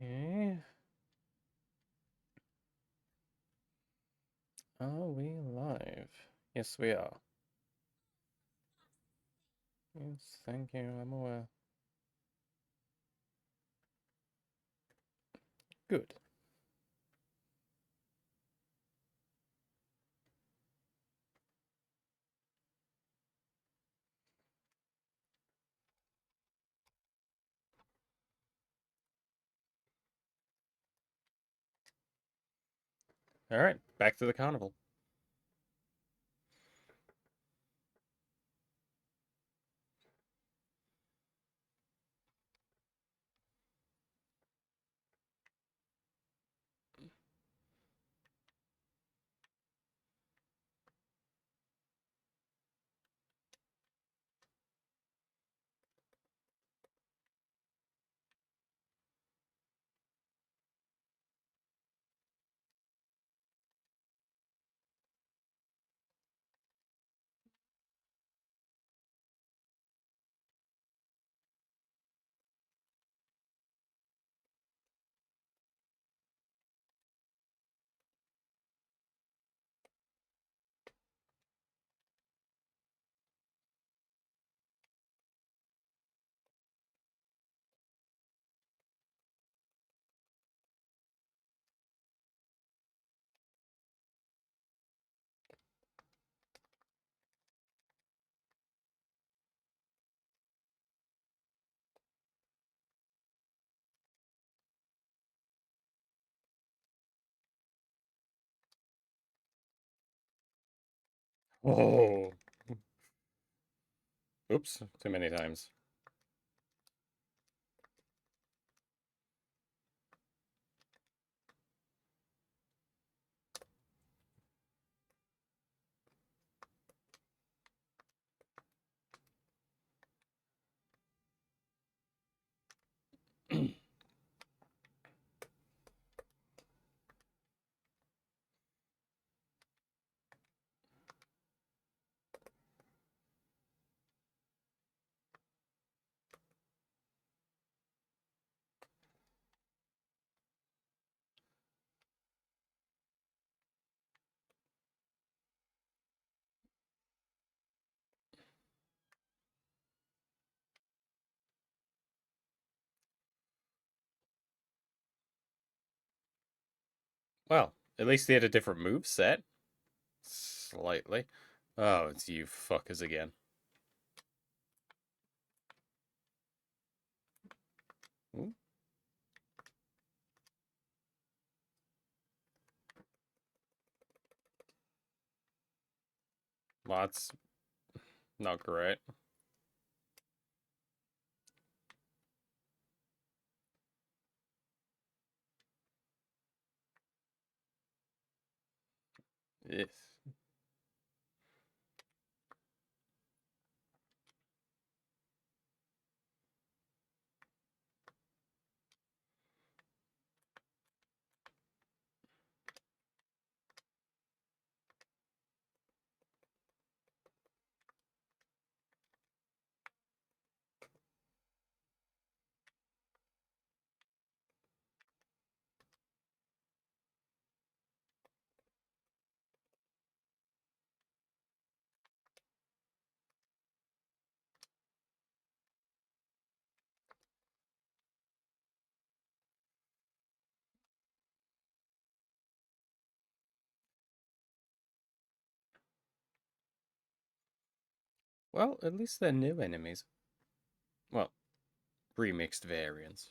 Okay. Are we live? Yes, we are. Yes, thank you. I'm aware. Good. All right, back to the carnival. Oh, oops, too many times. Well, at least they had a different move set. Slightly. Oh, it's you fuckers again. Ooh, well, that's not great. Yes. Well, at least they're new enemies. Well, remixed variants.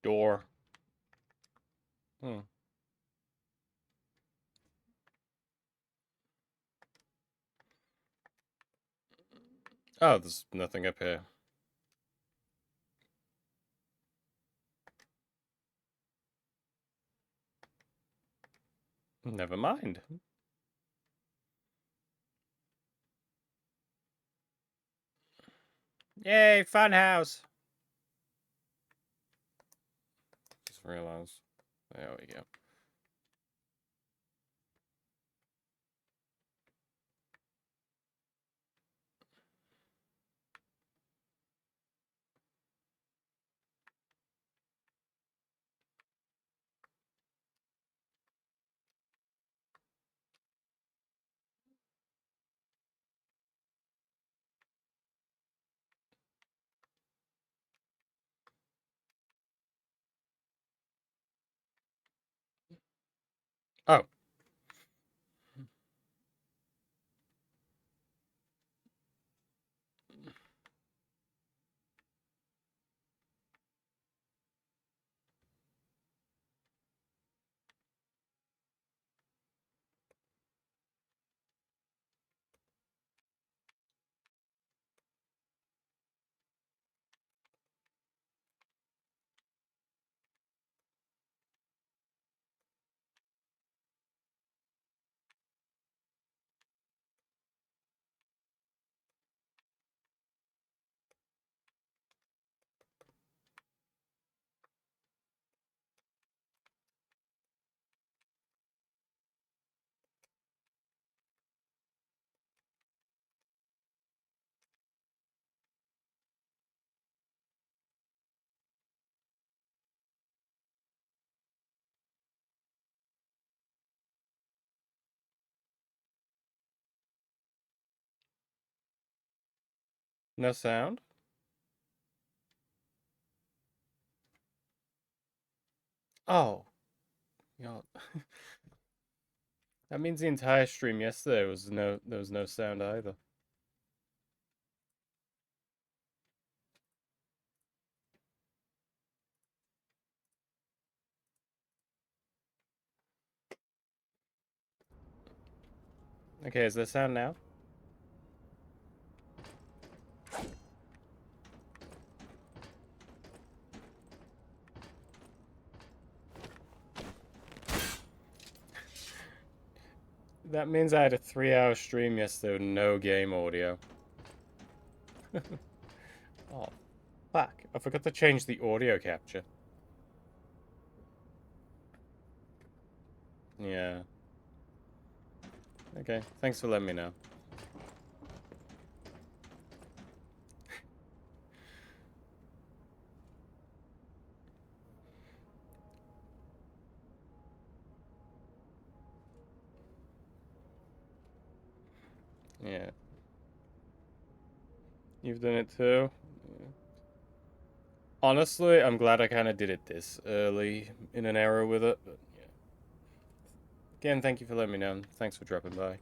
Door. Hmm. Oh, there's nothing up here. Never mind. Yay, fun house. Just realized. There we go. Oh. No sound? Oh. God. That means the entire stream yesterday there was no sound either. Okay, is there sound now? That means I had a 3-hour stream yesterday with no game audio. Oh, fuck. I forgot to change the audio capture. Yeah. Okay, thanks for letting me know. Yeah. You've done it too? Yeah. Honestly, I'm glad I kind of did it this early in an era with it. But yeah. Again, thank you for letting me know. Thanks for dropping by.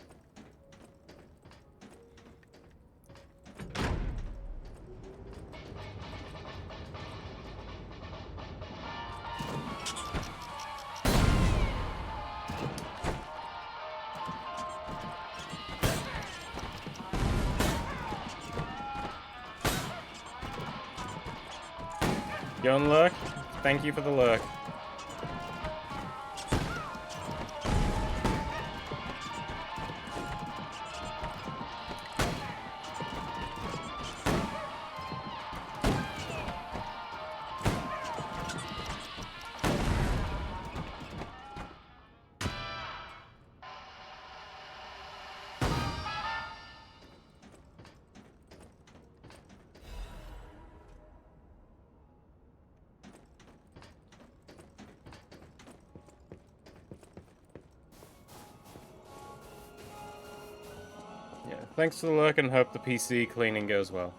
You on lurk? Thank you for the lurk. Yeah, thanks for the lurk and hope the PC cleaning goes well.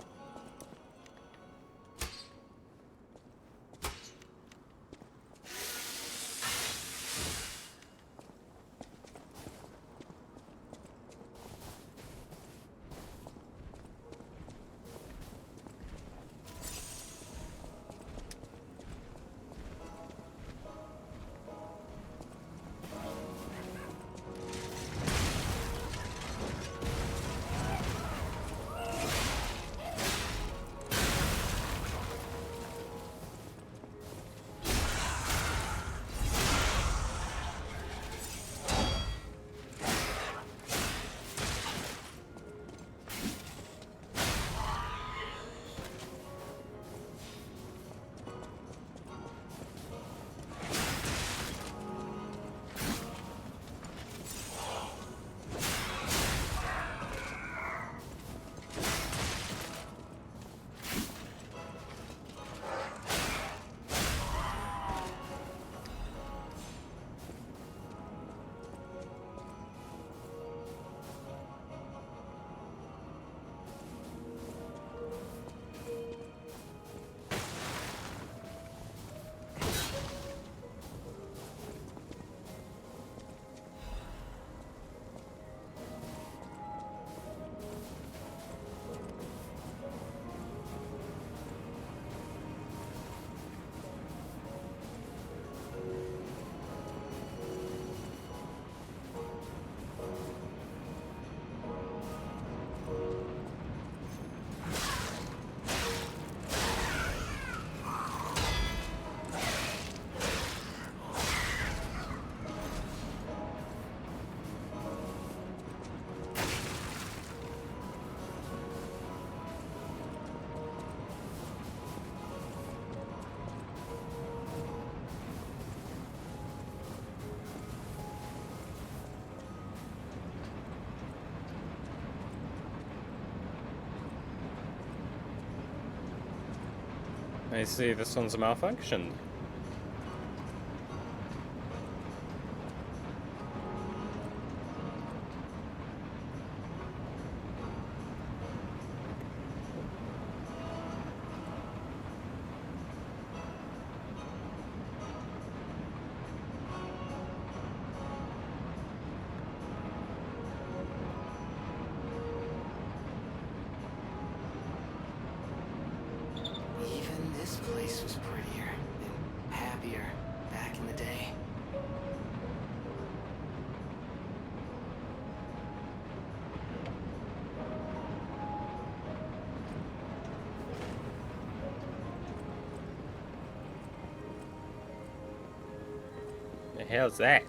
I see this one's malfunctioned. Even this place was prettier and happier back in the day. The hell's that?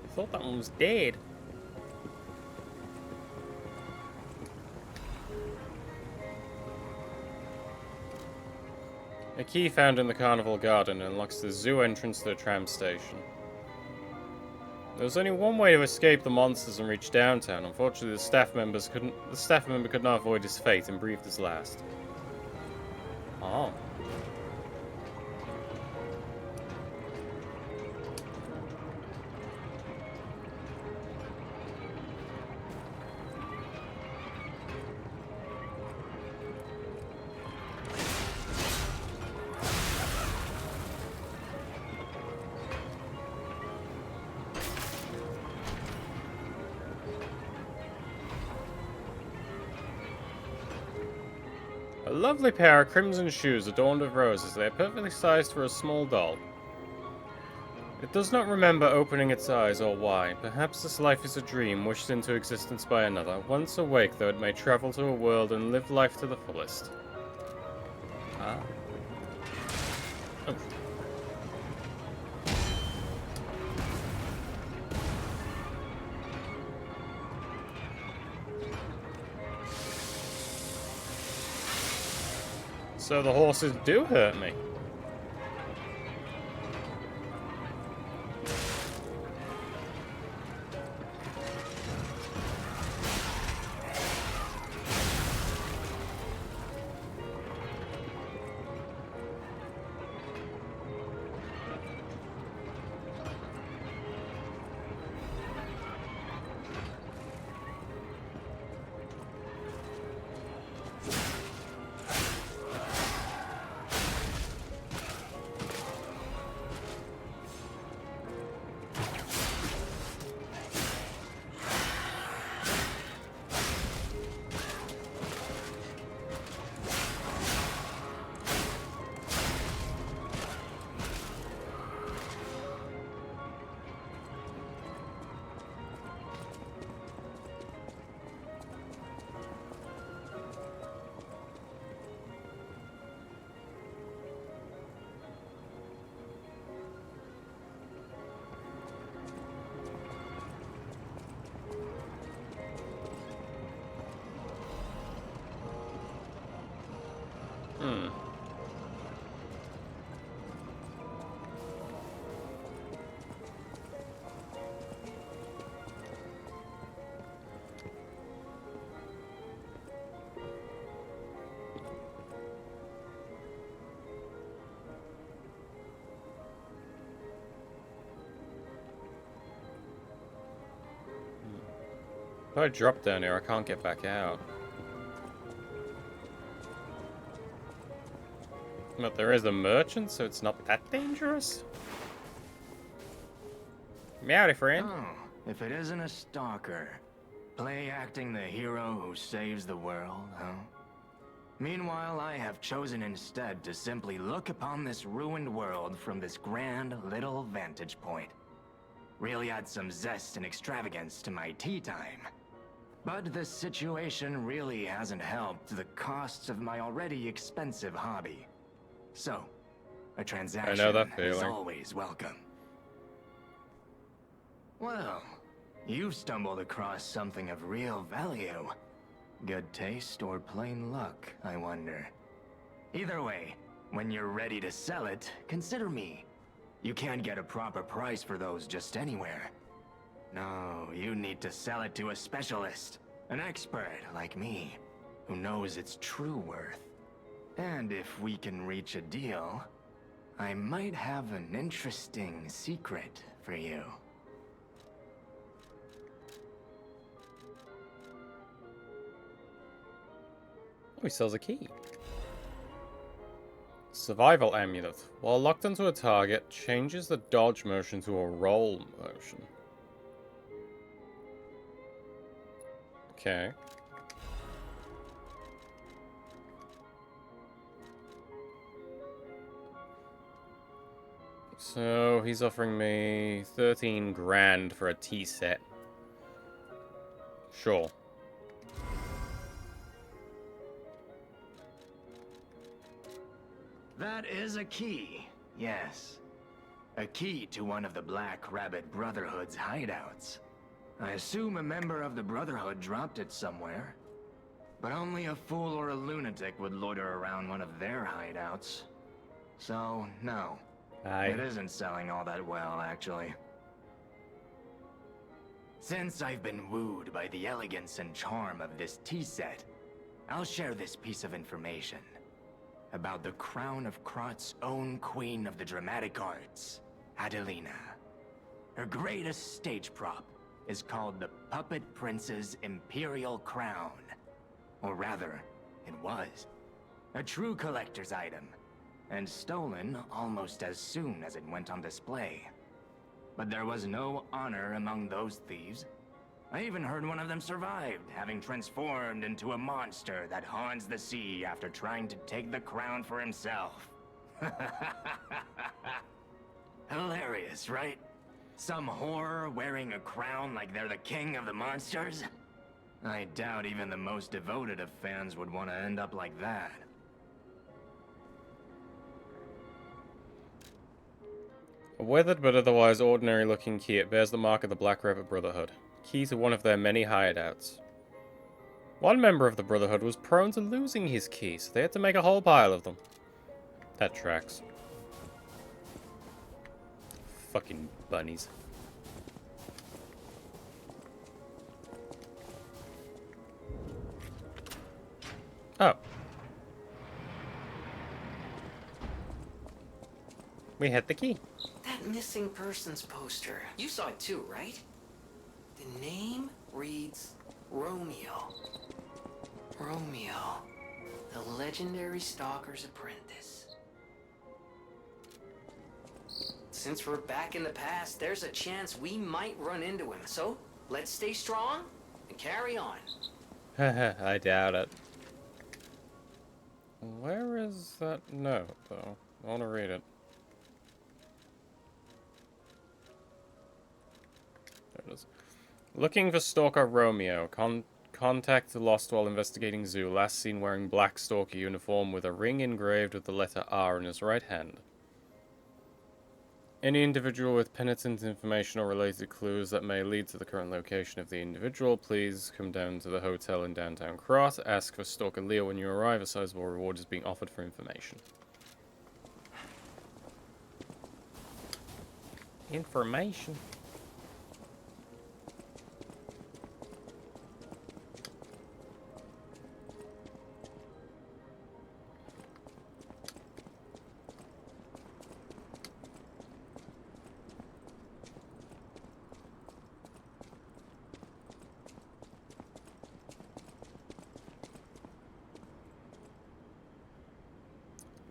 I thought that one was dead. A key found in the Carnival garden unlocks the zoo entrance to the tram station. There was only one way to escape the monsters and reach downtown. Unfortunately, the staff member could not avoid his fate and breathed his last. Oh. A lovely pair of crimson shoes adorned with roses. They are perfectly sized for a small doll. It does not remember opening its eyes or why. Perhaps this life is a dream, wished into existence by another. Once awake, though, it may travel to a world and live life to the fullest. Ah. Oh. So the horses do hurt me. If I drop down here, I can't get back out. But there is a merchant, so it's not that dangerous. Meowdy, friend. Oh, if it isn't a stalker. Play acting the hero who saves the world, huh? Meanwhile, I have chosen instead to simply look upon this ruined world from this grand little vantage point. Really add some zest and extravagance to my tea time. But the situation really hasn't helped the costs of my already expensive hobby. So, a transaction that is feeling. always welcome. Well, you've stumbled across something of real value. Good taste or plain luck, I wonder. Either way, when you're ready to sell it, consider me. You can't get a proper price for those just anywhere. No, you need to sell it to a specialist, an expert like me, who knows its true worth. And if we can reach a deal, I might have an interesting secret for you. Oh, he sells a key. Survival amulet. While locked onto a target, changes the dodge motion to a roll motion. Okay. So he's offering me 13 grand for a tea set. Sure. That is a key, yes. A key to one of the Black Rabbit Brotherhood's hideouts. I assume a member of the Brotherhood dropped it somewhere. But only a fool or a lunatic would loiter around one of their hideouts. So, no. It isn't selling all that well, actually. Since I've been wooed by the elegance and charm of this tea set, I'll share this piece of information about the crown of Krot's own queen of the dramatic arts, Adelina. Her greatest stage prop is called the Puppet Prince's Imperial Crown. Or rather, it was. A true collector's item, and stolen almost as soon as it went on display. But there was no honor among those thieves. I even heard one of them survived, having transformed into a monster that haunts the sea after trying to take the crown for himself. Hilarious, right? Some whore wearing a crown like they're the king of the monsters? I doubt even the most devoted of fans would want to end up like that. A weathered but otherwise ordinary-looking key, it bears the mark of the Black Rabbit Brotherhood. Key to one of their many hideouts. One member of the Brotherhood was prone to losing his key, so they had to make a whole pile of them. That tracks. Fucking bunnies. Oh. We had the key. That missing persons poster. You saw it too, right? The name reads Romeo. Romeo, the legendary stalker's apprentice. Since we're back in the past, there's a chance we might run into him. So, let's stay strong and carry on. I doubt it. Where is that note, though? I want to read it. There it is. Looking for Stalker Romeo. Contact the lost while investigating zoo. Last seen wearing black stalker uniform with a ring engraved with the letter R in his right hand. Any individual with penitent information or related clues that may lead to the current location of the individual, please come down to the hotel in downtown Krot. Ask for Stalker Leo when you arrive. A sizable reward is being offered for information. Information?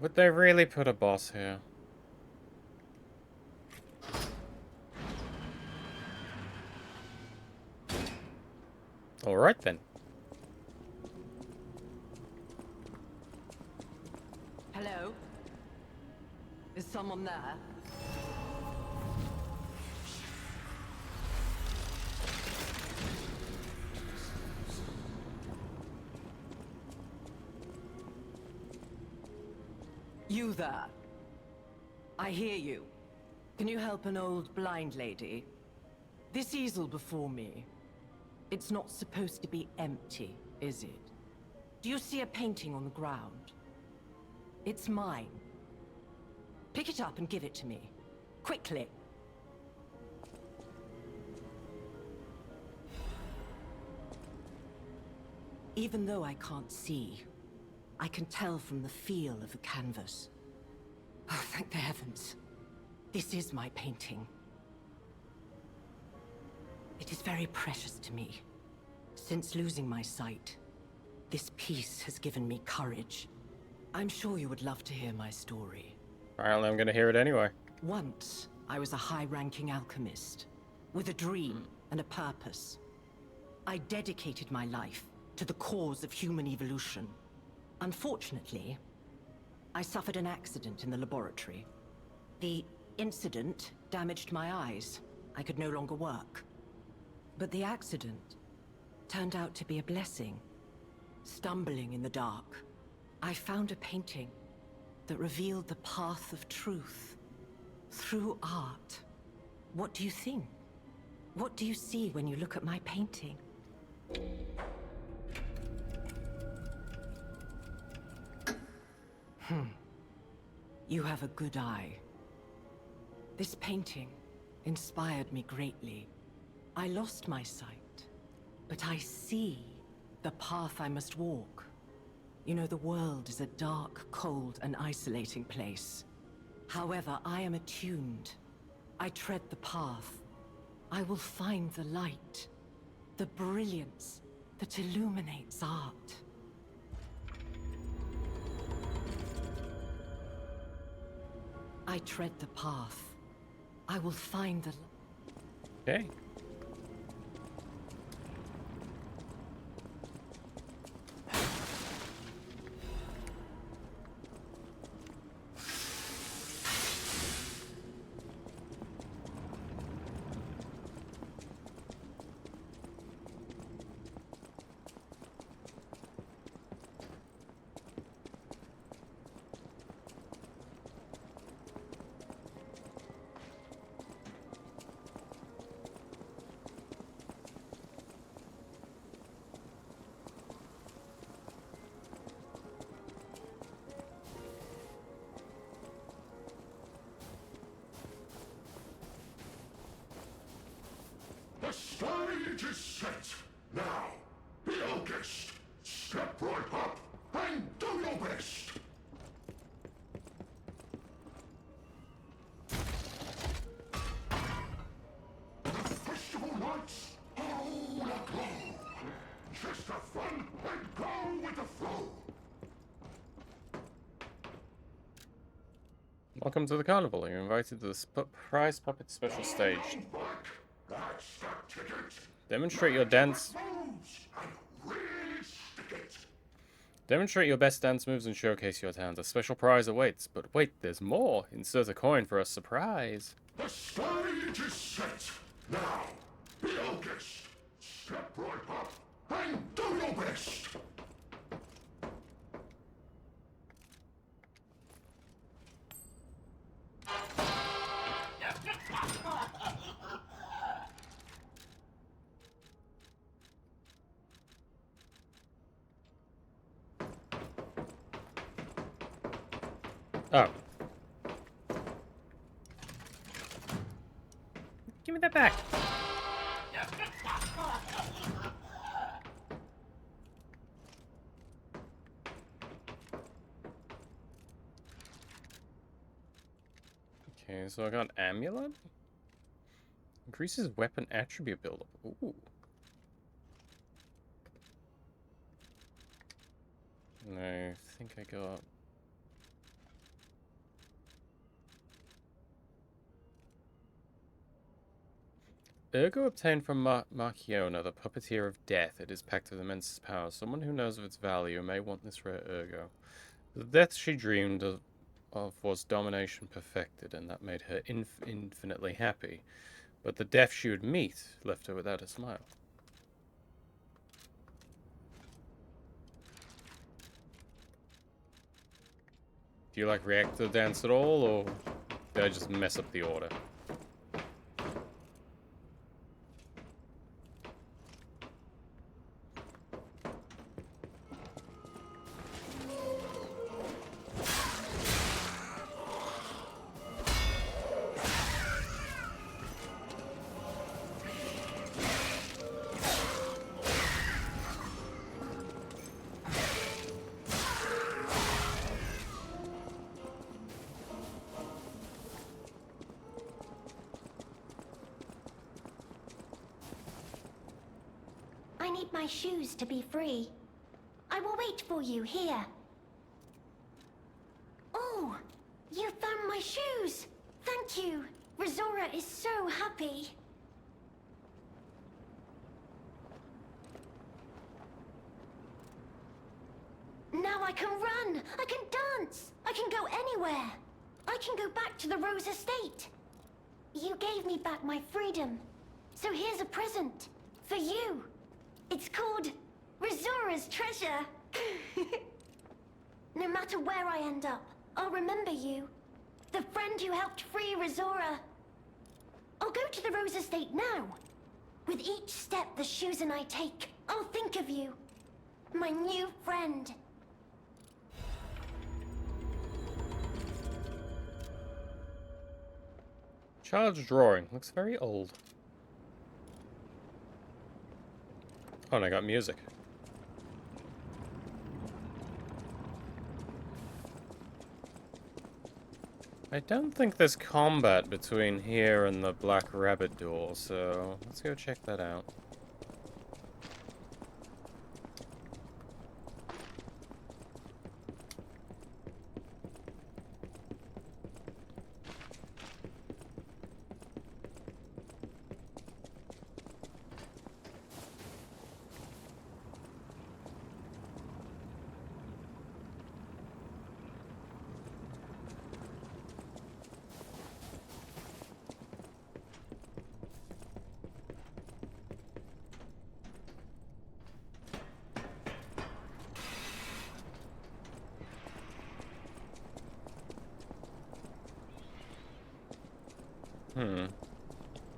Would they really put a boss here? Alright then. Hello? Is someone there? You there. I hear you. Can you help an old blind lady? This easel before me, it's not supposed to be empty, is it? Do you see a painting on the ground? It's mine. Pick it up and give it to me. Quickly. Even though I can't see, I can tell from the feel of the canvas. Oh, thank the heavens. This is my painting. It is very precious to me. Since losing my sight, this piece has given me courage. I'm sure you would love to hear my story. Apparently I'm gonna hear it anyway. Once, I was a high-ranking alchemist, with a dream and a purpose. I dedicated my life to the cause of human evolution. Unfortunately, I suffered an accident in the laboratory. The incident damaged my eyes. I could no longer work. But the accident turned out to be a blessing. Stumbling in the dark, I found a painting that revealed the path of truth through art. What do you think? What do you see when you look at my painting? You have a good eye. This painting inspired me greatly. I lost my sight, but I see the path I must walk. You know, the world is a dark, cold, and isolating place. However, I am attuned. I tread the path. I will find the light, the brilliance that illuminates art. I tread the path. I will find the... Okay. The stage is set. Now, be our guest. Step right up and do your best. The festival lights are all aglow. Just have fun and go with the flow. Welcome to the carnival. You're invited to the prize puppet special stage. That's the ticket. Demonstrate your dance. Moves and really stick it. Demonstrate your best dance moves and showcase your talent. A special prize awaits. But wait, there's more. Insert a coin for a surprise. The stage is set. Now, be our guest. Step right up and do your best. Oh. Give me that back. Okay, so I got amulet. Increases weapon attribute buildup. Ooh. And I think I got... Ergo obtained from Marchiona, the puppeteer of death. It is packed with immense power. Someone who knows of its value may want this rare Ergo. The death she dreamed of was domination perfected, and that made her infinitely happy. But the death she would meet left her without a smile. Do you like react to the dance at all, or did I just mess up the order? I need my shoes to be free. I will wait for you here. Oh, you found my shoes! Thank you! Rizora is so happy. Now I can run! I can dance! I can go anywhere! I can go back to the Rose Estate! You gave me back my freedom. So here's a present. For you. It's called Rizora's Treasure. No matter where I end up, I'll remember you. The friend who helped free Rizora. I'll go to the Rose Estate now. With each step the shoes and I take, I'll think of you. My new friend. Child's drawing. Looks very old. Oh, and I got music. I don't think there's combat between here and the Black Rabbit door, so let's go check that out.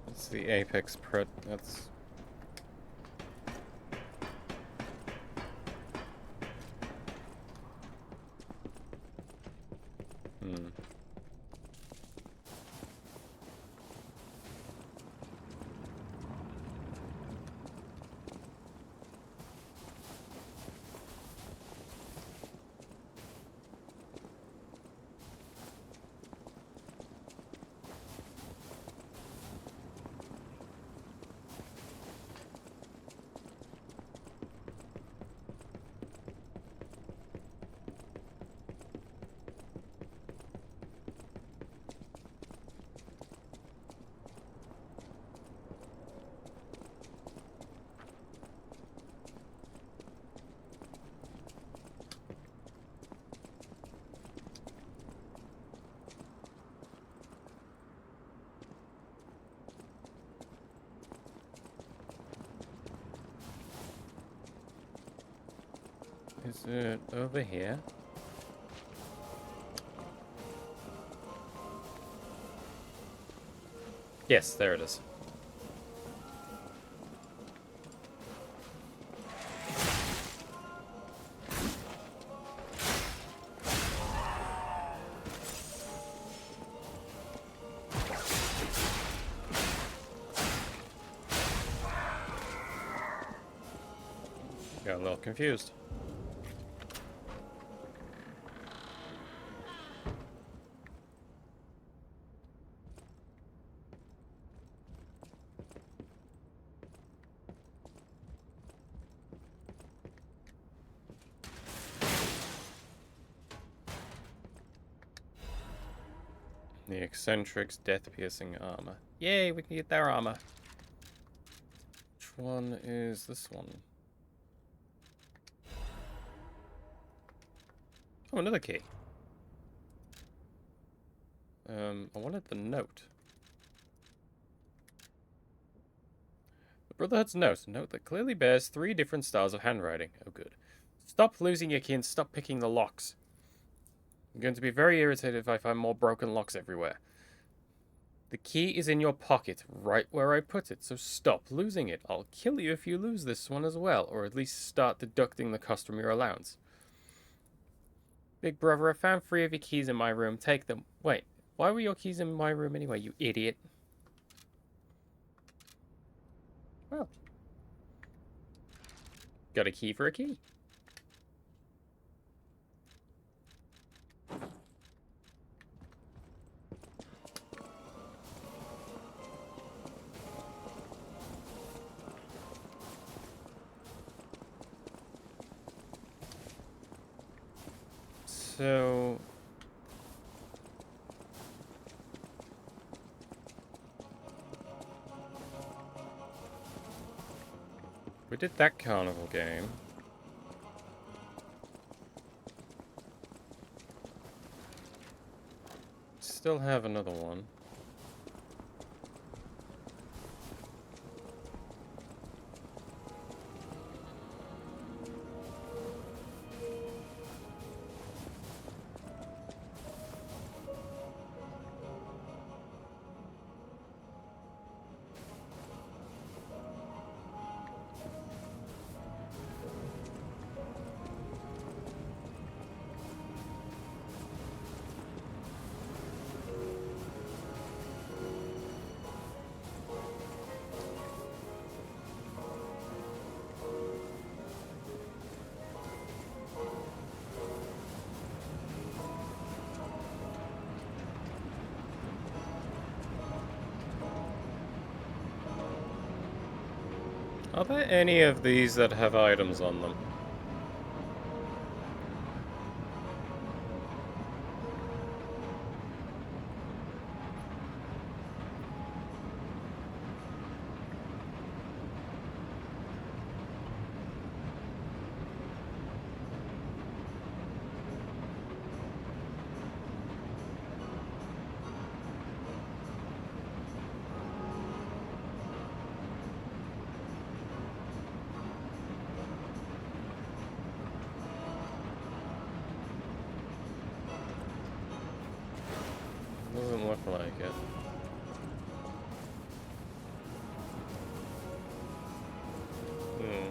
It's the Apex Pret. That's. Is it over here? Yes, there it is. Got a little confused. The Eccentric's death-piercing armor. Yay, we can get their armor. Which one is this one? Oh, another key. I wanted the note. The Brotherhood's note. A note that clearly bears 3 different styles of handwriting. Oh, good. Stop losing your key and stop picking the locks. I'm going to be very irritated if I find more broken locks everywhere. The key is in your pocket, right where I put it, so stop losing it. I'll kill you if you lose this one as well, or at least start deducting the cost from your allowance. Big brother, I found 3 of your keys in my room. Take them. Wait, why were your keys in my room anyway, you idiot? Well, got a key for a key. So... we did that carnival game. Still have another one. Are there any of these that have items on them? Doesn't look like it. Hmm.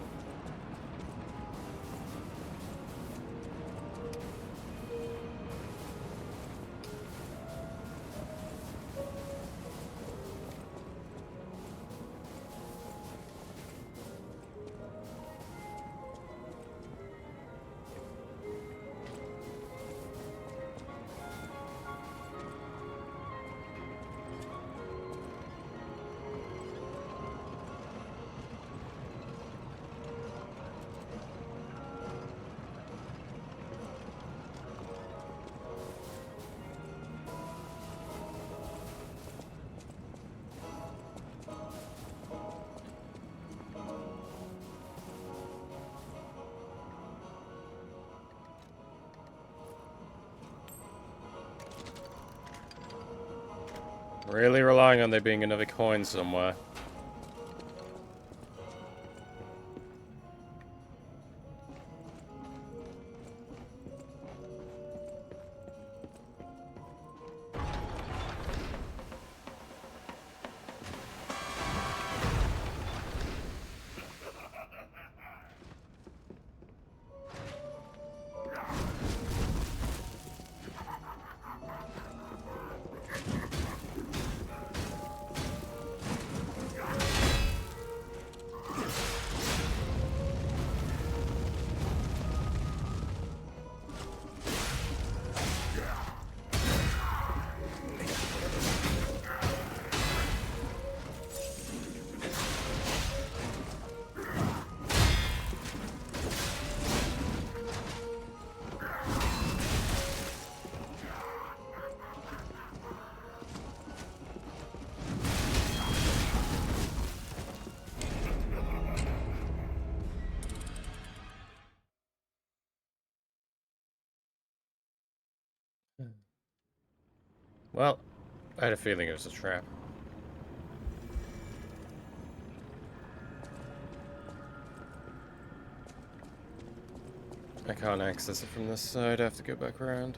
Really relying on there being another coin somewhere. Well, I had a feeling it was a trap. I can't access it from this side, I have to go back around.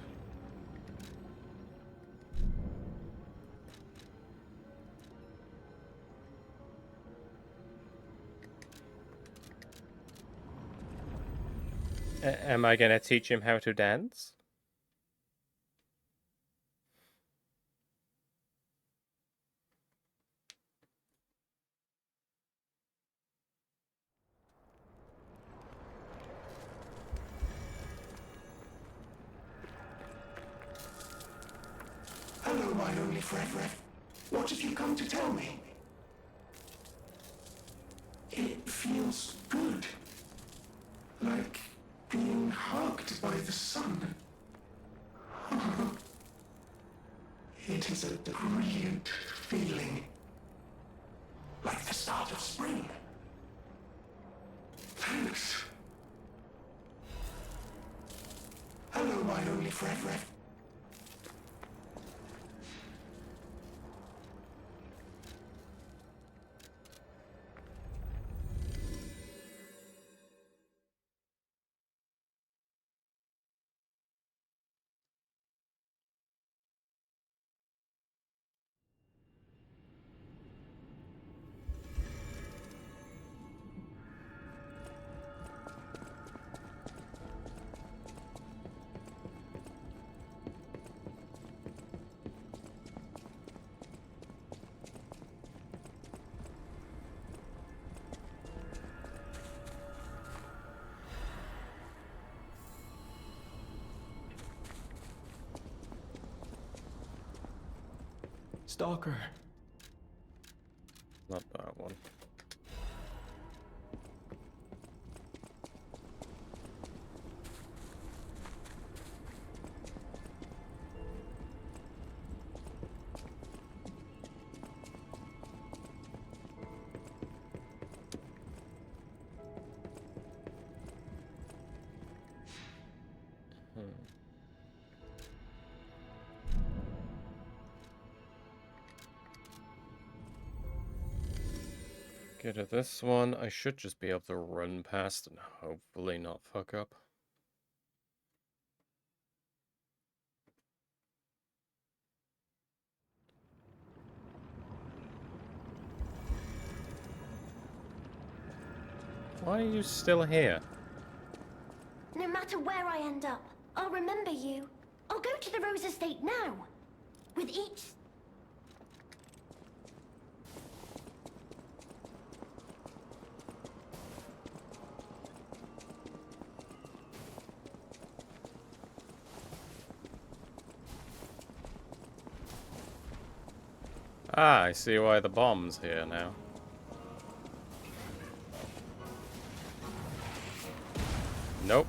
Am I gonna teach him how to dance? Hello, my only friend. What have you come to tell me? It feels good. Like being hugged by the sun. It is a brilliant feeling. Like the start of spring. Thanks. Hello, my only friend. Stalker. Not that one. Get to this one. I should just be able to run past and hopefully not fuck up. Why are you still here? No matter where I end up, I'll remember you. I'll go to the Rose Estate now. With each... Ah, I see why the bomb's here now. Nope.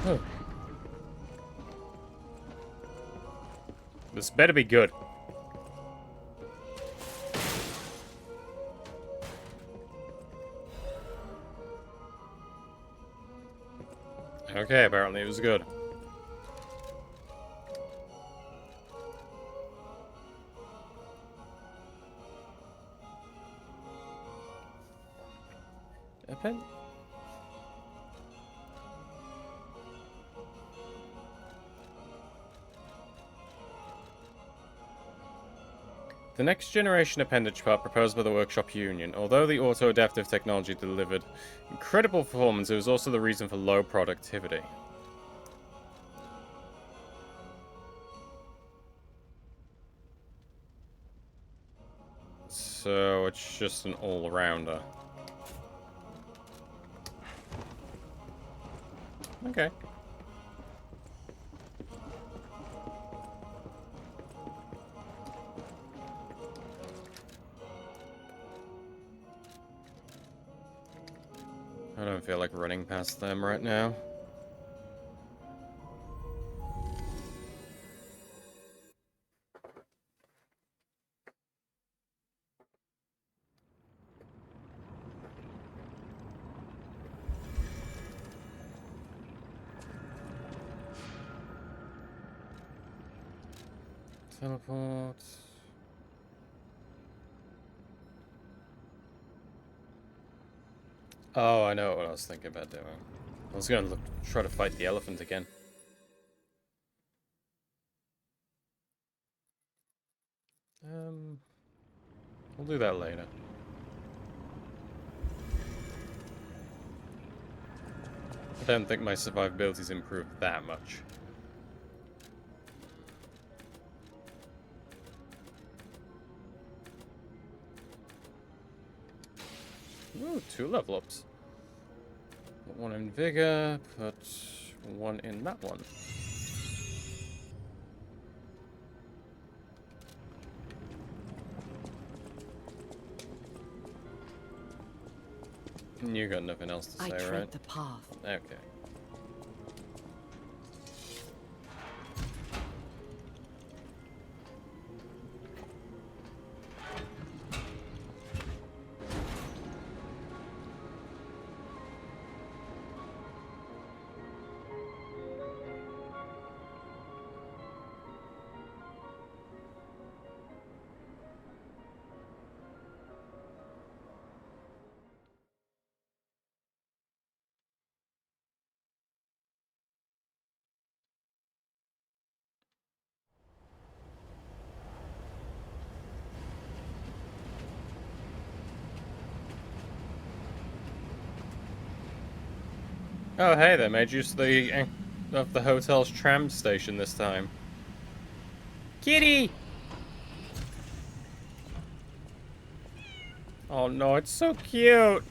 Huh. This better be good. Okay, apparently it was good. The next generation appendage part proposed by the Workshop Union. Although the auto-adaptive technology delivered incredible performance, it was also the reason for low productivity. So it's just an all-rounder. Okay. I don't feel like running past them right now. Teleport. Oh, I know what I was thinking about doing. I was going to try to fight the elephant again. We'll do that later. I don't think my survivability's improved that much. Ooh, 2 level ups. Put 1 in Vigor, put 1 in that one. You got nothing else to say, I tread right? the path. Okay. Oh, hey, they made use of the hotel's tram station this time. Kitty! Oh no, it's so cute!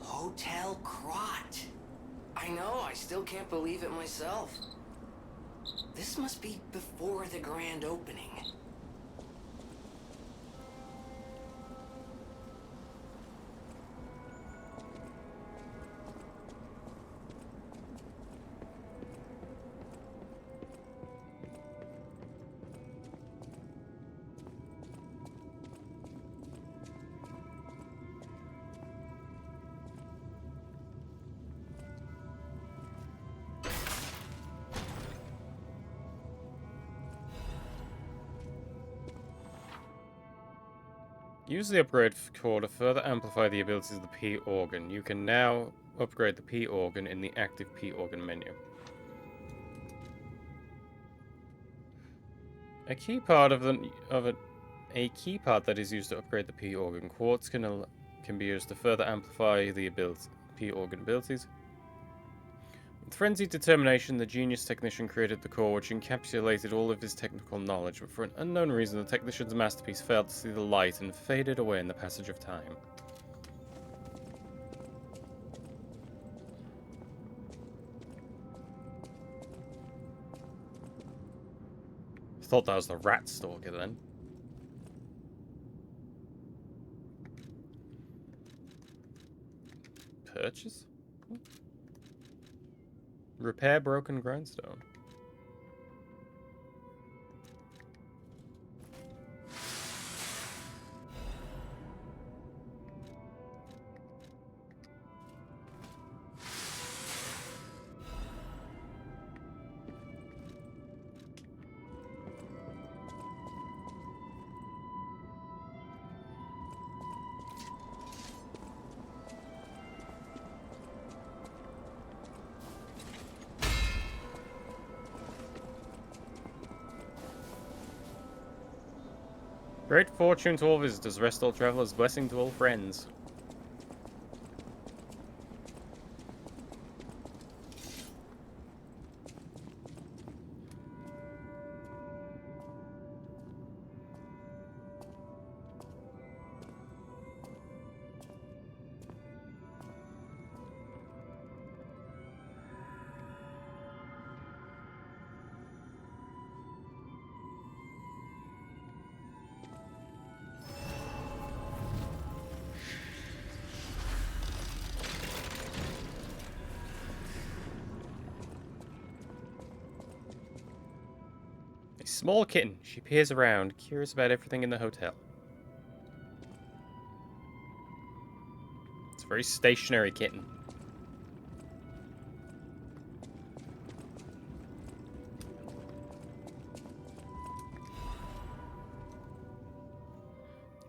Hotel Crot. I know, I still can't believe it myself. This must be before the grand opening. Use the upgrade core to further amplify the abilities of the P organ. You can now upgrade the P organ in the active P organ menu. A key part a key part that is used to upgrade the P organ quartz can be used to further amplify the P organ abilities. With frenzied determination, the genius technician created the core which encapsulated all of his technical knowledge, but for an unknown reason the technician's masterpiece failed to see the light and faded away in the passage of time. I thought that was the rat stalker then. Purchase? Repair broken grindstone. Great fortune to all visitors, rest all travelers, blessing to all friends. A small kitten. She peers around, curious about everything in the hotel. It's a very stationary kitten.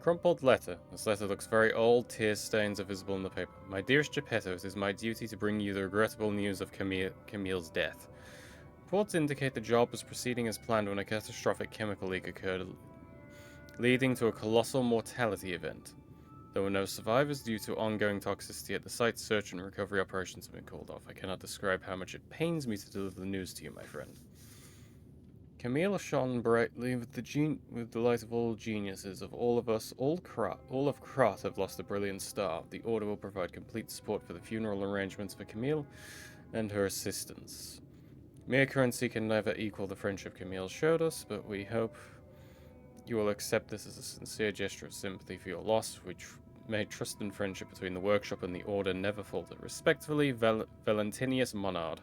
Crumpled letter. This letter looks very old, tear stains are visible in the paper. My dearest Geppetto, it is my duty to bring you the regrettable news of Camille's death. Reports indicate the job was proceeding as planned when a catastrophic chemical leak occurred, leading to a colossal mortality event. There were no survivors due to ongoing toxicity at the site. Search and recovery operations have been called off. I cannot describe how much it pains me to deliver the news to you, my friend. Camille shone brightly with the light of all geniuses. Of all of us, all of Krat have lost a brilliant star. The Order will provide complete support for the funeral arrangements for Camille and her assistants. Mere currency can never equal the friendship Camille showed us, but we hope you will accept this as a sincere gesture of sympathy for your loss, which may trust and friendship between the workshop and the Order never falter. Respectfully, Valentinius Monard,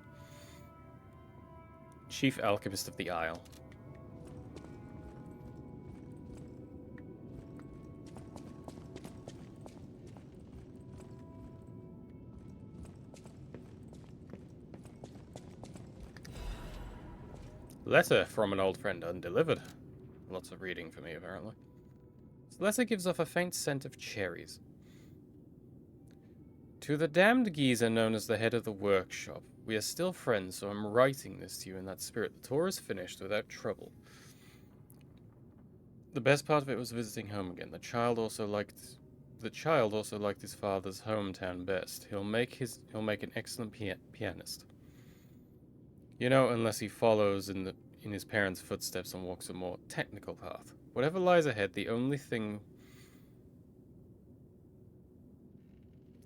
Chief Alchemist of the Isle. Letter from an old friend undelivered. Lots of reading for me, apparently. This letter gives off a faint scent of cherries. To the damned geezer known as the head of the workshop, we are still friends, so I'm writing this to you in that spirit. The tour is finished without trouble. The best part of it was visiting home again. The child also liked his father's hometown best. He'll make an excellent pianist. You know, unless he follows in his parents' footsteps and walks a more technical path. Whatever lies ahead, the only thing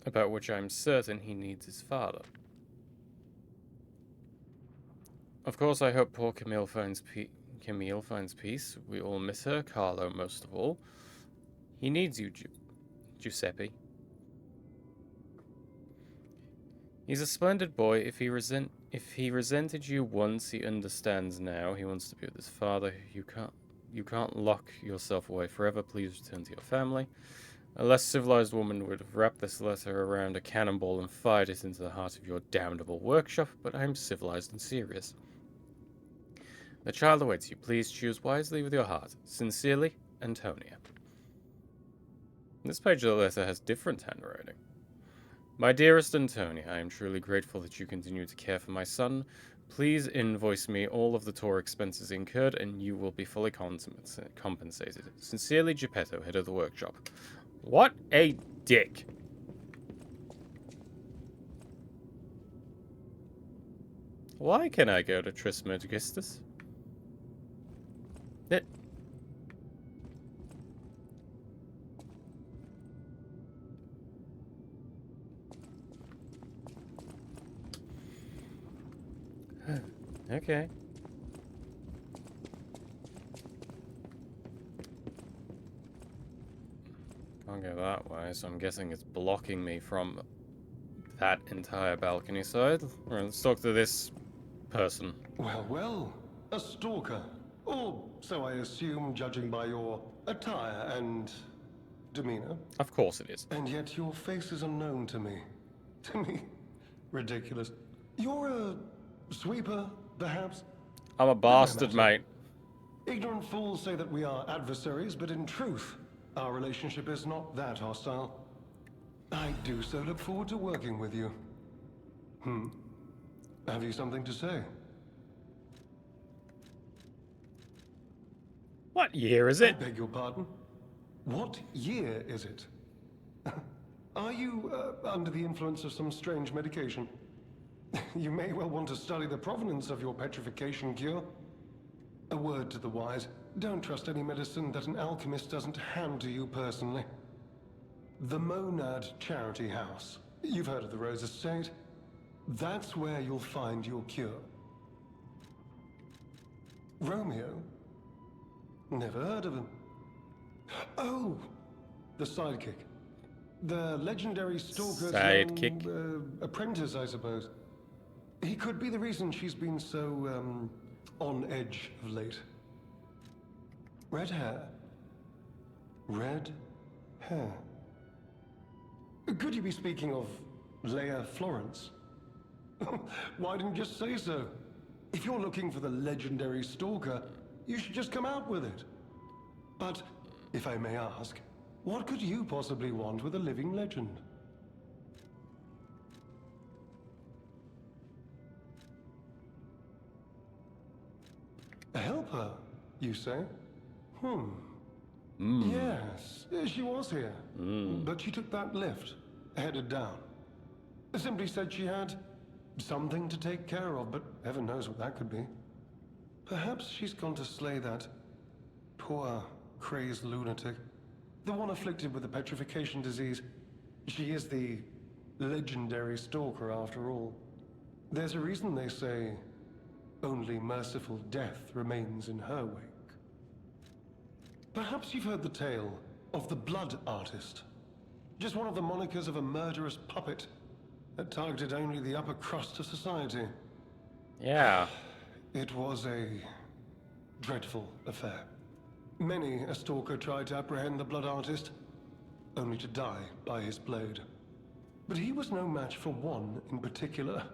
about which I'm certain he needs his father. Of course, I hope poor Camille finds peace. We all miss her, Carlo most of all. He needs you, Giuseppe. He's a splendid boy. If he resented you once, he understands now. He wants to be with his father. You can't lock yourself away forever. Please return to your family. A less civilized woman would have wrapped this letter around a cannonball and fired it into the heart of your damnable workshop, but I'm civilized and serious. The child awaits you. Please choose wisely with your heart. Sincerely, Antonia. This page of the letter has different handwriting. My dearest Antonia, I am truly grateful that you continue to care for my son. Please invoice me all of the tour expenses incurred, and you will be fully compensated. Sincerely, Geppetto, head of the workshop. What a dick. Why can I go to Trismegistus? It... Okay. Can't go that way, so I'm guessing it's blocking me from that entire balcony side. Alright, let's talk to this person. Well, well, a stalker. Or so I assume, judging by your attire and demeanor. Of course it is. And yet your face is unknown to me. To me? Ridiculous. You're a sweeper, perhaps? I'm a bastard, mate. Ignorant fools say that we are adversaries, but in truth, our relationship is not that hostile. I do so look forward to working with you. Have you something to say? What year is I it? beg your pardon? What year is it? Are you under the influence of some strange medication? You may well want to study the provenance of your petrification cure. A word to the wise, don't trust any medicine that an alchemist doesn't hand to you personally. The Monad Charity House. You've heard of the Rose Estate? That's where you'll find your cure. Romeo? Never heard of him. Oh! The sidekick. The legendary stalker's Sidekick. apprentice, I suppose. He could be the reason she's been so, on edge of late. Red hair. Red hair. Could you be speaking of Leia Florence? Why didn't you just say so? If you're looking for the legendary stalker, you should just come out with it. But, if I may ask, what could you possibly want with a living legend? Help her, you say? Yes, she was here. But she took that lift, headed down. Simply said she had something to take care of, but heaven knows what that could be. Perhaps she's gone to slay that poor, crazed lunatic. The one afflicted with the petrification disease. She is the legendary stalker after all. There's a reason they say only merciful death remains in her wake. Perhaps you've heard the tale of the Blood Artist. Just one of the monikers of a murderous puppet that targeted only the upper crust of society. Yeah. It was a dreadful affair. Many a stalker tried to apprehend the Blood Artist, only to die by his blade. But he was no match for one in particular,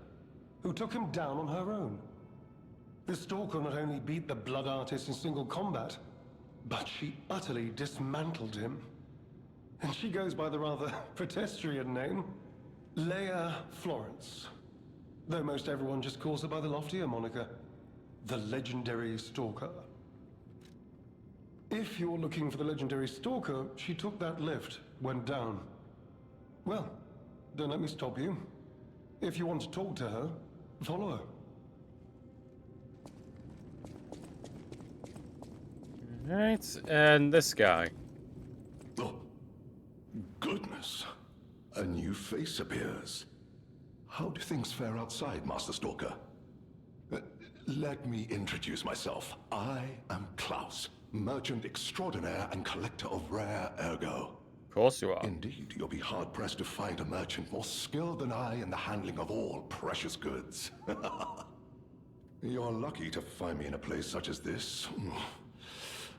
who took him down on her own. The stalker not only beat the Blood Artist in single combat, but she utterly dismantled him. And she goes by the rather pedestrian name, Leia Florence. Though most everyone just calls her by the loftier moniker, the legendary stalker. If you're looking for the legendary stalker, she took that lift, went down. Well, don't let me stop you. If you want to talk to her, follow her. Alright, and this guy. Oh, goodness. A new face appears. How do things fare outside, Master Stalker? Let me introduce myself. I am Klaus, merchant extraordinaire and collector of rare ergo. Of course you are. Indeed, you'll be hard-pressed to find a merchant more skilled than I in the handling of all precious goods. You're lucky to find me in a place such as this.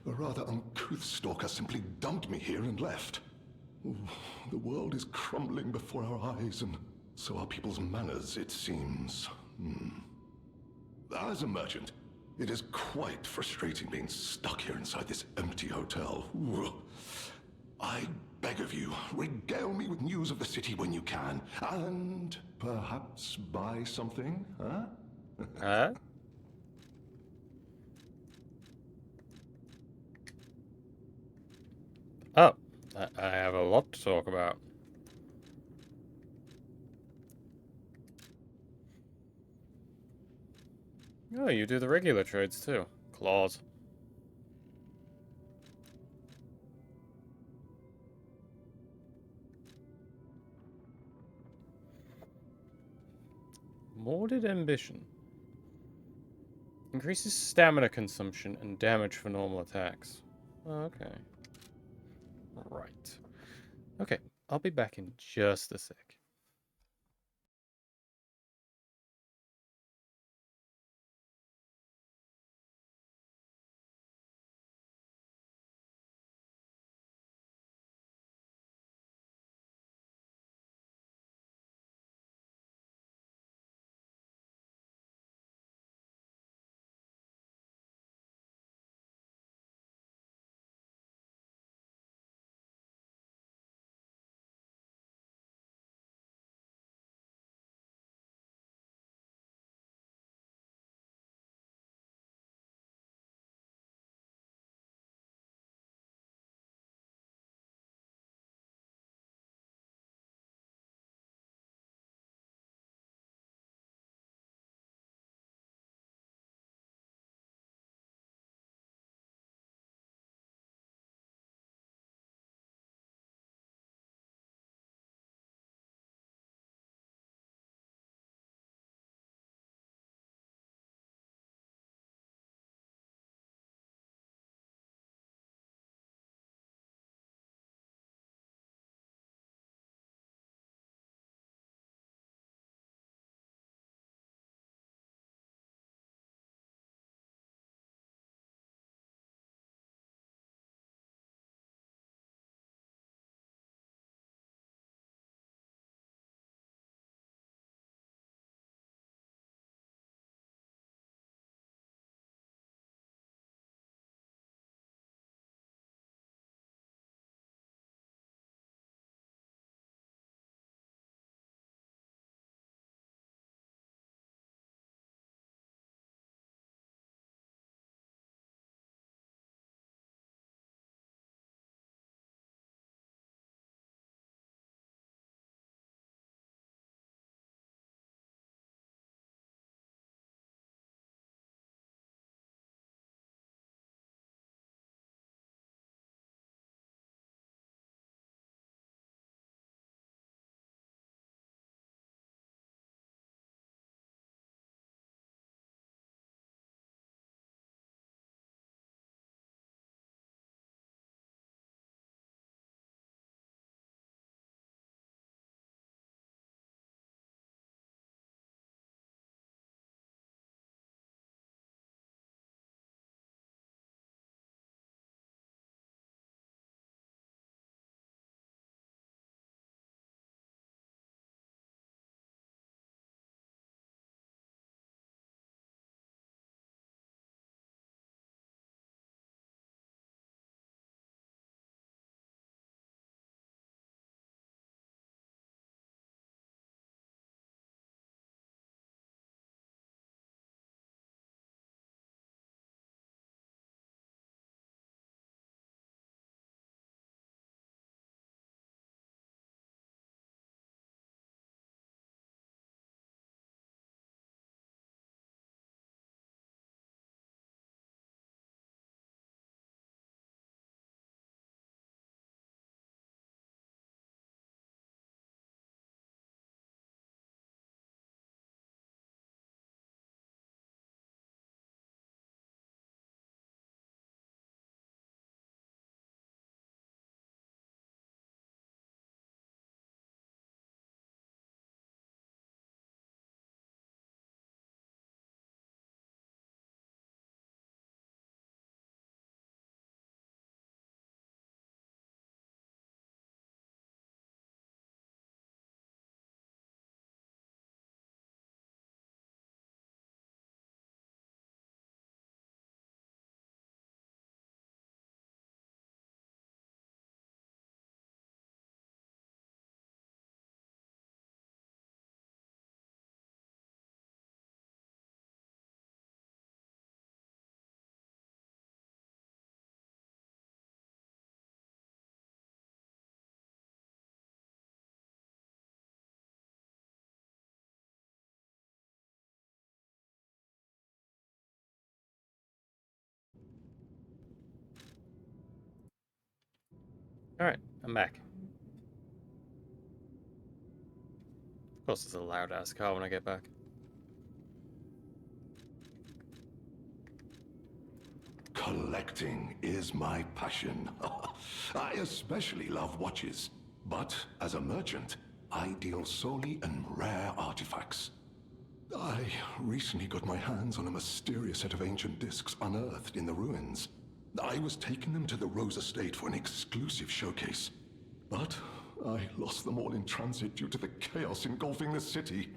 A rather uncouth stalker simply dumped me here and left. The world is crumbling before our eyes, and so are people's manners, it seems. As a merchant, it is quite frustrating being stuck here inside this empty hotel. I beg of you, regale me with news of the city when you can. And perhaps buy something, huh? Huh? Oh, I have a lot to talk about. Oh, you do the regular trades too. Claws. Morbid ambition. Increases stamina consumption and damage for normal attacks. Okay. Right. Okay, I'll be back in just a sec. Alright, I'm back. Of course, it's a loud-ass car when I get back. Collecting is my passion. I especially love watches. But as a merchant, I deal solely in rare artifacts. I recently got my hands on a mysterious set of ancient discs unearthed in the ruins. I was taking them to the Rose Estate for an exclusive showcase. But I lost them all in transit due to the chaos engulfing the city.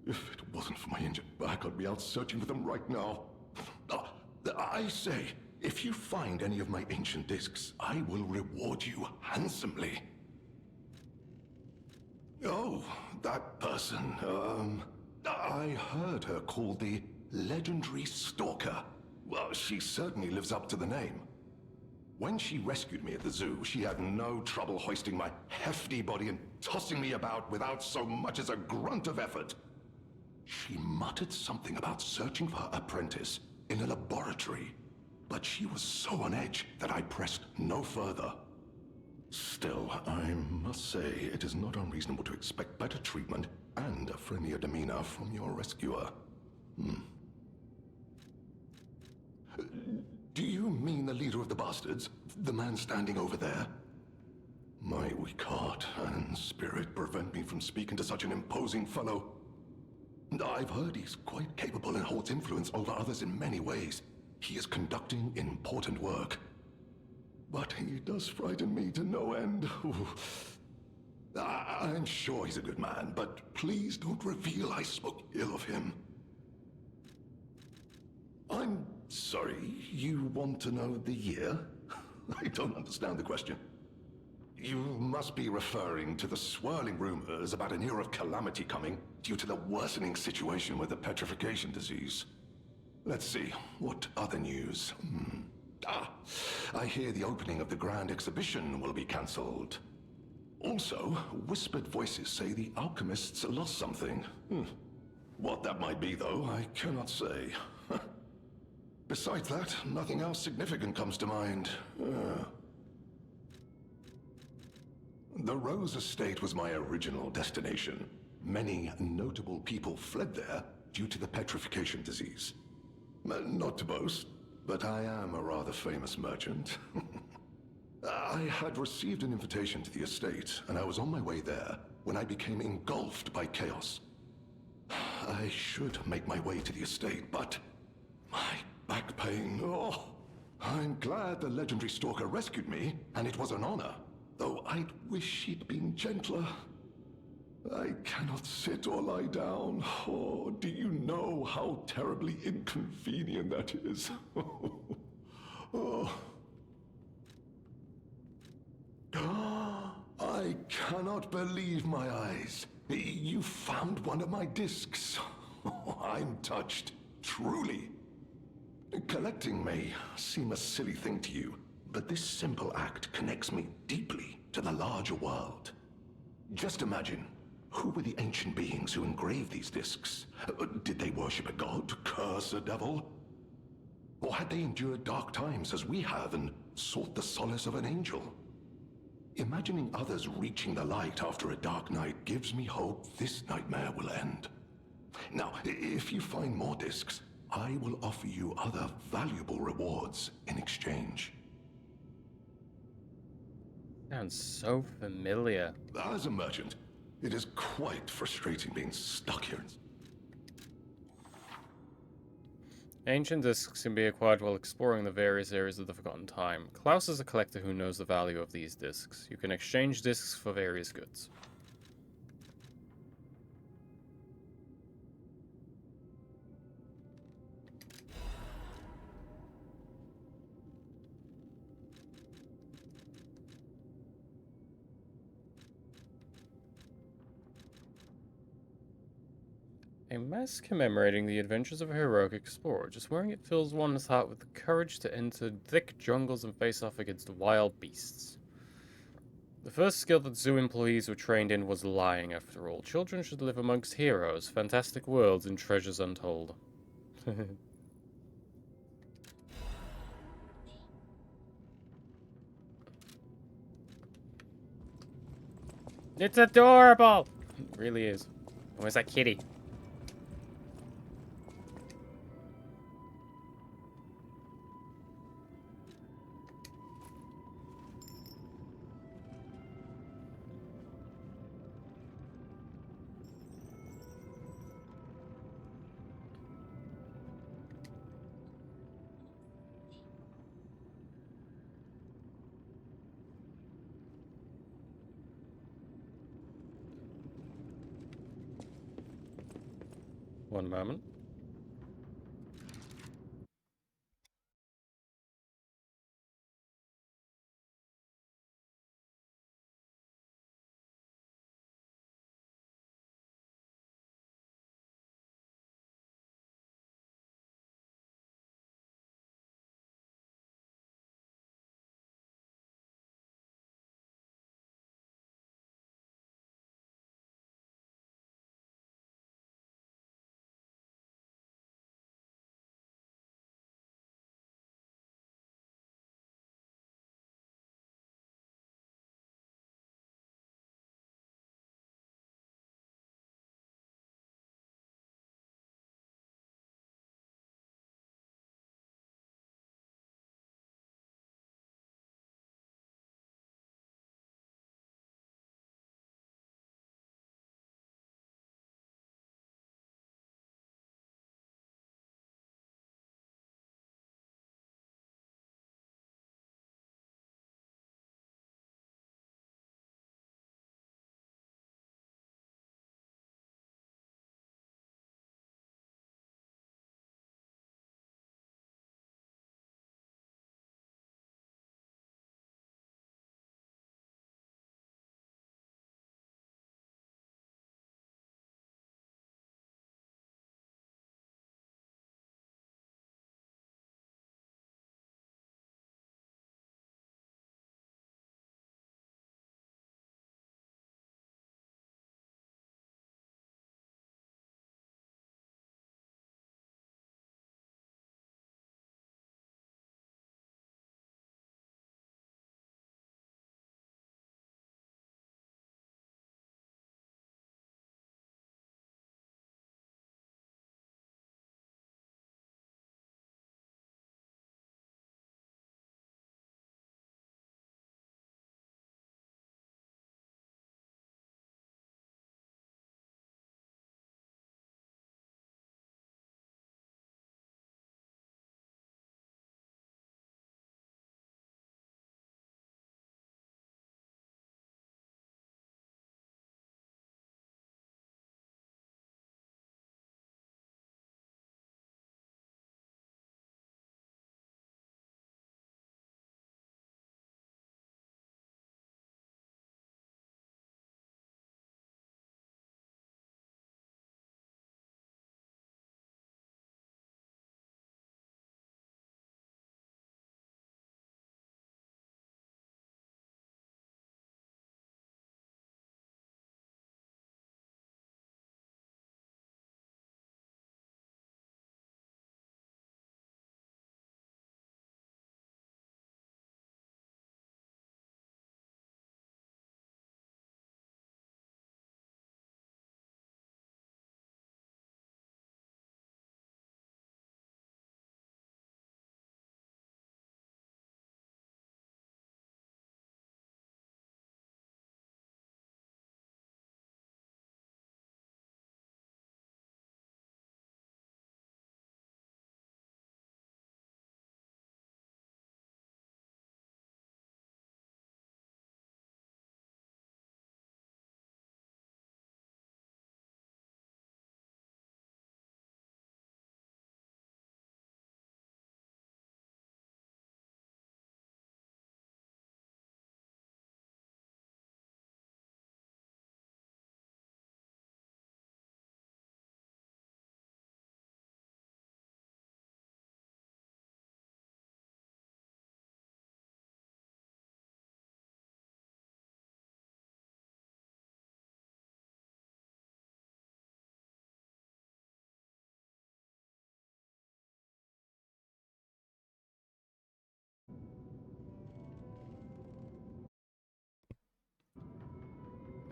If it wasn't for my injured back, I'd be out searching for them right now. I say, if you find any of my ancient discs, I will reward you handsomely. Oh, that person, I heard her called the legendary Stalker. Well, she certainly lives up to the name. When she rescued me at the zoo, she had no trouble hoisting my hefty body and tossing me about without so much as a grunt of effort. She muttered something about searching for her apprentice in a laboratory, but she was so on edge that I pressed no further. Still, I must say it is not unreasonable to expect better treatment and a friendlier demeanor from your rescuer. Do you mean the leader of the bastards? The man standing over there? My weak heart and spirit prevent me from speaking to such an imposing fellow. I've heard he's quite capable and holds influence over others in many ways. He is conducting important work. But he does frighten me to no end. I'm sure he's a good man, but please don't reveal I spoke ill of him. I'm sorry, you want to know the year? I don't understand the question. You must be referring to the swirling rumors about an era of calamity coming due to the worsening situation with the petrification disease. Let's see, what other news? I hear the opening of the Grand Exhibition will be cancelled. Also, whispered voices say the alchemists lost something. What that might be, though, I cannot say. Besides that, nothing else significant comes to mind. The Rose Estate was my original destination. Many notable people fled there due to the petrification disease. Not to boast, but I am a rather famous merchant. I had received an invitation to the estate, and I was on my way there when I became engulfed by chaos. I should make my way to the estate, but my back pain, oh. I'm glad the legendary stalker rescued me, and it was an honor. Though I'd wish she'd been gentler. I cannot sit or lie down. Oh, do you know how terribly inconvenient that is? Oh. I cannot believe my eyes. You found one of my discs. I'm touched, truly. Collecting may seem a silly thing to you, but this simple act connects me deeply to the larger world. Just imagine, who were the ancient beings who engraved these discs? Did they worship a god, curse a devil? Or had they endured dark times as we have and sought the solace of an angel? Imagining others reaching the light after a dark night gives me hope this nightmare will end. Now, if you find more discs, I will offer you other valuable rewards in exchange. Sounds so familiar. As a merchant, it is quite frustrating being stuck here. Ancient discs can be acquired while exploring the various areas of the Forgotten Time. Klaus is a collector who knows the value of these discs. You can exchange discs for various goods. A mask commemorating the adventures of a heroic explorer. Just wearing it fills one's heart with the courage to enter thick jungles and face off against wild beasts. The first skill that zoo employees were trained in was lying, after all. Children should live amongst heroes, fantastic worlds, and treasures untold. It's adorable! It really is. Where's that kitty? One moment.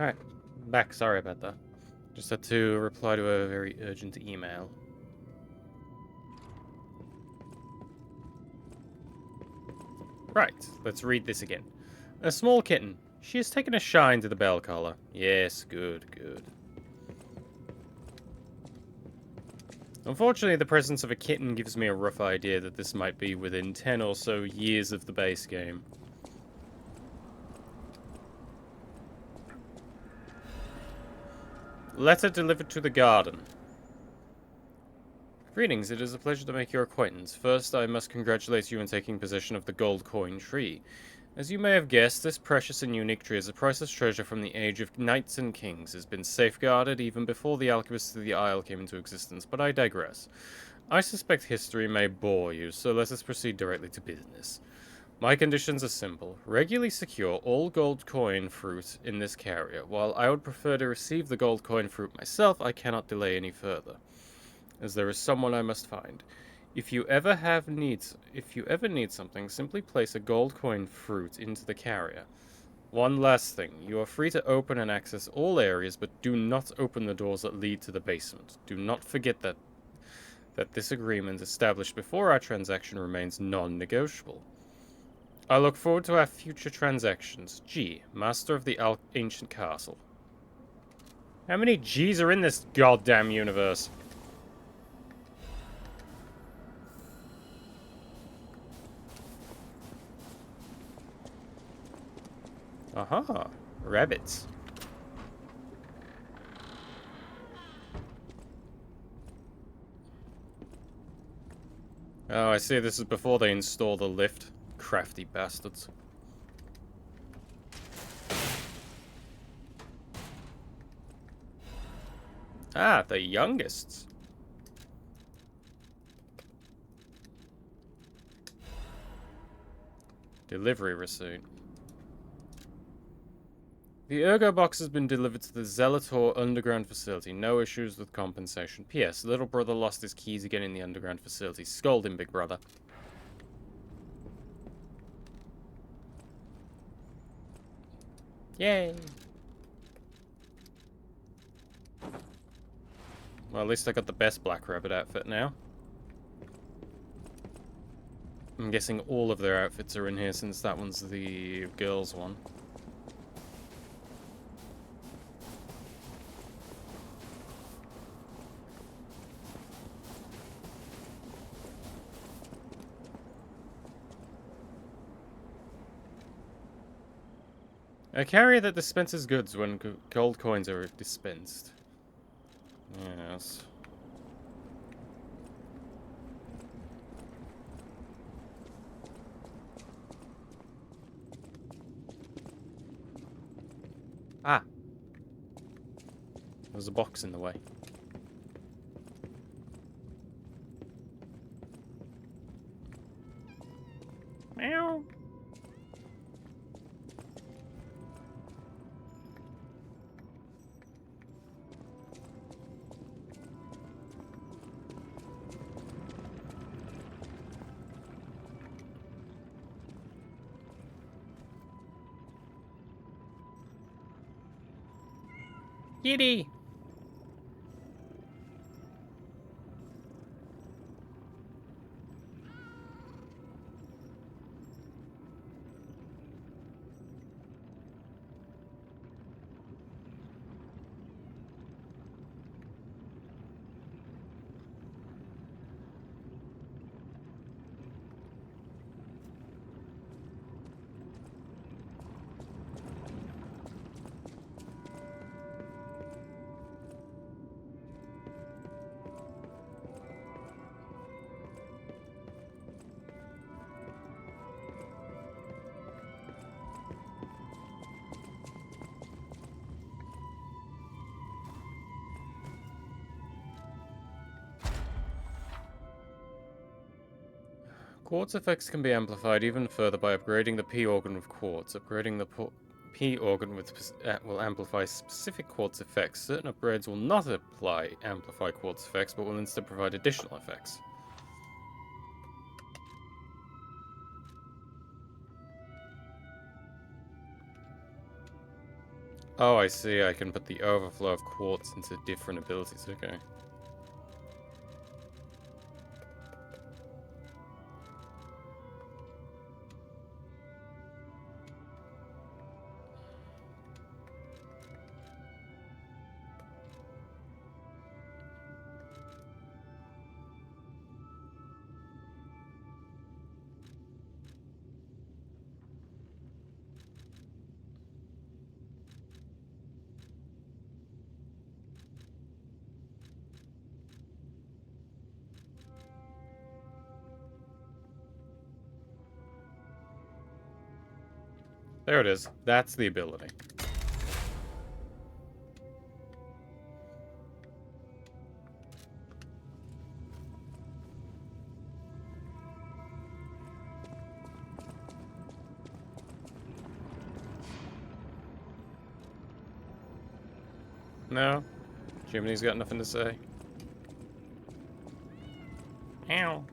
Alright, back. Sorry about that. Just had to reply to a very urgent email. Right, let's read this again. A small kitten. She has taken a shine to the bell collar. Yes, good, good. Unfortunately, the presence of a kitten gives me a rough idea that this might be within 10 or so years of the base game. Letter delivered to the garden. Greetings, it is a pleasure to make your acquaintance. First, I must congratulate you on taking possession of the gold coin tree. As you may have guessed, this precious and unique tree is a priceless treasure from the age of knights and kings. It has been safeguarded even before the alchemists of the Isle came into existence, but I digress. I suspect history may bore you, so let us proceed directly to business. My conditions are simple. Regularly secure all gold coin fruit in this carrier. While I would prefer to receive the gold coin fruit myself, I cannot delay any further, as there is someone I must find. If you ever need something, simply place a gold coin fruit into the carrier. One last thing, you are free to open and access all areas, but do not open the doors that lead to the basement. Do not forget that this agreement established before our transaction remains non-negotiable. I look forward to our future transactions. G, Master of the Ancient Castle. How many G's are in this goddamn universe? Aha, rabbits. Oh, I see. This is before they install the lift. Crafty bastards. Ah, the youngest. Delivery receipt. The Ergo box has been delivered to the Zelator underground facility. No issues with compensation. P.S. Little brother lost his keys again in the underground facility. Scold him, big brother. Yay! Well, at least I got the best Black Rabbit outfit now. I'm guessing all of their outfits are in here since that one's the girls' one. A carrier that dispenses goods when gold coins are dispensed. Yes. Ah. There's a box in the way. Meow. Kitty! Quartz effects can be amplified even further by upgrading the P organ with quartz. Upgrading the P organ will amplify specific quartz effects. Certain upgrades will not amplify quartz effects, but will instead provide additional effects. Oh, I see. I can put the overflow of quartz into different abilities. Okay. There it is. That's the ability. No? Jiminy's got nothing to say. Ow.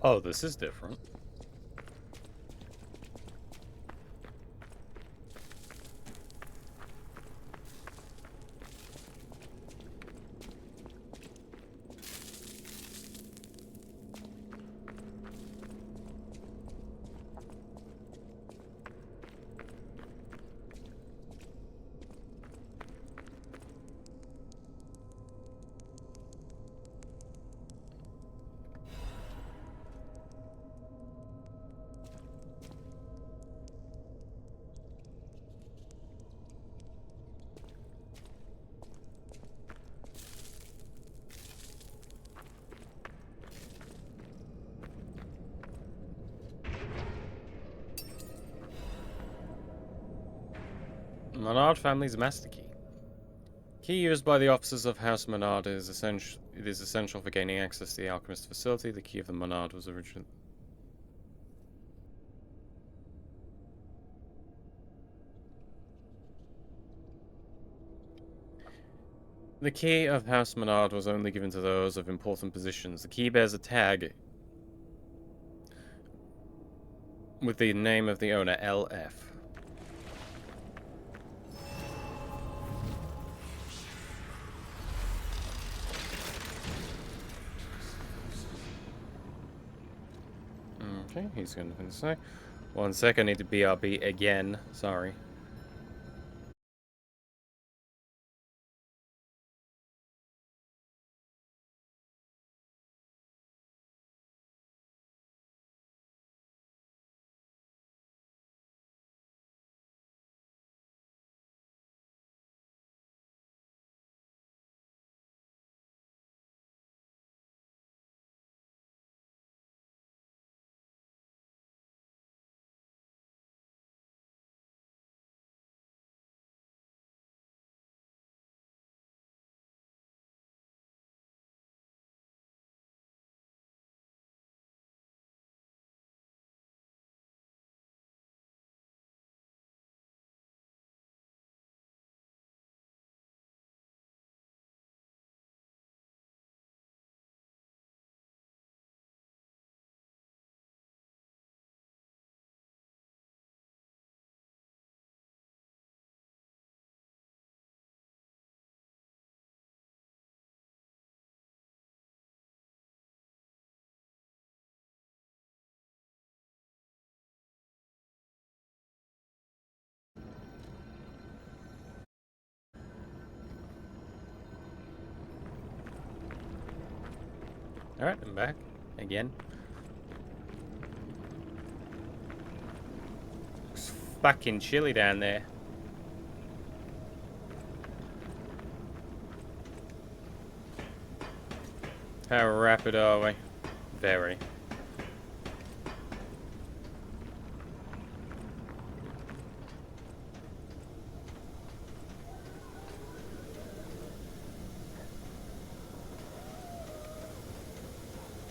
Oh, this is different. Menard family's master key. Key used by the officers of House Menard is essential. It is essential for gaining access to the alchemist facility. The key of the Menard was originally. The key of House Menard was only given to those of important positions. The key bears a tag with the name of the owner, LF. Okay, he's going to say. 1 sec, I need to BRB again. Sorry. Alright, I'm back. Again. Looks fucking chilly down there. How rapid are we? Very.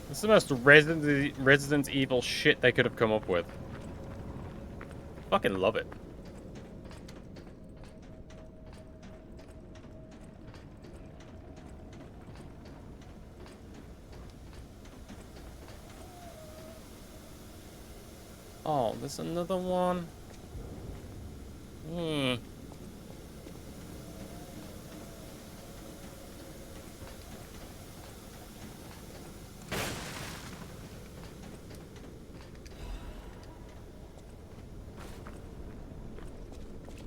This is the most Resident Evil shit they could have come up with. Fucking love it. Oh, there's another one. Hmm.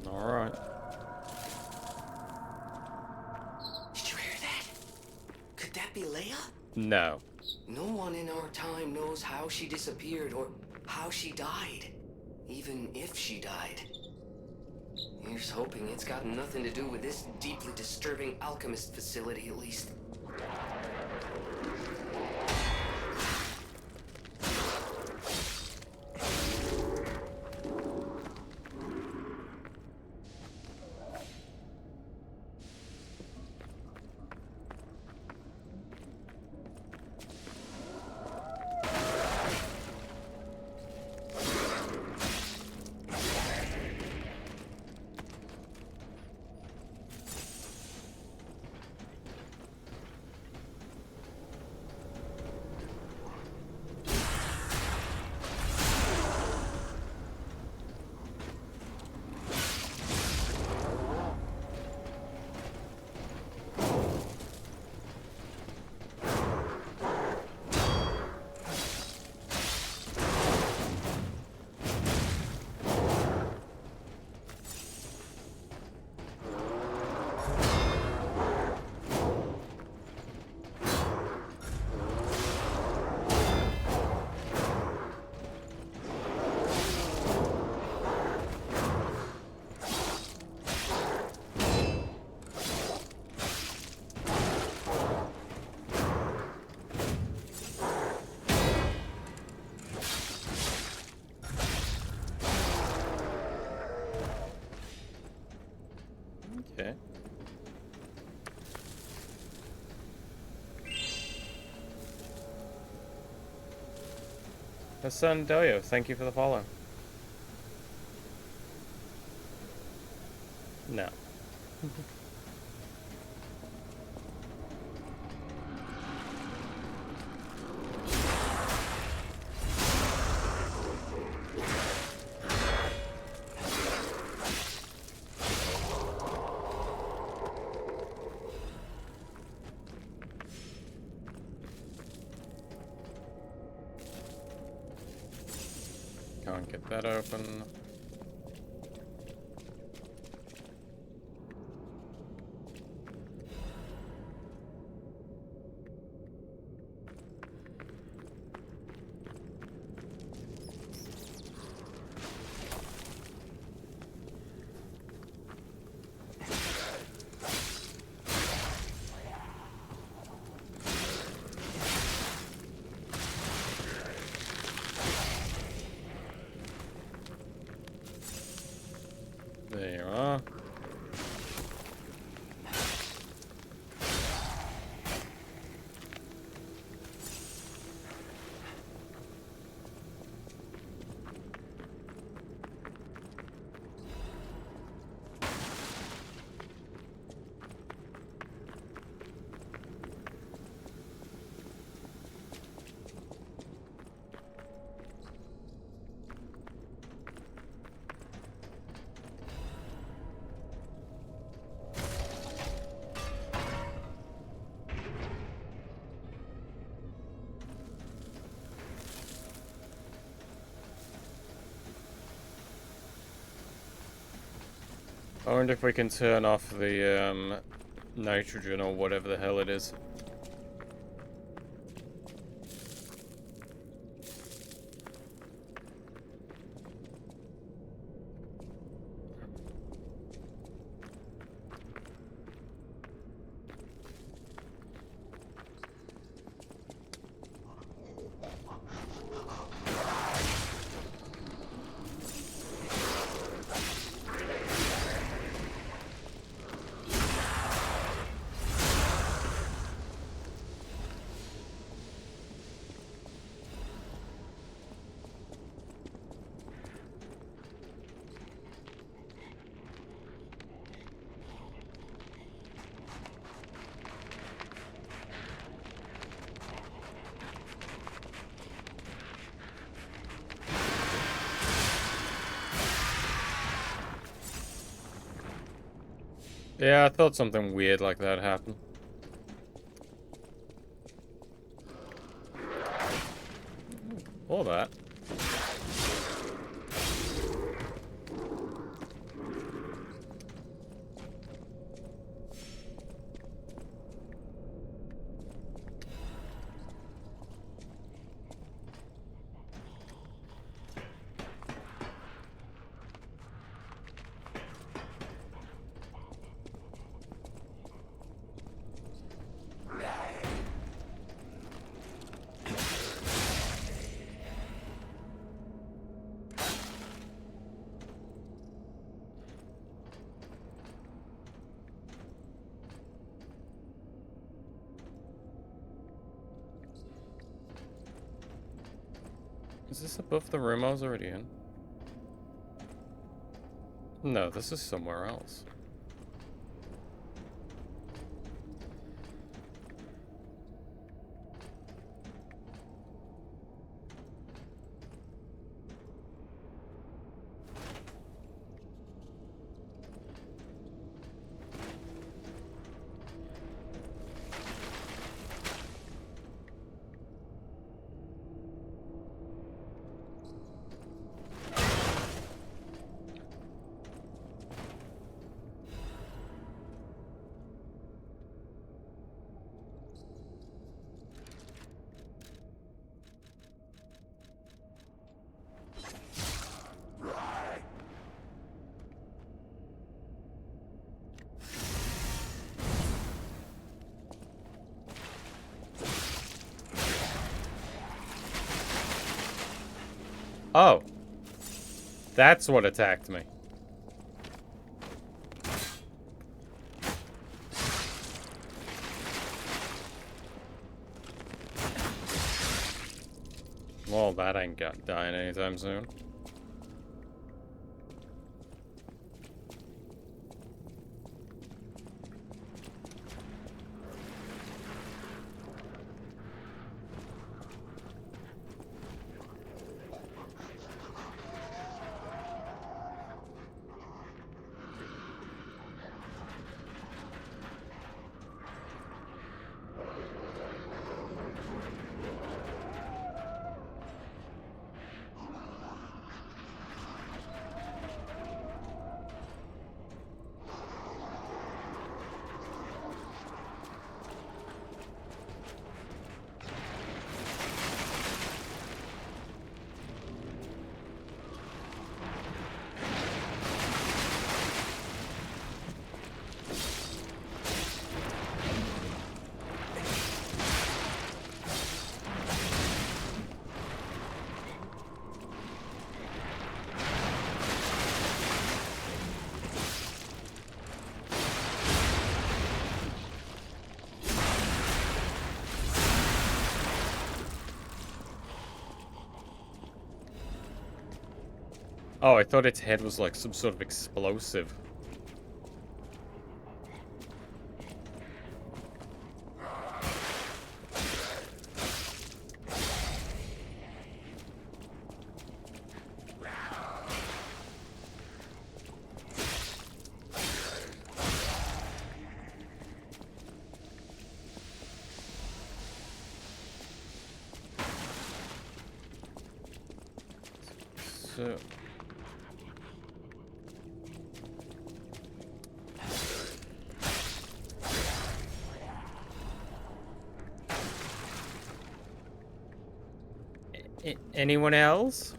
Alright. Did you hear that? Could that be Leia? No. No one in our time knows how she disappeared or how she died. Even if she died. Here's hoping it's got nothing to do with this deeply disturbing alchemist facility, at least. Okay. Hassan Doyo, thank you for the follow. No. Can't get that open. There you are. I wonder if we can turn off the nitrogen or whatever the hell it is. Yeah, I thought something weird like that happened. Or that. Is this above the room I was already in? No, this is somewhere else. Oh. That's what attacked me. Well, that ain't dying anytime soon. Oh, I thought its head was like some sort of explosive. So... anyone else?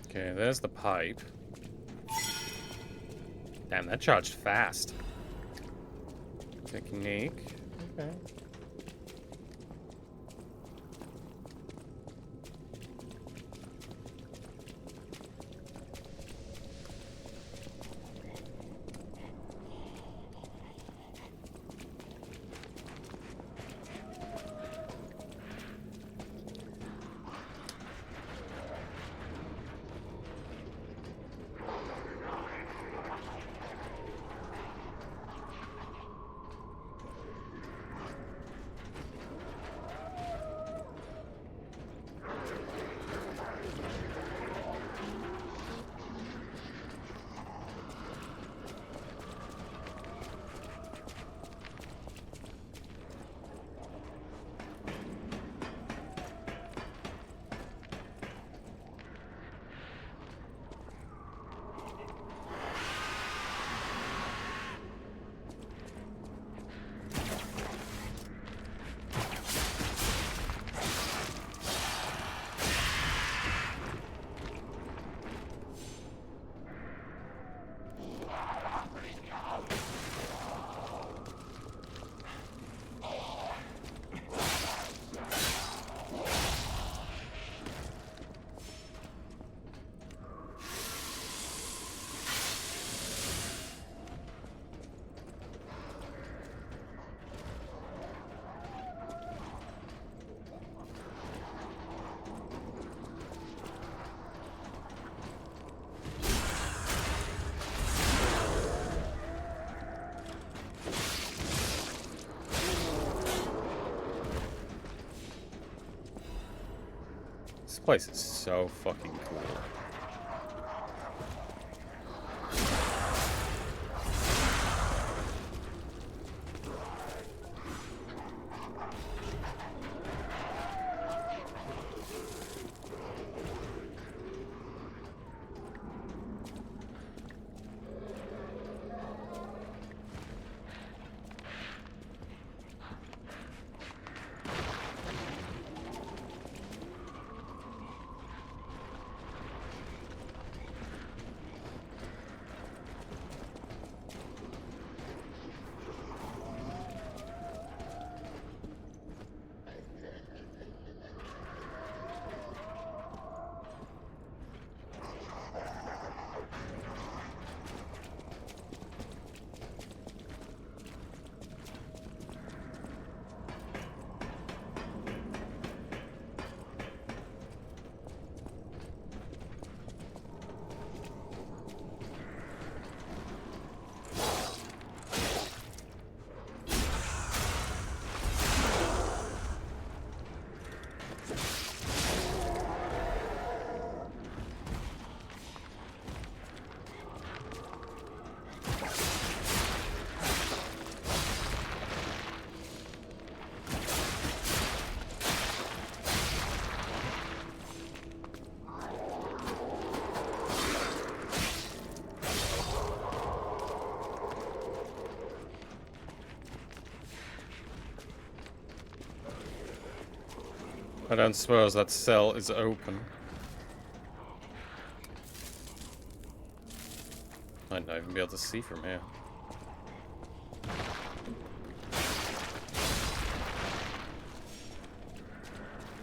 Okay, there's the pipe. Damn, that charged fast. Technique. Okay. place is so fucking cool. I don't suppose that cell is open. Might not even be able to see from here.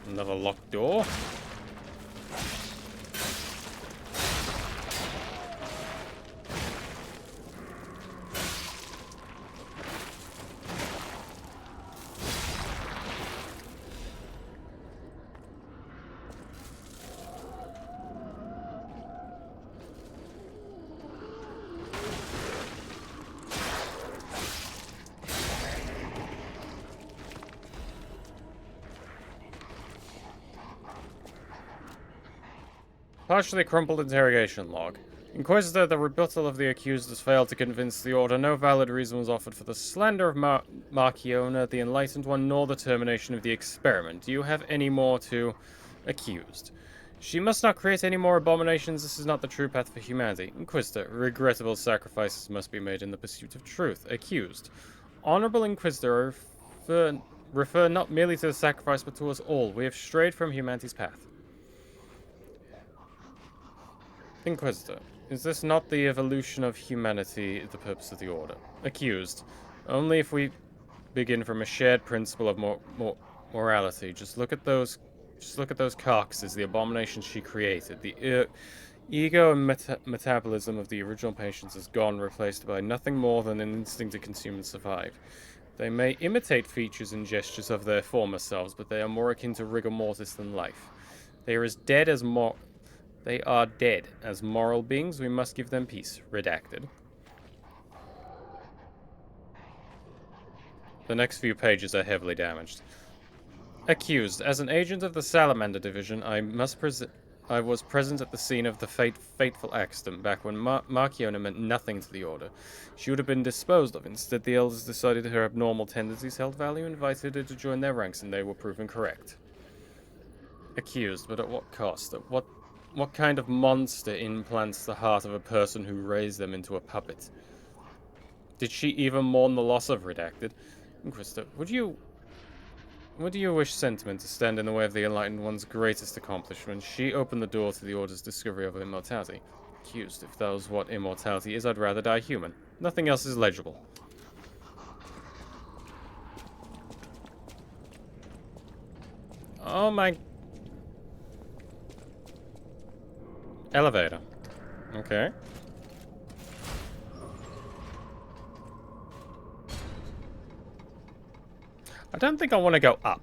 Another locked door. Partially crumpled interrogation log. Inquisitor, the rebuttal of the accused has failed to convince the Order. No valid reason was offered for the slander of Marchiona, the Enlightened One, nor the termination of the experiment. Do you have any more to... Accused. She must not create any more abominations. This is not the true path for humanity. Inquisitor, regrettable sacrifices must be made in the pursuit of truth. Accused. Honorable Inquisitor, refer not merely to the sacrifice, but to us all. We have strayed from humanity's path. Inquisitor, is this not the evolution of humanity, the purpose of the Order? Accused, only if we begin from a shared principle of morality. Just look at those carcasses, the abominations she created. The ego and metabolism of the original patients is gone, replaced by nothing more than an instinct to consume and survive. They may imitate features and gestures of their former selves, but they are more akin to rigor mortis than life. They are dead as moral beings. We must give them peace. Redacted. The next few pages are heavily damaged. Accused. As an agent of the Salamander Division, I was present at the scene of the fateful accident back when Marchiona meant nothing to the Order. She would have been disposed of. Instead, the Elders decided her abnormal tendencies held value and invited her to join their ranks, and they were proven correct. Accused, but at what cost? What kind of monster implants the heart of a person who raised them into a puppet? Did she even mourn the loss of Redacted? Inquisitor, would you wish sentiment to stand in the way of the Enlightened One's greatest accomplishment? She opened the door to the Order's discovery of immortality. Accused, if that was what immortality is, I'd rather die human. Nothing else is legible. Oh my... Elevator. Okay. I don't think I want to go up.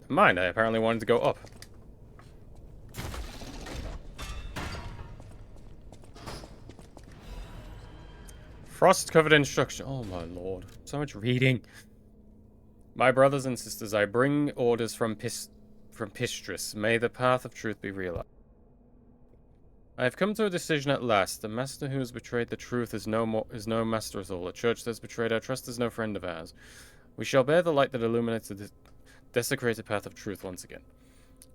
Never mind, I apparently wanted to go up. Frost-covered instruction. Oh my lord. So much reading. My brothers and sisters, I bring orders from from Pistris. May the path of truth be realized. I have come to a decision at last. The master who has betrayed the truth is no master at all. A church that has betrayed our trust is no friend of ours. We shall bear the light that illuminates the desecrated path of truth once again.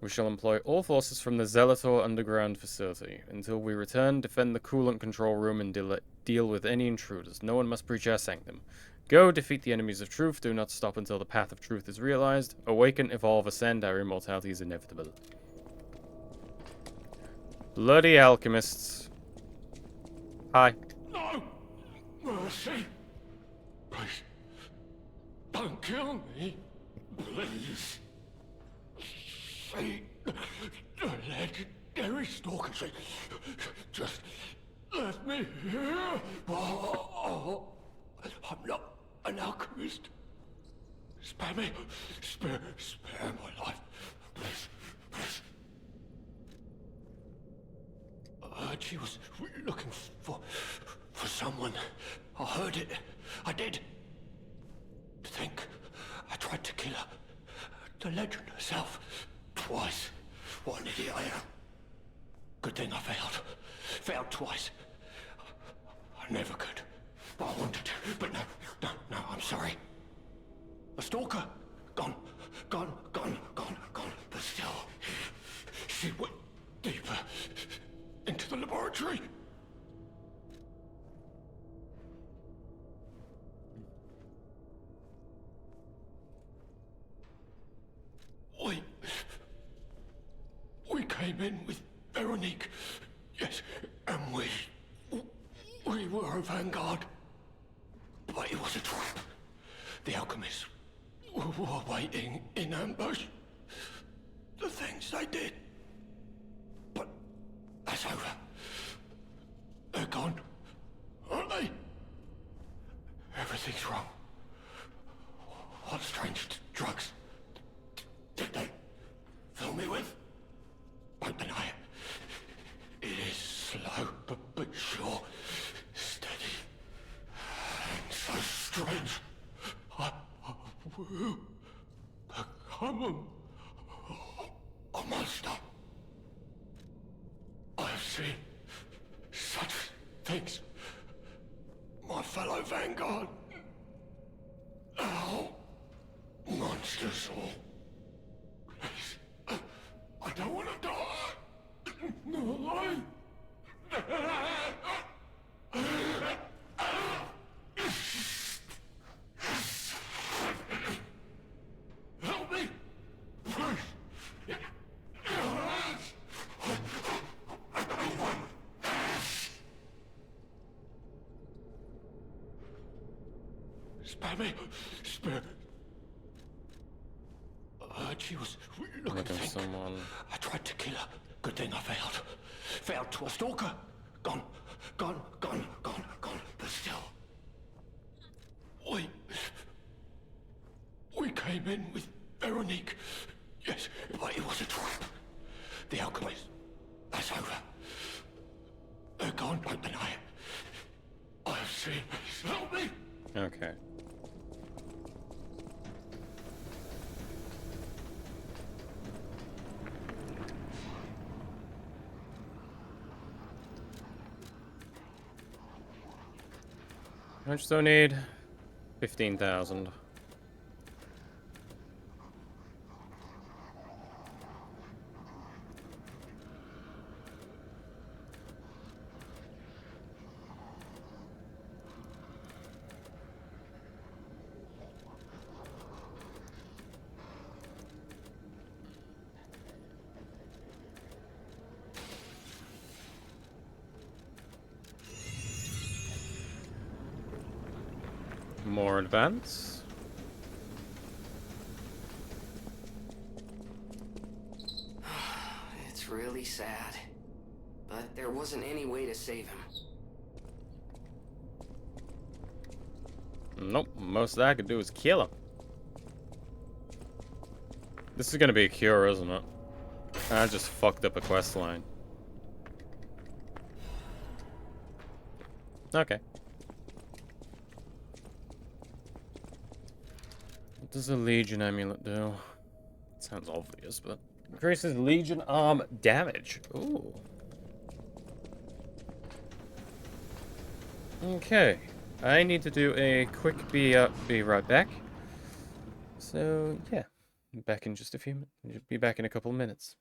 We shall employ all forces from the Zelator underground facility. Until we return, defend the coolant control room and deal with any intruders. No one must breach our sanctum. Go, defeat the enemies of truth. Do not stop until the path of truth is realized. Awaken, evolve, ascend. Our immortality is inevitable. Bloody alchemists. Hi. No! Mercy! Please. Don't kill me. Please. See the legendary stalker. Just let me here. Oh, I'm not an alchemist. Spare me. Spare my life. Please. Please. I heard she was looking for someone. I heard it. I did. To think I tried to kill her. The legend herself. Twice. What an idiot I am. Good thing I failed. Failed twice. I never could. But I wanted to. But no, I'm sorry. A stalker. Gone. But still, she went deeper into the laboratory. We came in with Veronique. Yes, and we were a vanguard. But it was a trap. The alchemists were waiting in ambush. The things they did. But that's over. They're gone, aren't they? Everything's wrong. What strange drugs did they fill me with? Don't deny it. It is slow, but sure. Steady. And so strange. I will become a monster. I have seen such things. My fellow vanguard. Oh, monsters all. Please. I don't want to die. No, I. Help me. Please. Spare me. Spare. I heard she was looking for someone. I tried to kill her. Good thing I failed. Failed to a stalker. Gone. But still. We came in with Veronique. Yes, but it was a trap. The alchemist. That's over. They're gone, don't deny it. I have seen. Help me! Okay. How much do I need? 15,000. More advance. It's really sad. But there wasn't any way to save him. Nope, most that I could do is kill him. This is gonna be a cure, isn't it? I just fucked up a quest line. Okay. What does a Legion amulet do? Sounds obvious, but increases Legion arm damage. Ooh. Okay. I need to do a quick be right back. So, yeah. Back in just a few minutes. Be back in a couple of minutes.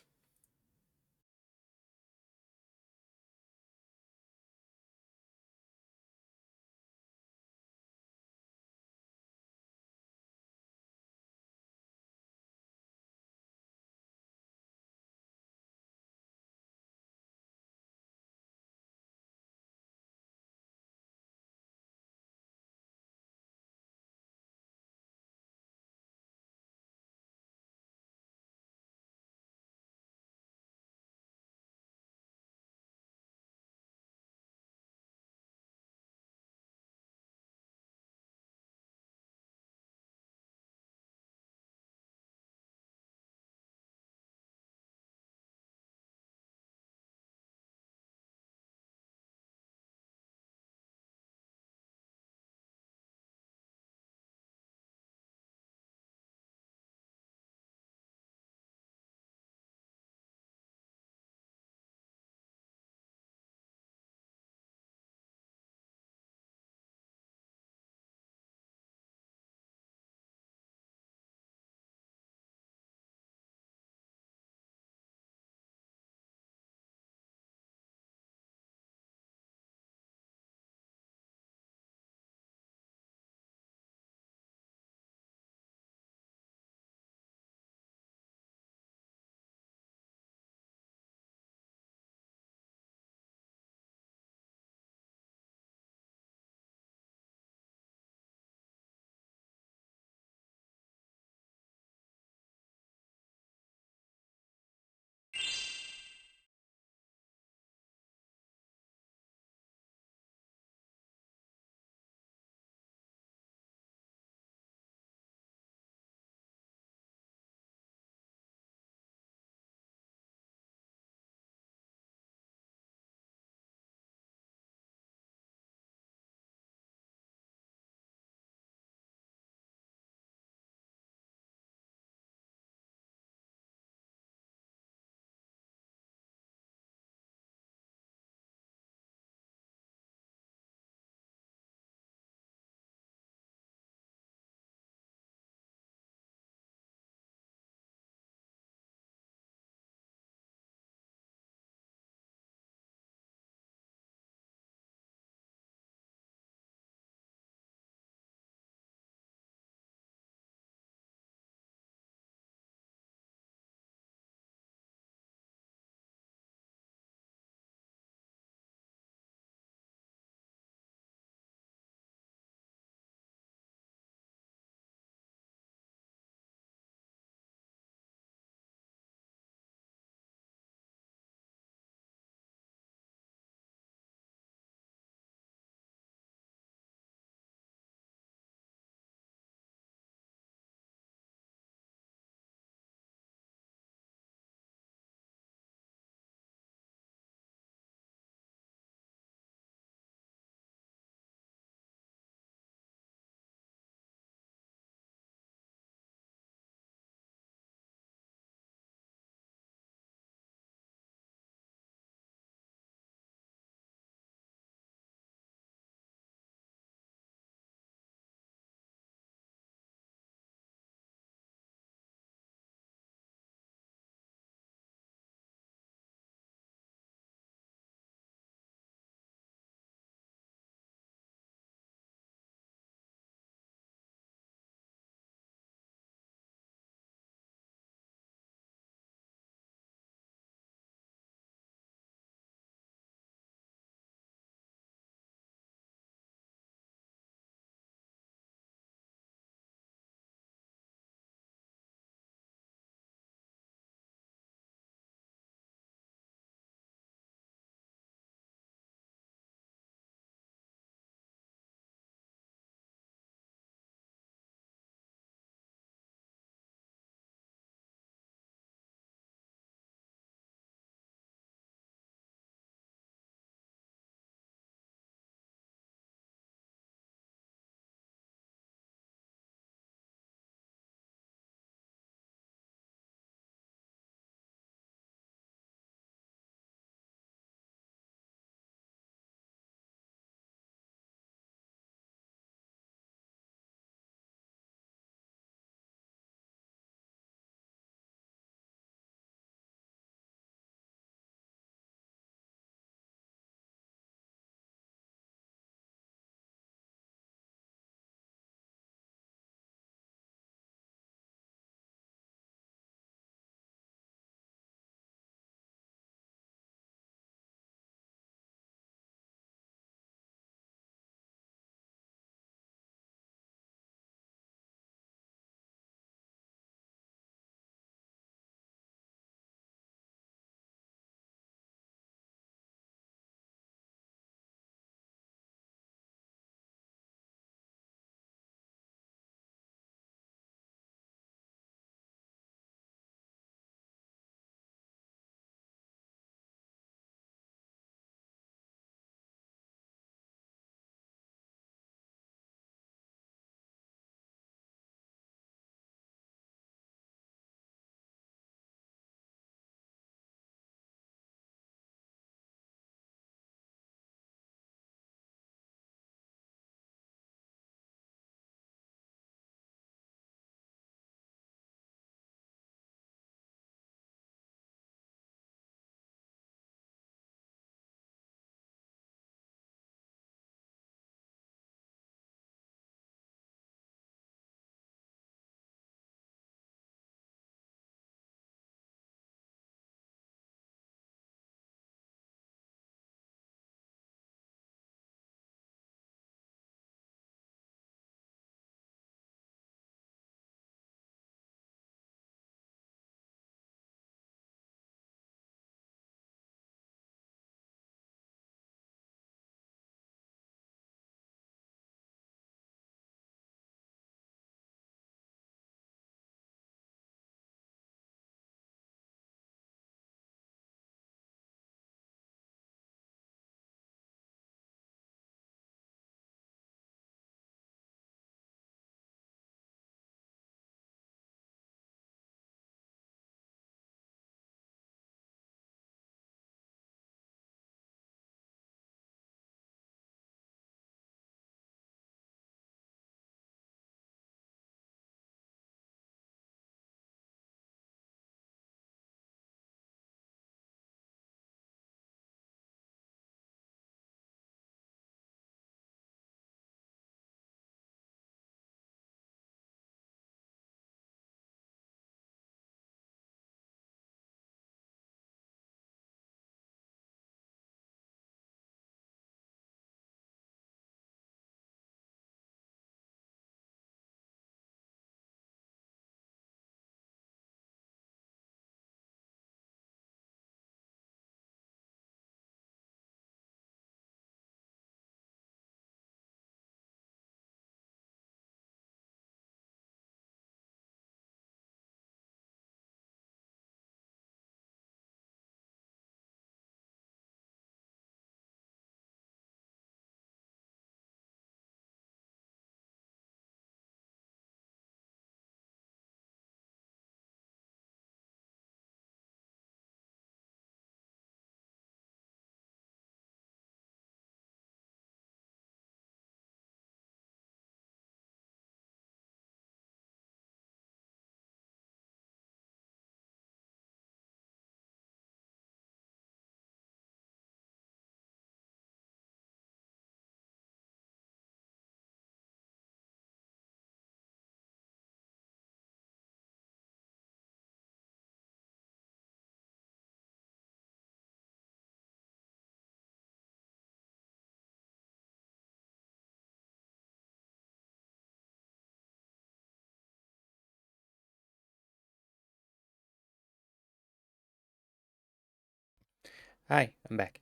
Hi, I'm back.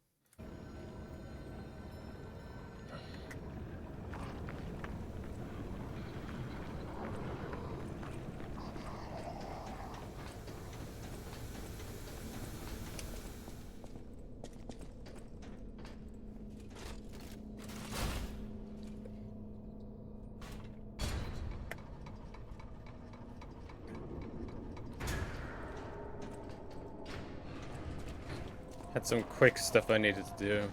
Had some quick stuff I needed to do.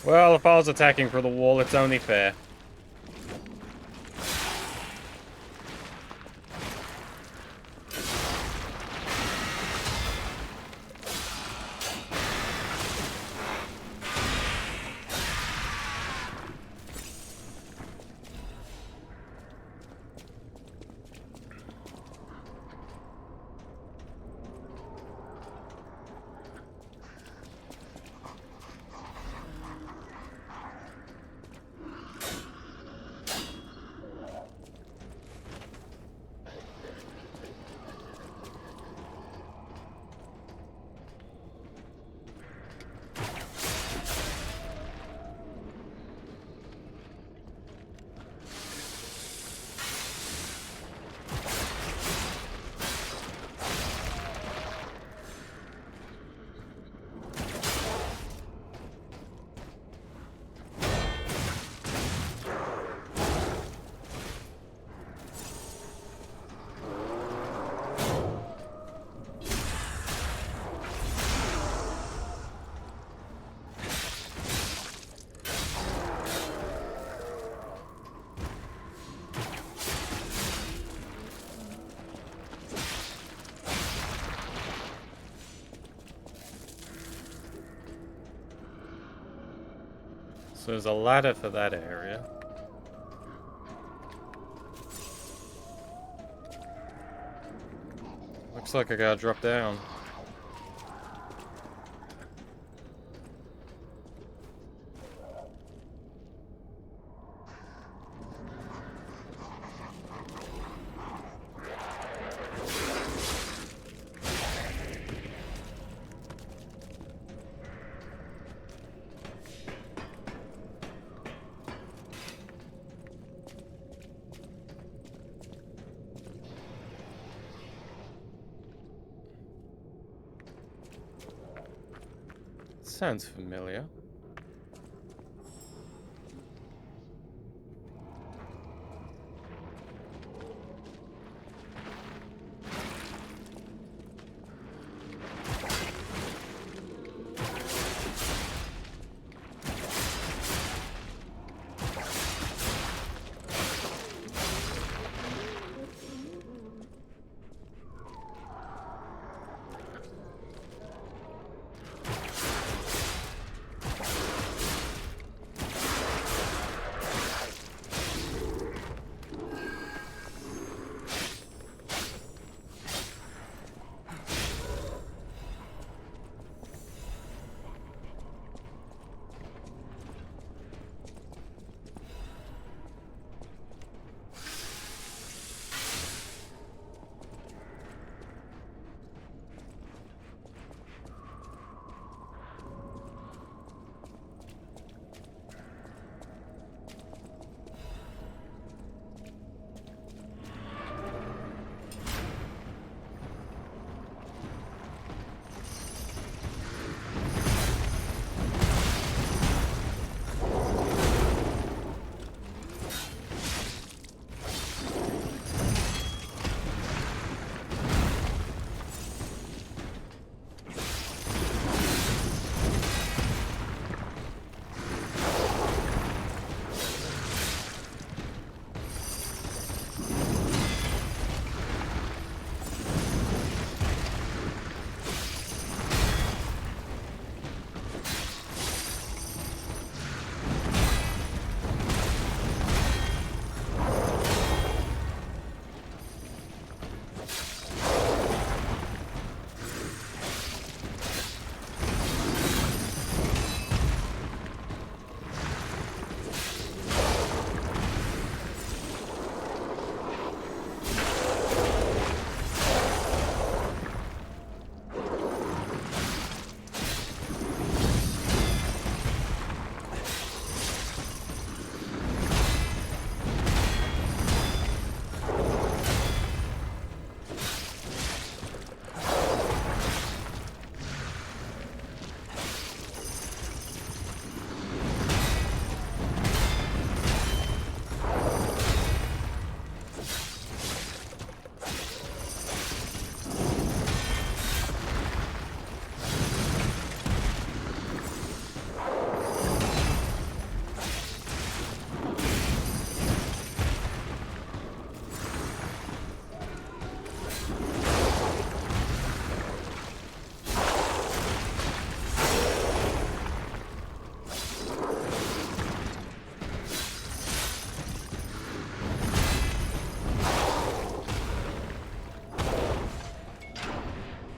Well, if I was attacking for the wall, it's only fair. So there's a ladder for that area. Looks like I gotta drop down. Sounds familiar.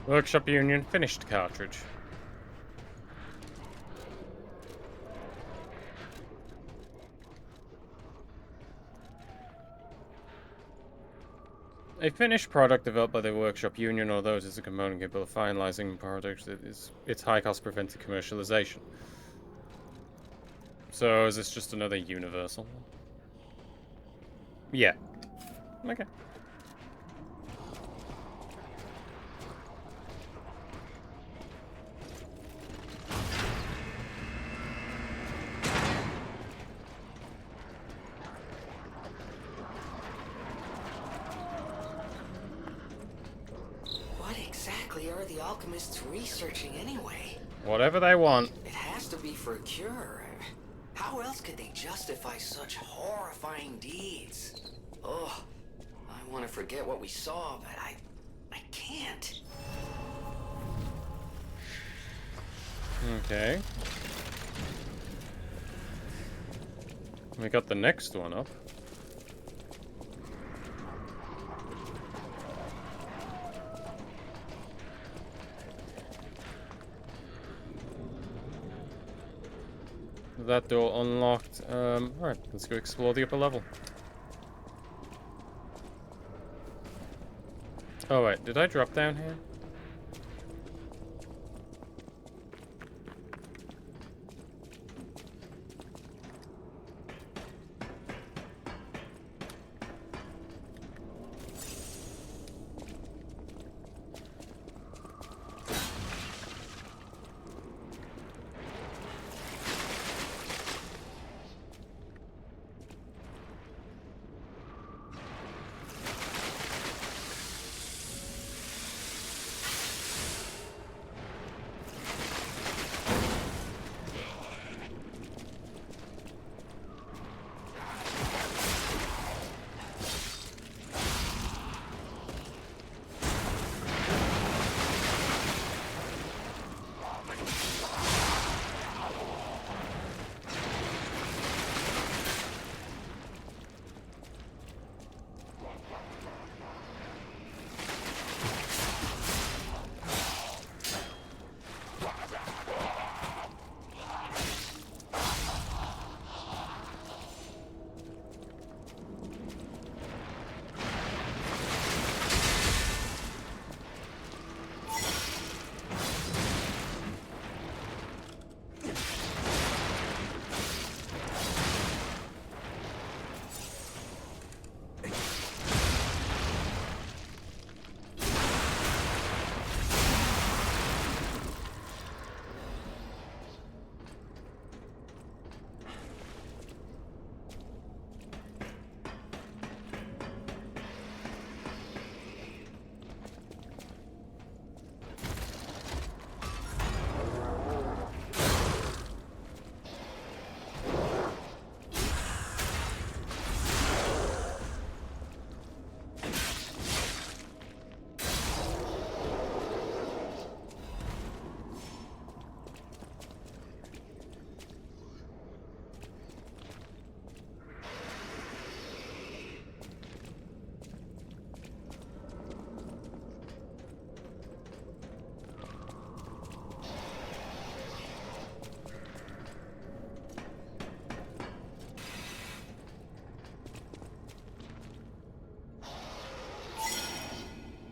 Workshop Union finished cartridge. A finished product developed by the Workshop Union, although it is a component capable of finalizing products, its high cost prevented commercialization. So is this just another universal? Yeah. Okay. What exactly are the alchemists researching anyway? Whatever they want. It has to be for a cure. How else could they justify such horrifying deeds? Oh, I want to forget what we saw, but I can't. Okay. We got the next one up. That door unlocked. Alright, let's go explore the upper level. Oh wait, did I drop down here?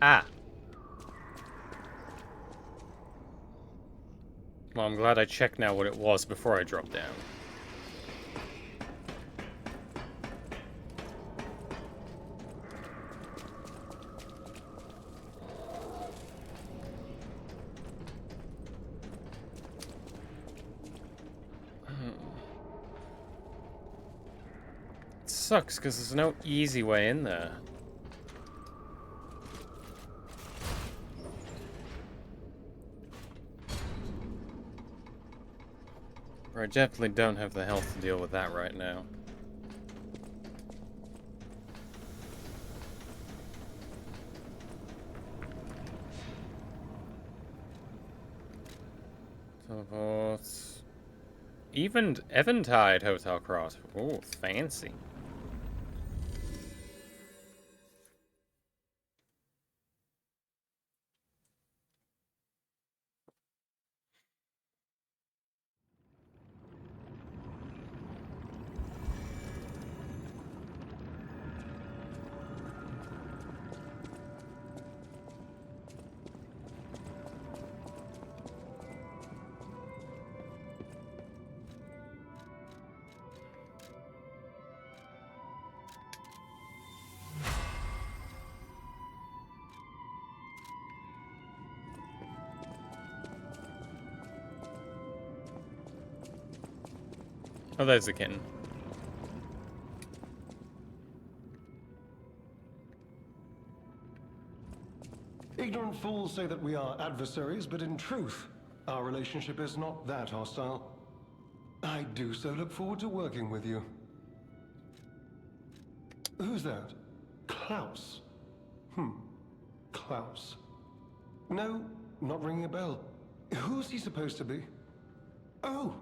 Ah. Well, I'm glad I checked now what it was before I dropped down. It sucks because there's no easy way in there. I definitely don't have the health to deal with that right now. Teleport. Even Eventide Hotel Cross. Oh, fancy. Oh, there's the kitten. Ignorant fools say that we are adversaries, but in truth, our relationship is not that hostile. I do so look forward to working with you. Who's that? Klaus. Klaus. No, not ringing a bell. Who's he supposed to be? Oh,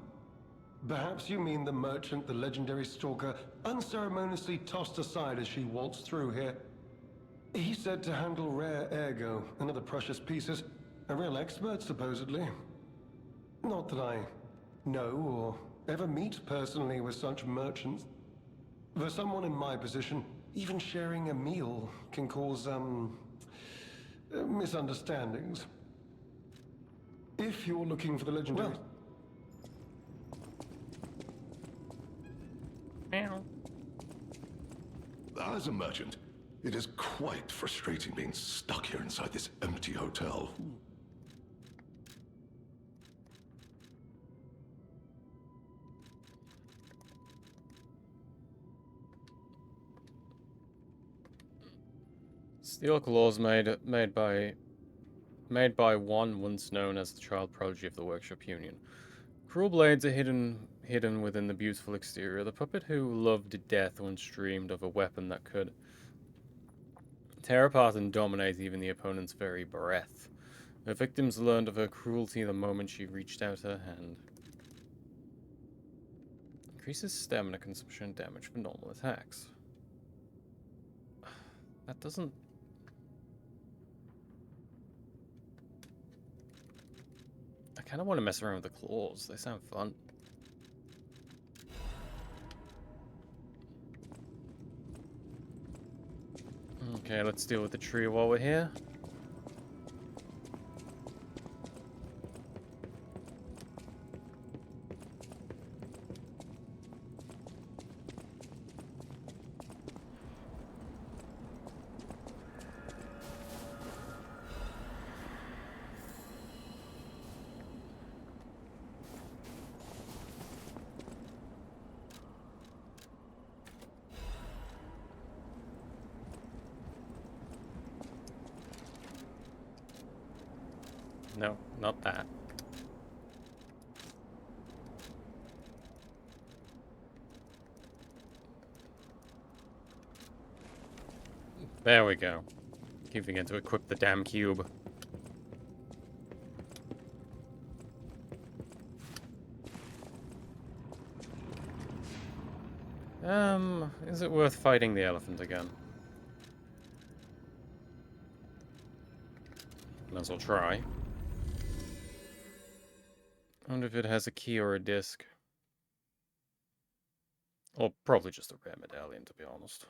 perhaps you mean the merchant the legendary stalker unceremoniously tossed aside as she waltzed through here. He said to handle rare ergo and other precious pieces. A real expert, supposedly. Not that I know or ever meet personally with such merchants. For someone in my position, even sharing a meal can cause, misunderstandings. If you're looking for the legendary... Meow. As a merchant, it is quite frustrating being stuck here inside this empty hotel. Steel claws made by one once known as the child prodigy of the Workshop Union. Cruel blades are hidden within the beautiful exterior. The puppet who loved death once dreamed of a weapon that could tear apart and dominate even the opponent's very breath. Her victims learned of her cruelty the moment she reached out her hand. Increases stamina consumption and damage for normal attacks. That doesn't... I kind of want to mess around with the claws. They sound fun. Okay, let's deal with the tree while we're here. No, not that. There we go. Keep forgetting to equip the damn cube. Is it worth fighting the elephant again? Might as well try. I wonder if it has a key or a disc. Or probably just a rare medallion, to be honest.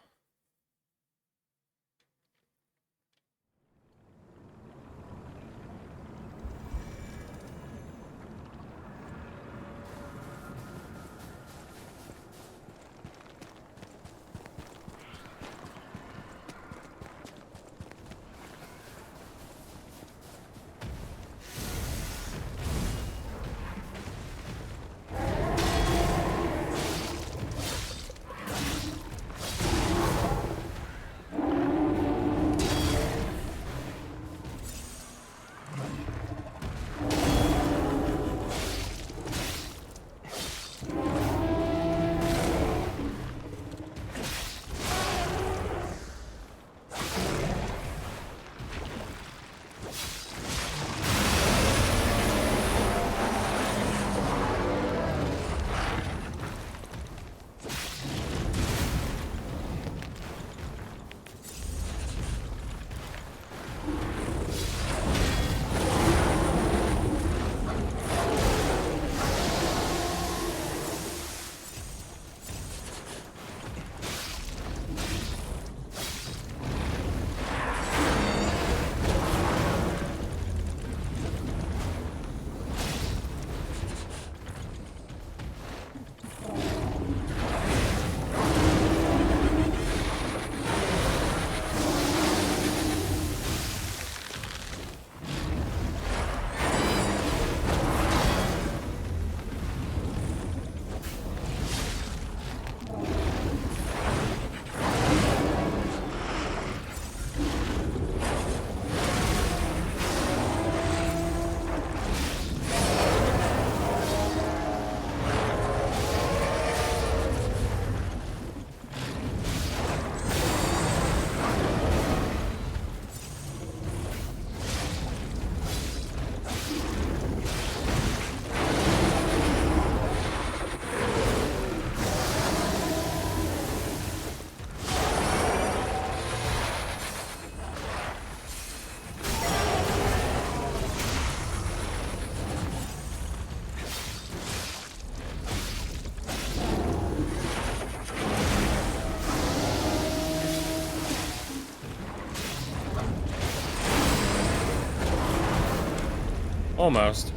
Almost.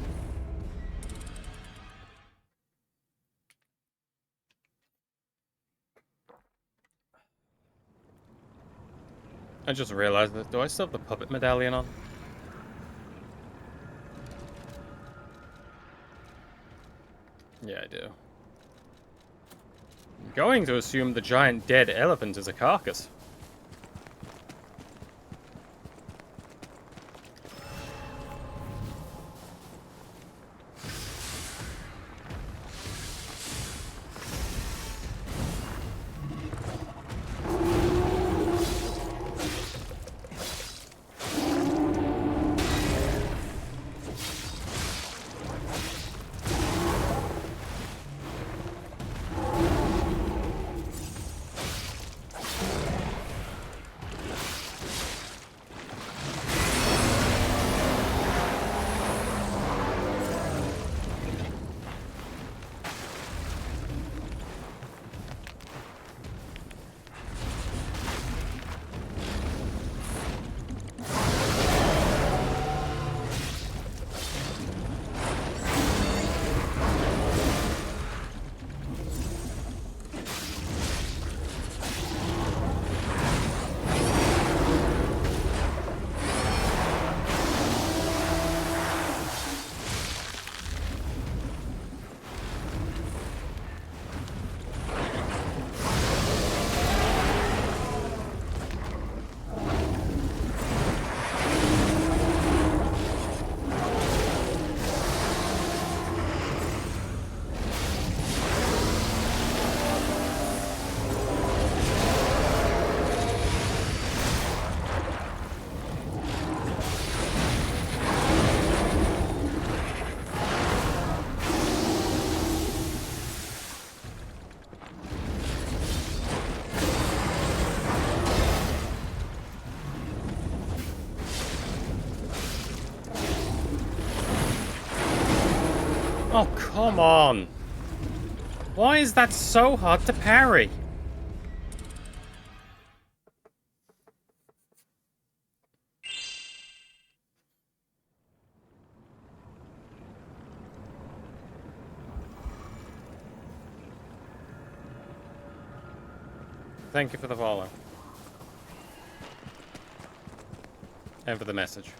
I just realized that. Do I still have the puppet medallion on? Yeah, I do. I'm going to assume the giant dead elephant is a carcass. Oh, come on. Why is that so hard to parry? Thank you for the follow. And for the message.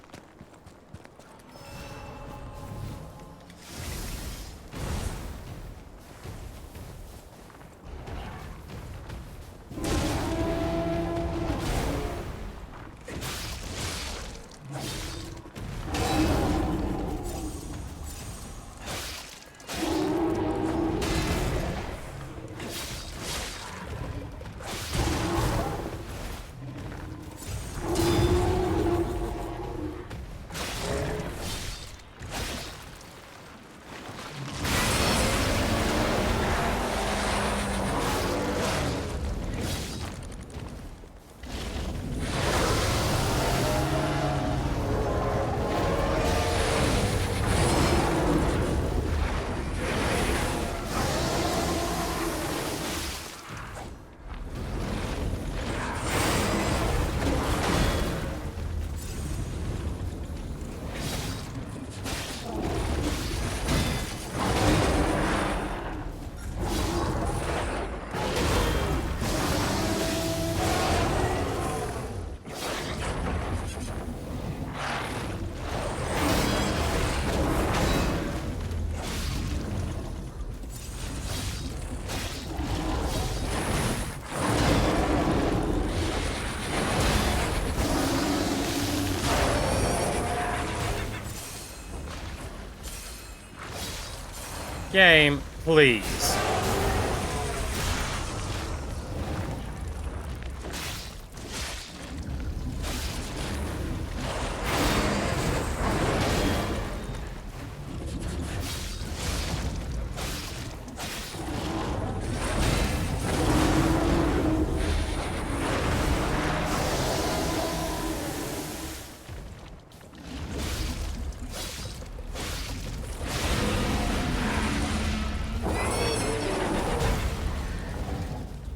Game, please.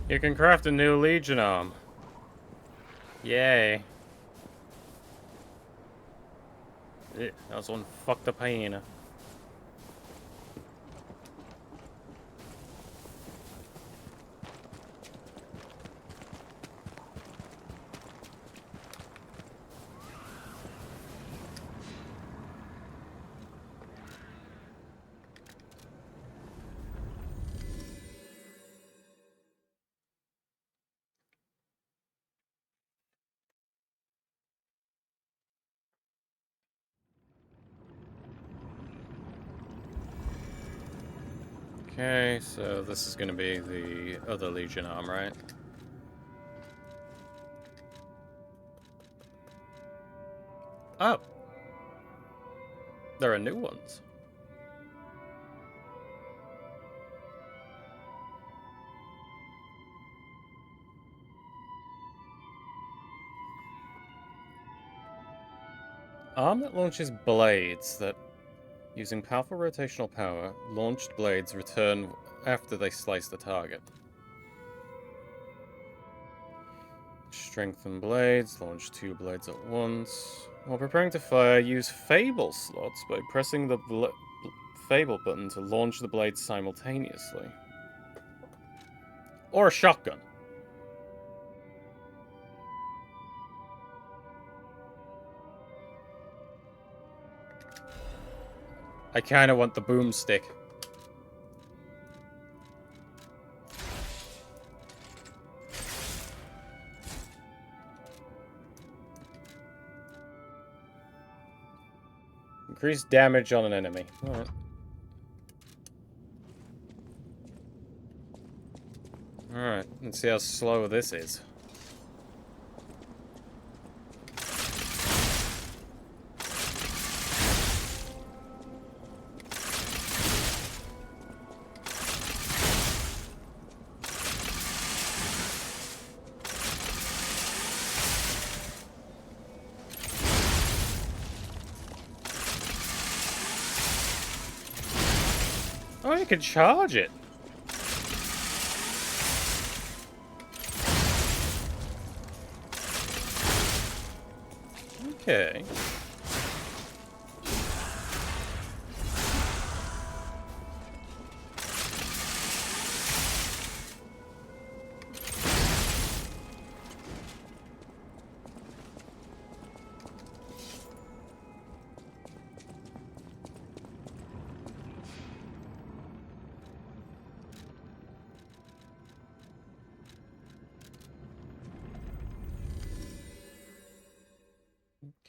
You can craft a new Legion arm. Yay. That was one fucked up hyena. Okay, so this is gonna be the other Legion arm, right? Oh! There are new ones. Arm that launches blades that, using powerful rotational power, launched blades return after they slice the target. Strengthen blades, launch 2 blades at once. While preparing to fire, use Fable slots by pressing the Fable button to launch the blades simultaneously. Or a shotgun. I kinda want the boomstick. Increase damage on an enemy. Alright. Alright, let's see how slow this is. Oh, you can charge it. Okay.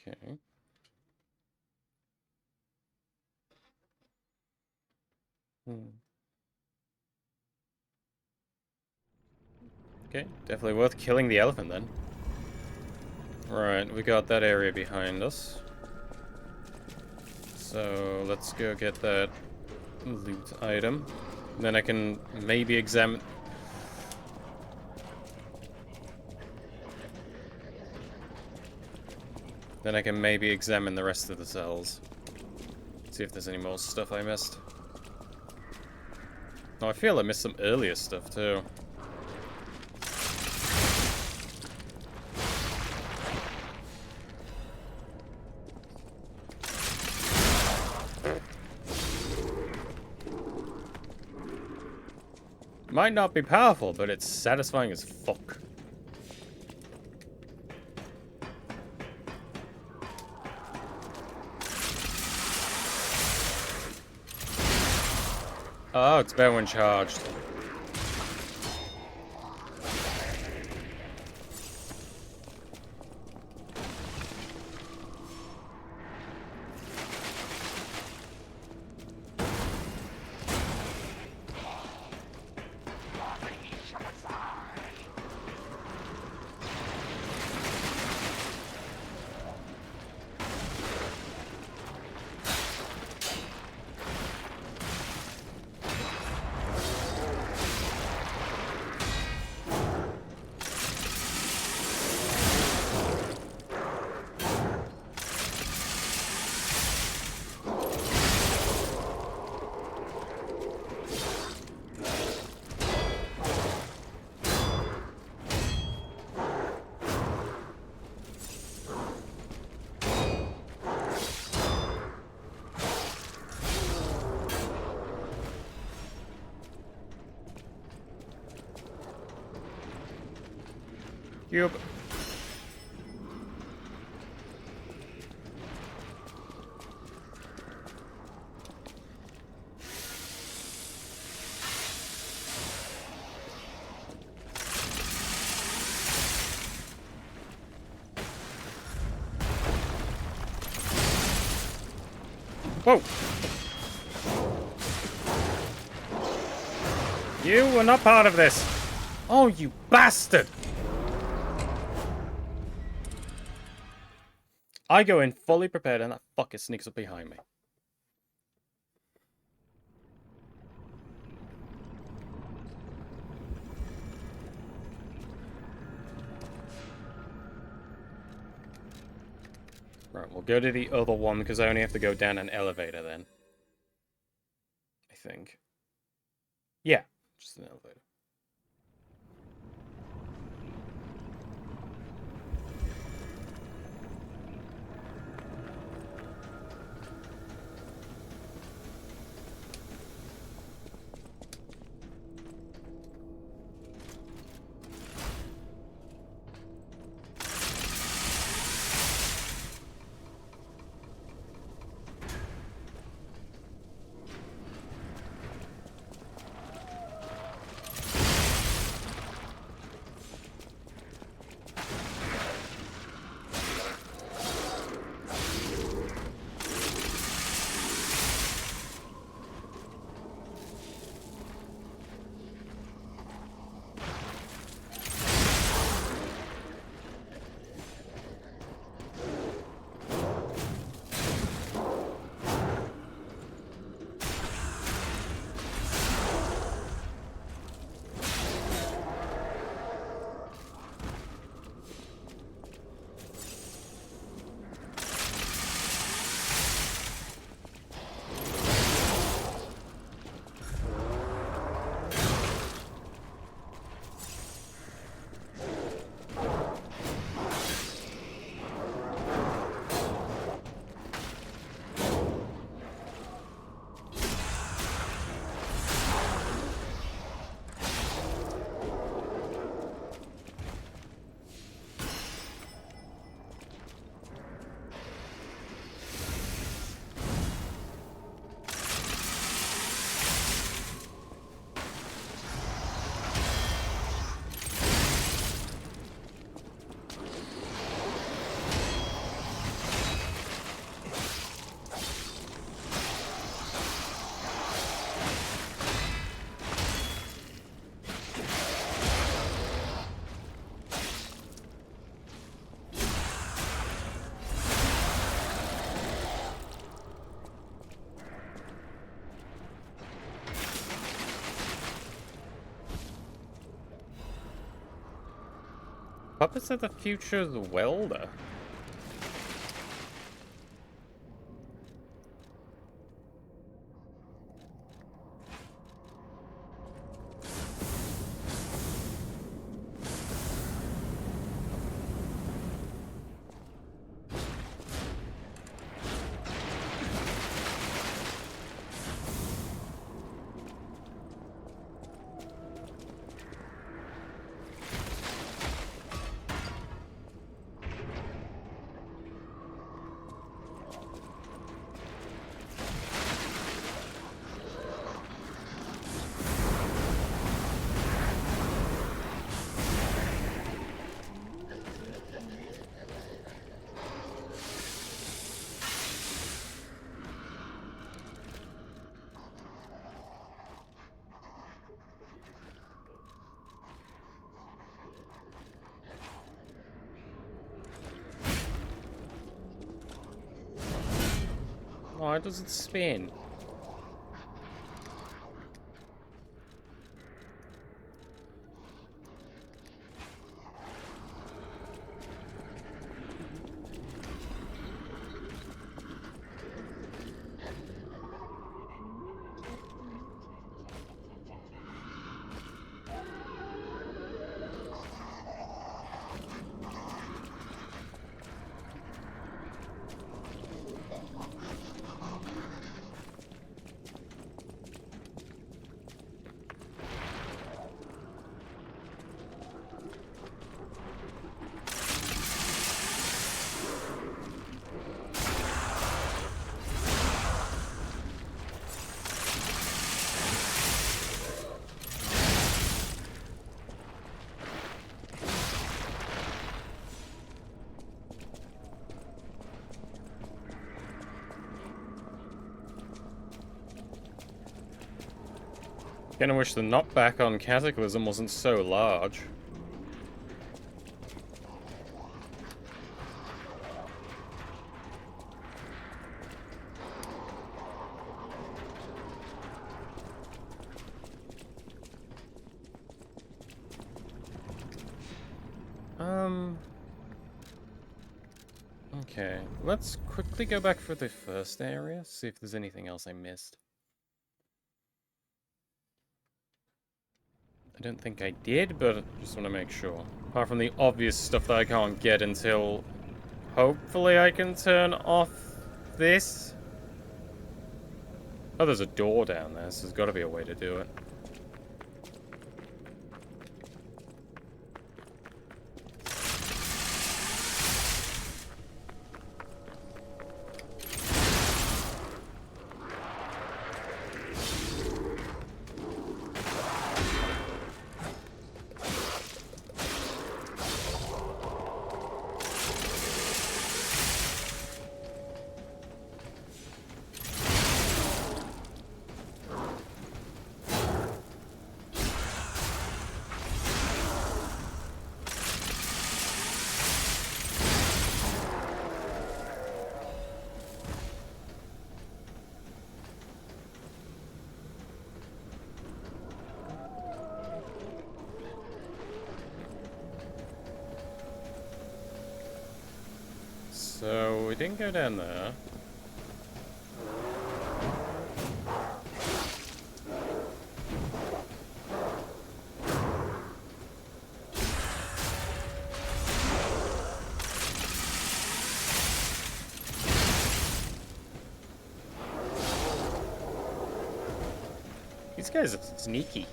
Okay. Okay, definitely worth killing the elephant then. Right, we got that area behind us. So let's go get that loot item. Then I can maybe examine... Then I can maybe examine the rest of the cells. See if there's any more stuff I missed. Oh, I feel I missed some earlier stuff too. Might not be powerful, but it's satisfying as fuck. Oh, it's better when charged. Cube. Whoa! You were not part of this! Oh, you bastard! I go in fully prepared and that fucker sneaks up behind me. Right, we'll go to the other one because I only have to go down an elevator then. I think. Yeah, just an elevator. Puppets of the future the welder. Why does it spin? Kinda wish the knockback on Cataclysm wasn't so large. Okay, let's quickly go back for the first area, see if there's anything else I missed. I don't think I did, but just want to make sure. Apart from the obvious stuff that I can't get until hopefully I can turn off this. Oh, there's a door down there, so there's got to be a way to do it. So, we didn't go down there. These guys are sneaky.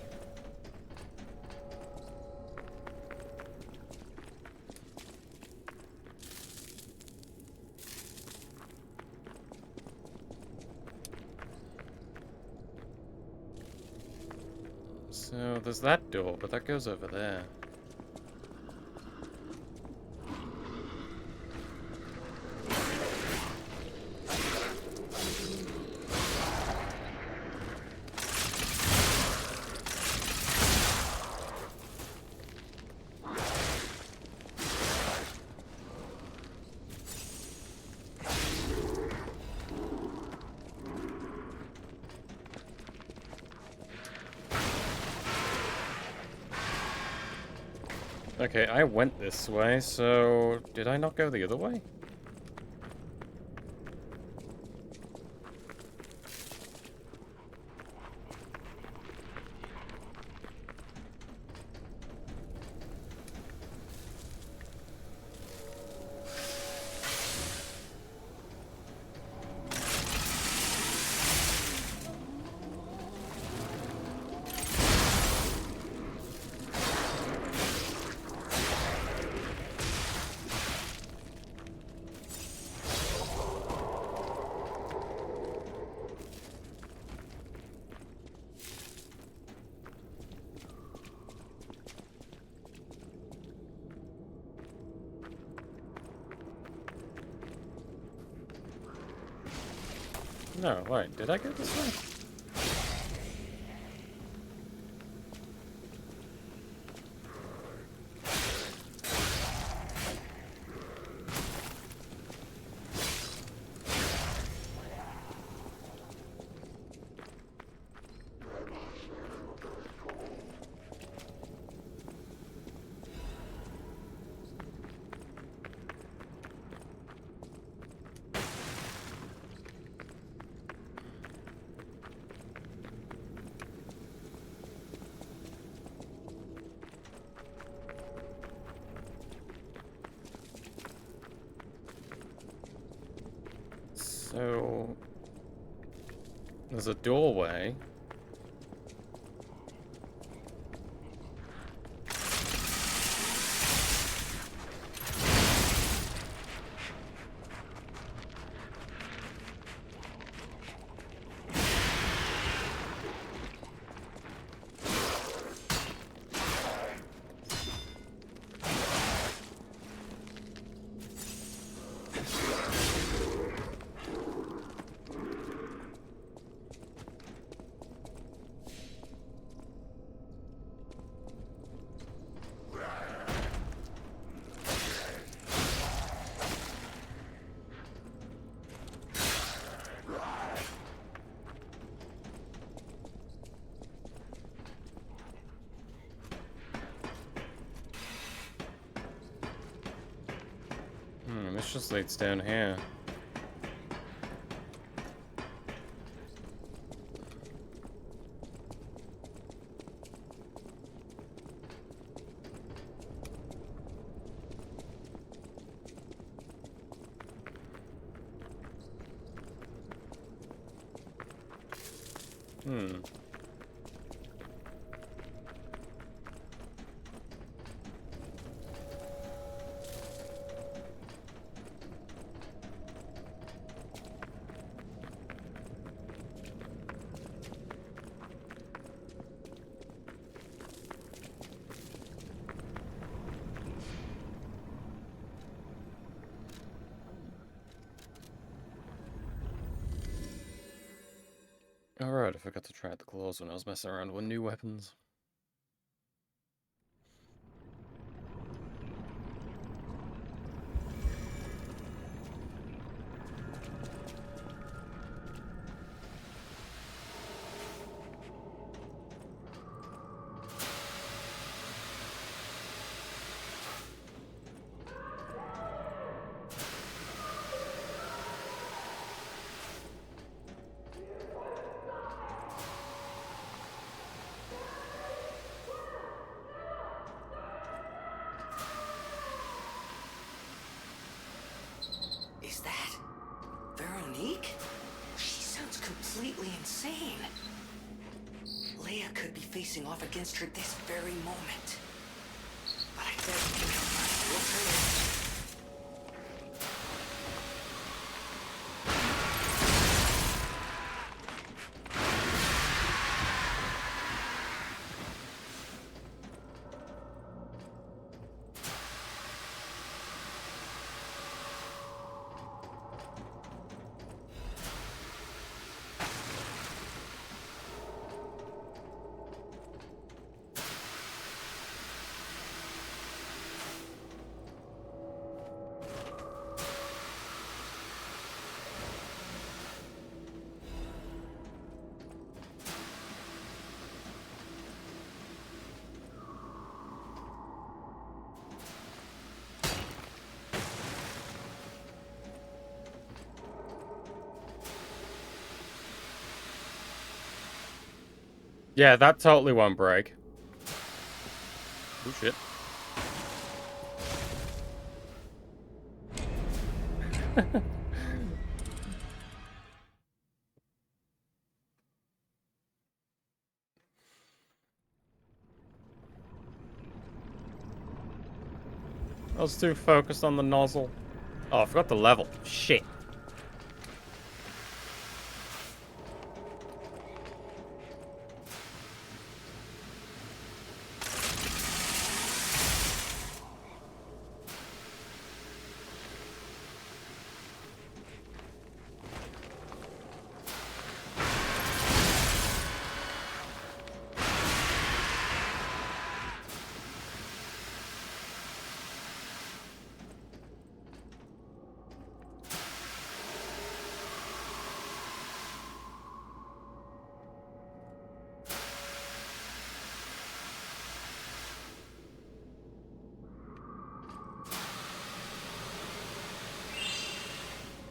So, there's that door, but that goes over there. Okay, I went this way, so did I not go the other way? No, wait, did I go this way? So, there's a doorway. this just leads down here. Alright, I forgot to try out the claws when I was messing around with new weapons. Is that Veronique? She sounds completely insane. Leia could be facing off against her this very moment. But I bet we can look her in. Yeah, that totally won't break. Oh shit. I was too focused on the nozzle. Oh, I forgot the level. Shit.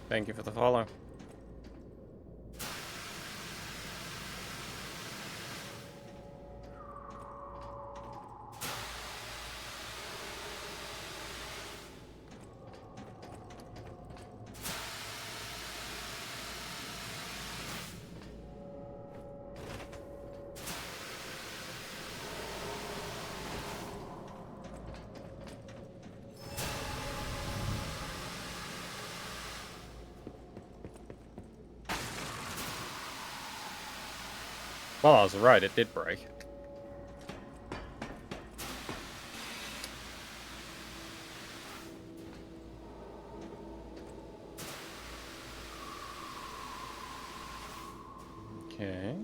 Thank you for the follow. Well, I was right, it did break. Okay.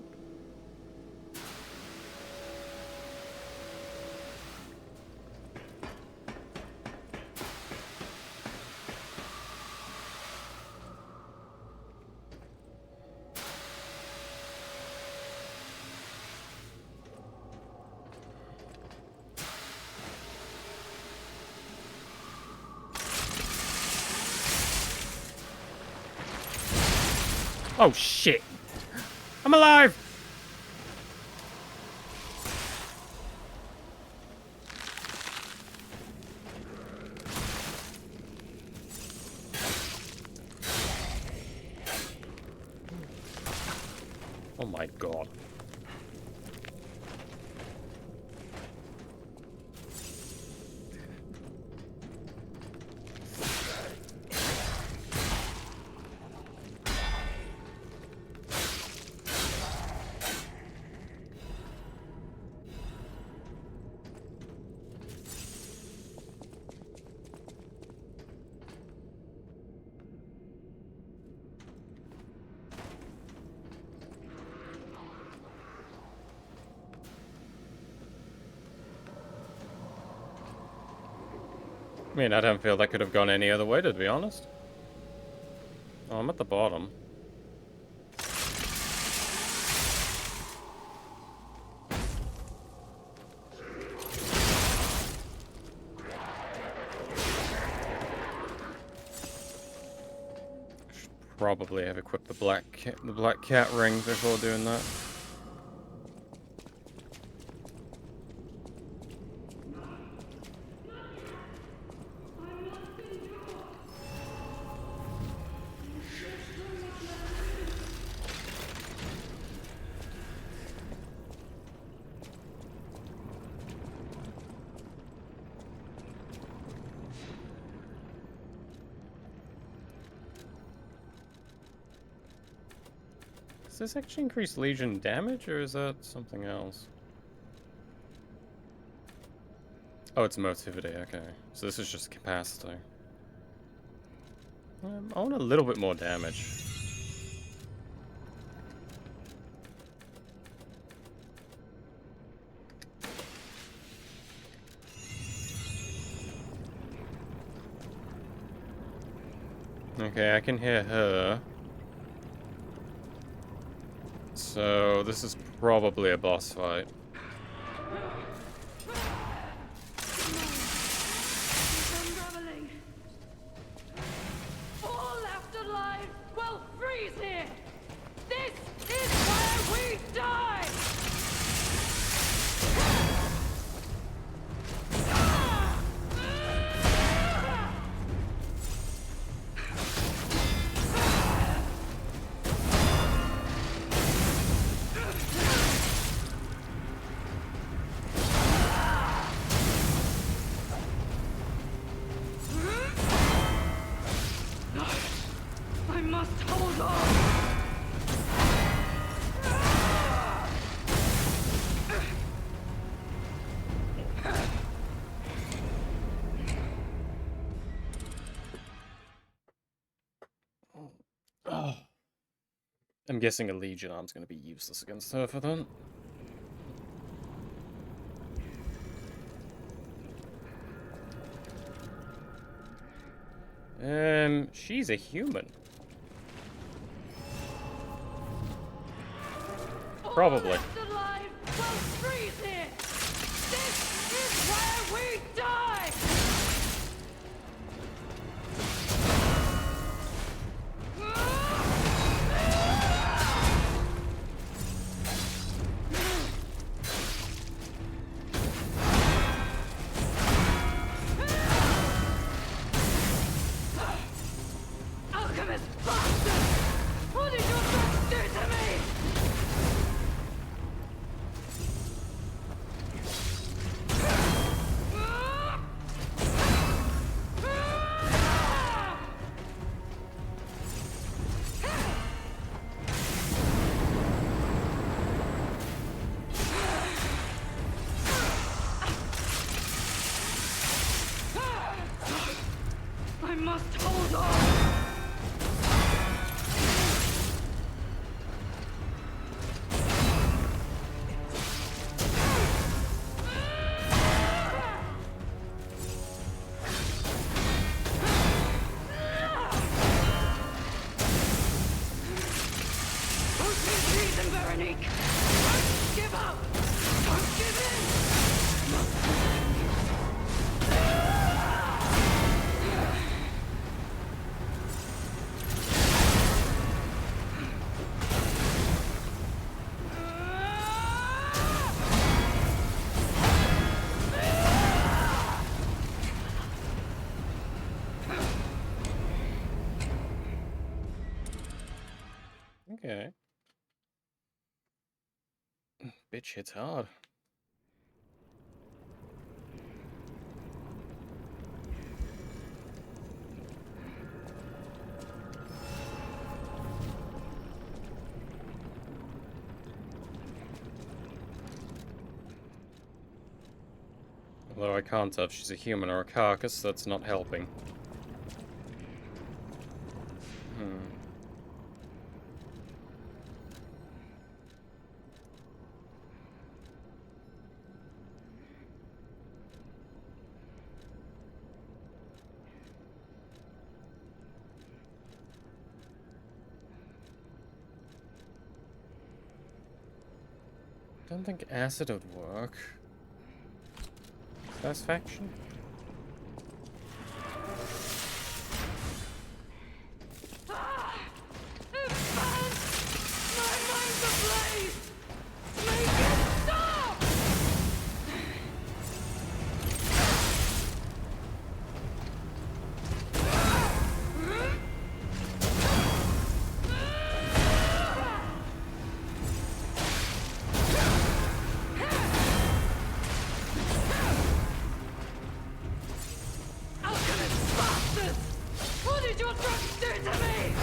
Oh, shit. I'm alive! Oh my god. I mean, I don't feel that could have gone any other way, to be honest. Oh, I'm at the bottom. Should probably have equipped the black cat ring before doing that. Does this actually increase Legion damage, or is that something else? Oh, it's motivity, okay. So this is just capacity. I want a little bit more damage. Okay, I can hear her. So this is probably a boss fight. Unraveling. All left alive will freeze here. This is where we die. I must hold on. I'm guessing a Legion arm's going to be useless against her for that. She's a human. Probably. All left alive will freeze here. This is where we die. Alchemist bastard! What did your son do to me? I must hold on. Don't be reason, Veronique. Don't give up. Don't give in. Okay. Bitch hits hard. Although I can't tell if she's a human or a carcass, that's not helping. Don't think acid would work. Satisfaction? It burns! My mind's ablaze! Make it stop! Alchemist bastards! What did your drugs do to me?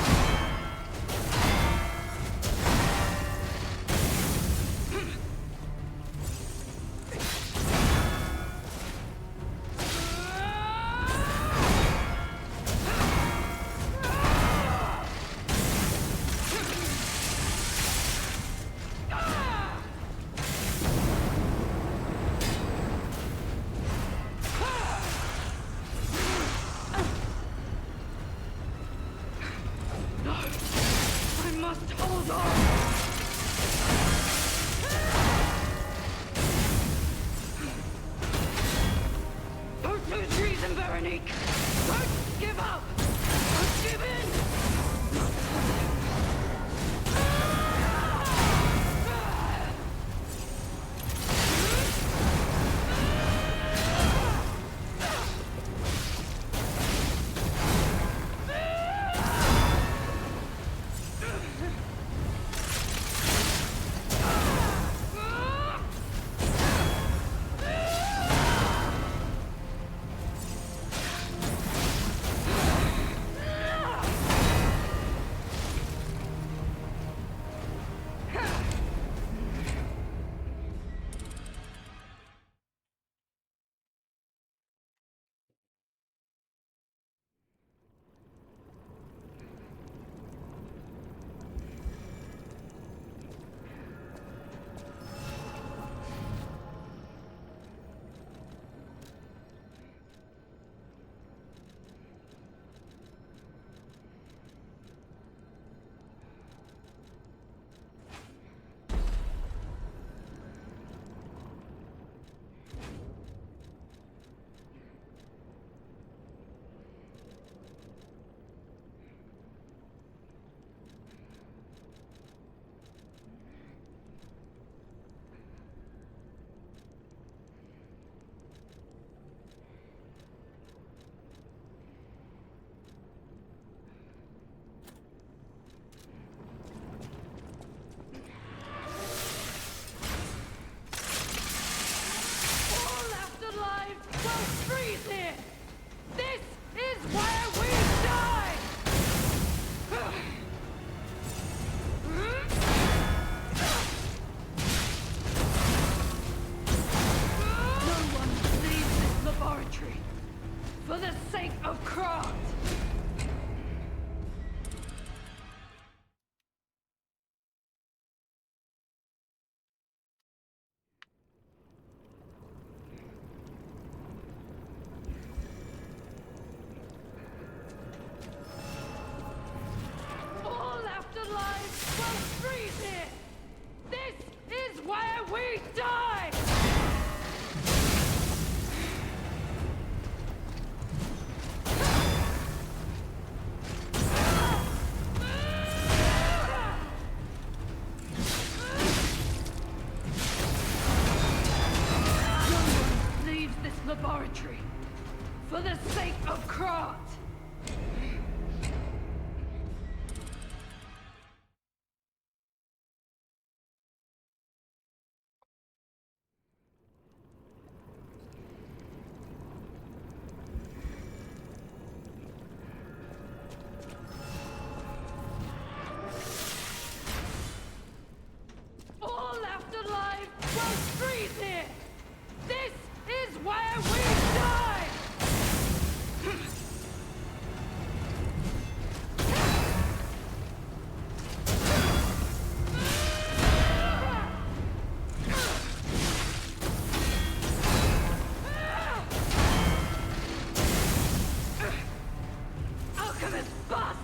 I must hold on! Don't lose reason, Veronique! Don't give up! Don't give in!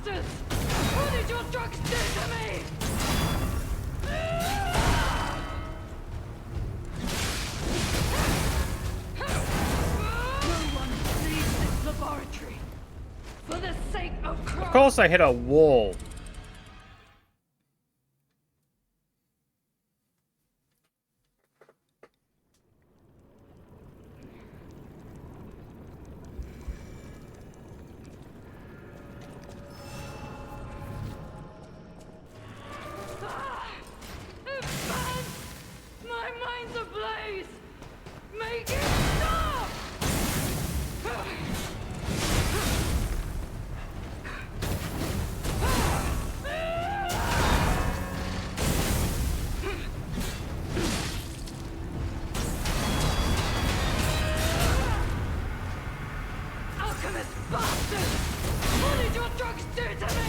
bastards! What did your drugs do to me? No one leaves this laboratory. For the sake of crime. Of course I hit a wall. It burns! My mind's ablaze! Make it stop! Alchemist bastard! What did your drugs do to me?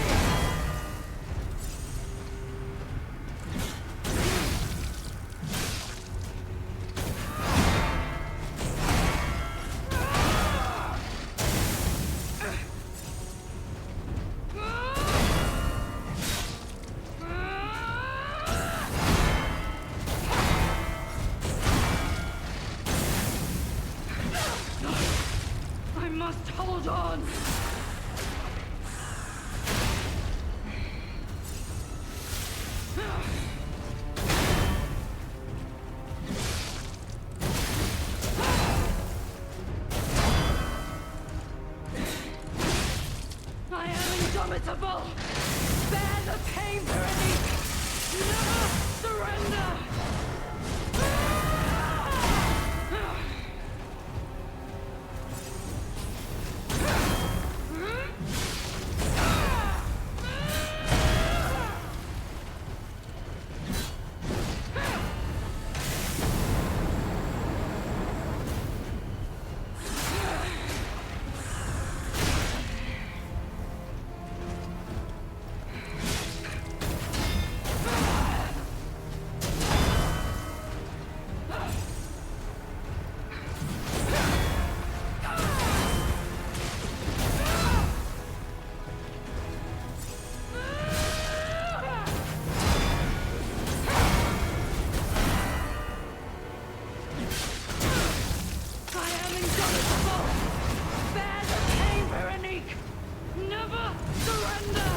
I must hold on. I am indomitable. Bear the pain, Veronique. Never surrender. I am indomitable. Bear the pain, Veronique. Never surrender.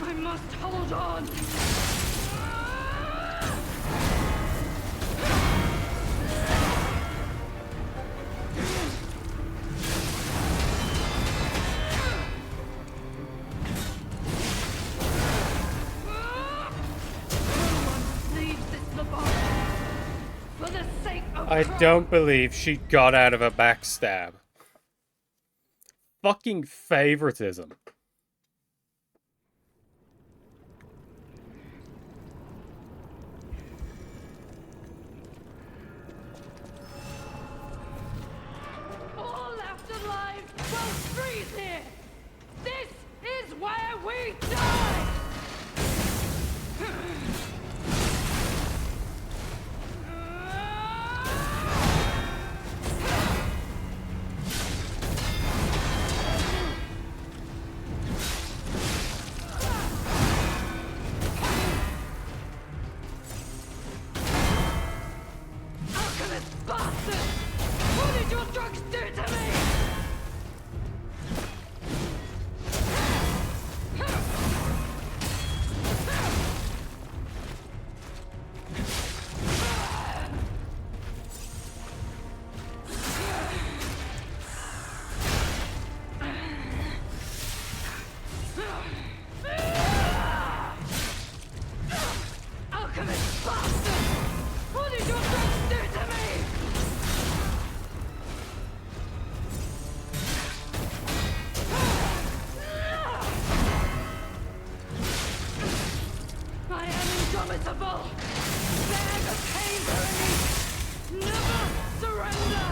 I must hold on. Leave this laboratory for the sake of I crime. don't believe she got out of a backstab. Fucking favoritism. All left alive will freeze here. This is where we die. Alchemist bastard! What did your drugs do to me? Alchemist bastard! What did your drugs do to me? I am indomitable. Bear the pain, Veronique. Never surrender.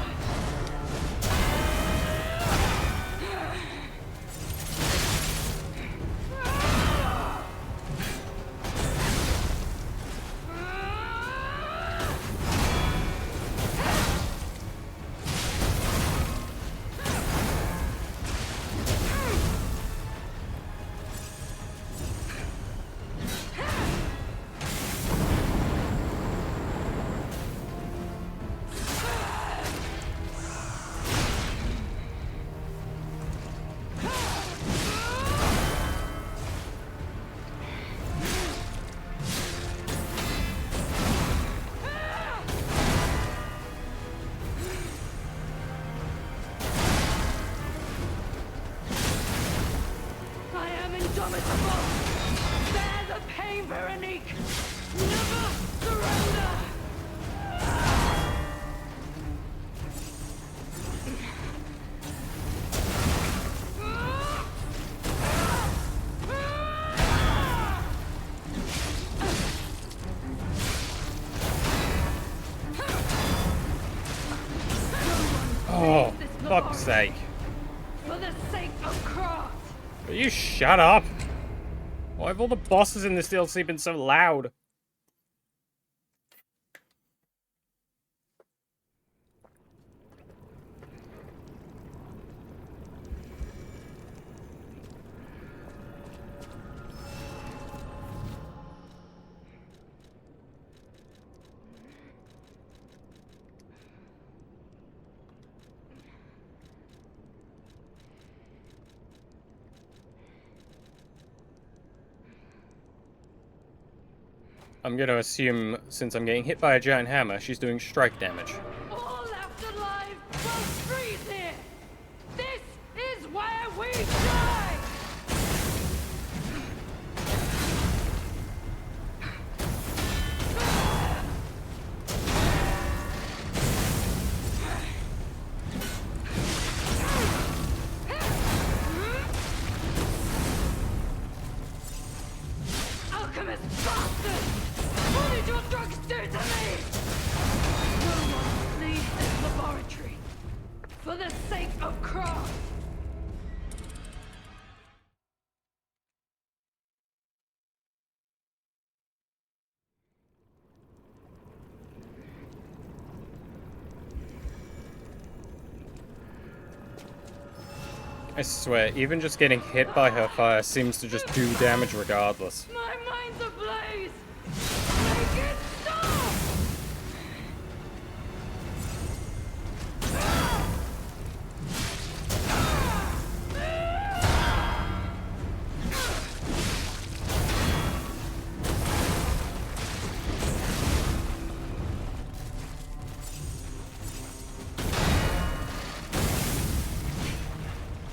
treason, Veronique! Never surrender! Oh, fuck's sake. For the sake of craft! Will you shut up? Why have all the bosses in this DLC been so loud? I'm gonna assume, since I'm getting hit by a giant hammer, she's doing strike damage. All left alive will freeze here! This is where we die! Alchemist bastard! What did your drugs do to me? No one leaves this laboratory for the sake of craft. I swear, even just getting hit by her fire seems to just do damage regardless. My mind's ablaze! Make it stop!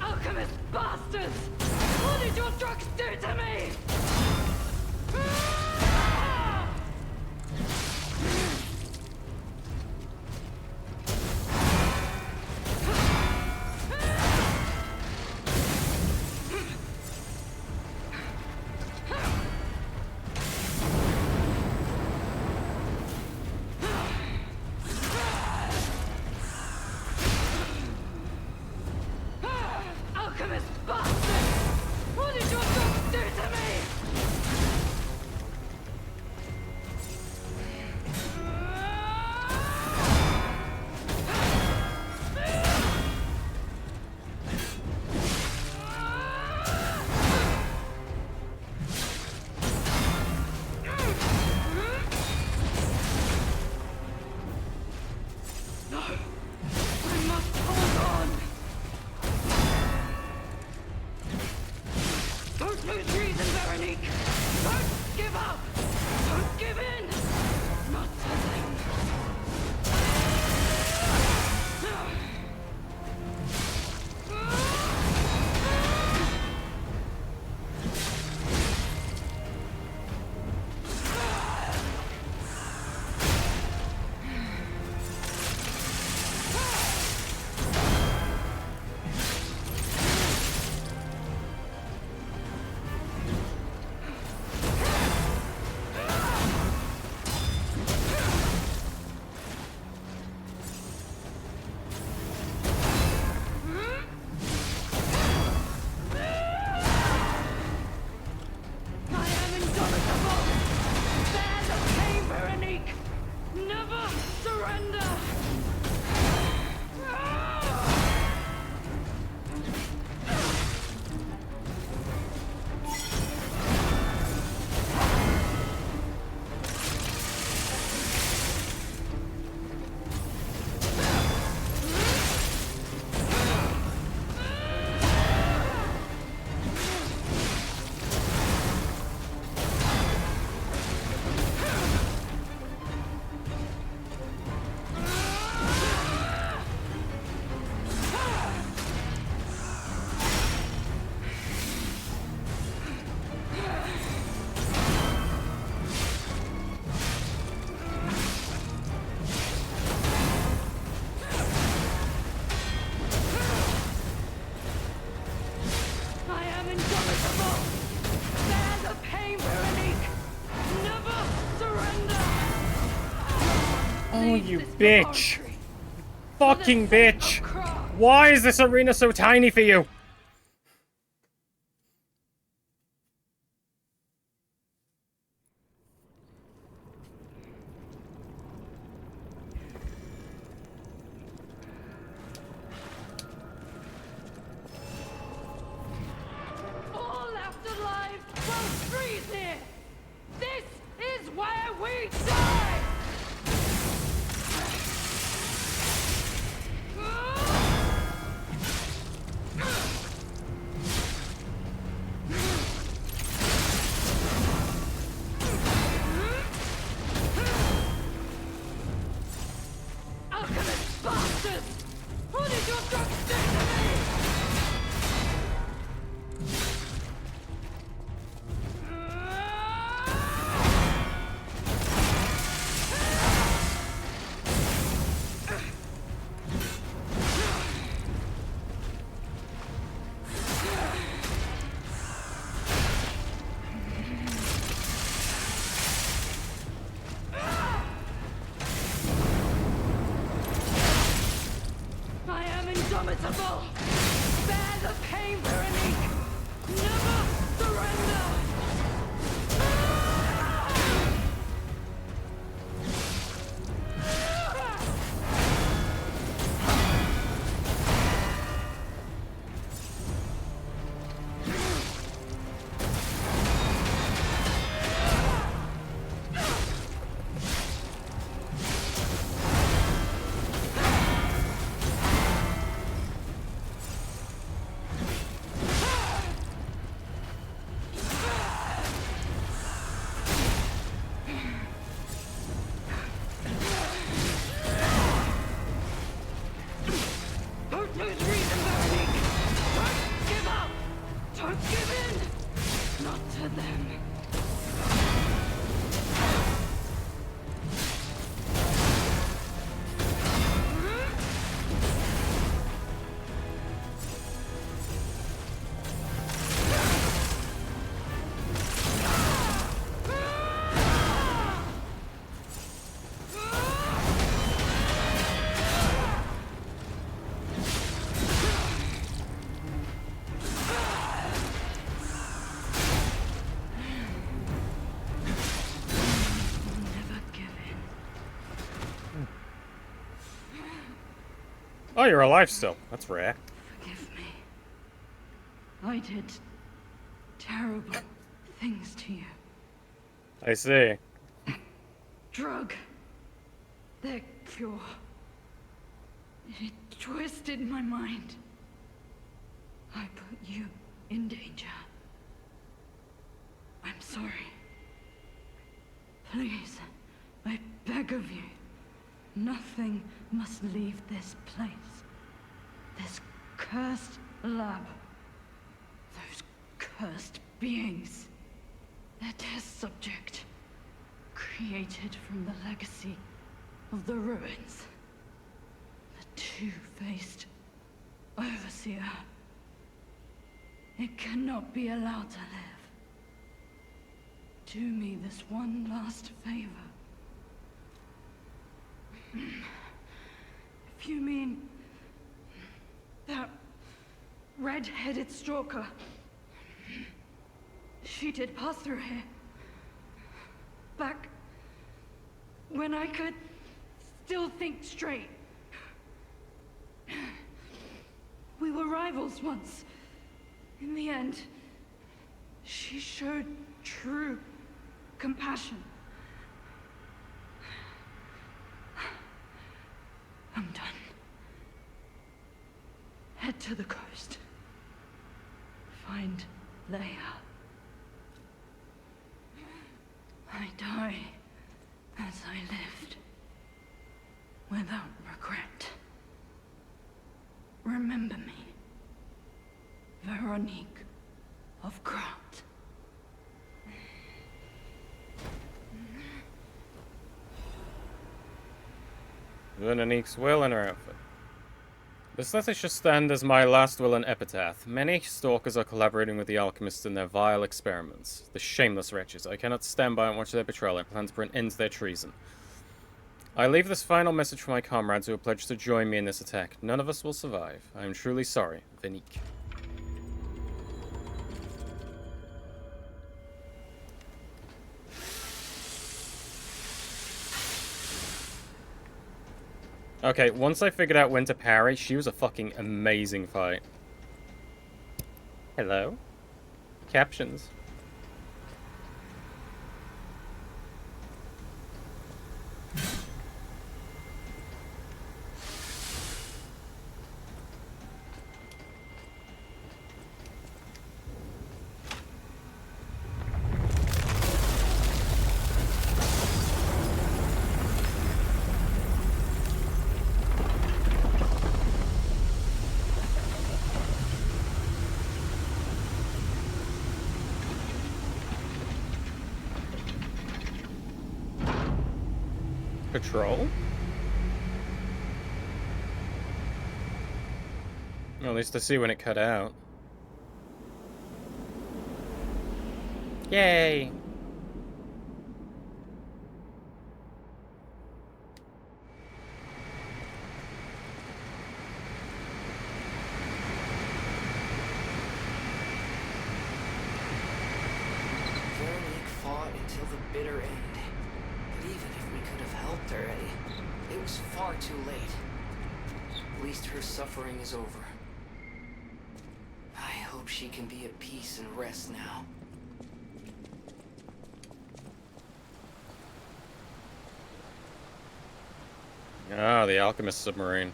Alchemist bastards! What did your drugs do to me? Alchemist bastards! What did your drugs do to me? No! I must hold on! Don't lose reason, Veronique! Don't give up! Don't give in! Not settling. Oh, leaves you this bitch! laboratory. Fucking bitch! Why is this arena so tiny for you? All afterlives will freeze here. This is where we die. Alchemist bastards! Who did your drugs do to me? I am indomitable! Bear the pain, Veronique! Never surrender! Don't lose reason, Veronique! Don't give up! Don't give in! Not to them. Never give in. Oh, you're alive still. That's rare. Forgive me. I did terrible things to you. I see. Drug. Their cure. It twisted my mind. I put you in danger. I'm sorry. Please, I beg of you. Nothing must leave this place. This cursed lab. Those cursed beings. Their test subject. Created from the legacy of the ruins. The two-faced overseer. It cannot be allowed to live. Do me this one last favor. If you mean that red-headed stalker, she did pass through here. Back when I could still think straight. We were rivals once. In the end, she showed true compassion. I'm done. Head to the coast. Find Leia. I die as I lived, without regret. Remember me, Veronique of Grant. Veronique's will and her outfit. This letter should stand as my last will and epitaph. Many stalkers are collaborating with the alchemists in their vile experiments. The shameless wretches. I cannot stand by and watch their betrayal. I plan to put an end to their treason. I leave this final message for my comrades who have pledged to join me in this attack. None of us will survive. I am truly sorry. Vanique. Okay, once I figured out when to parry, she was a fucking amazing fight. Hello? Captions. Patrol? Well, at least I see when it cut out. Yay! Veronique fought until the bitter end. But even if we could have helped her, Eddie, it was far too late. At least her suffering is over. I hope she can be at peace and rest now. Ah, the Alchemist submarine.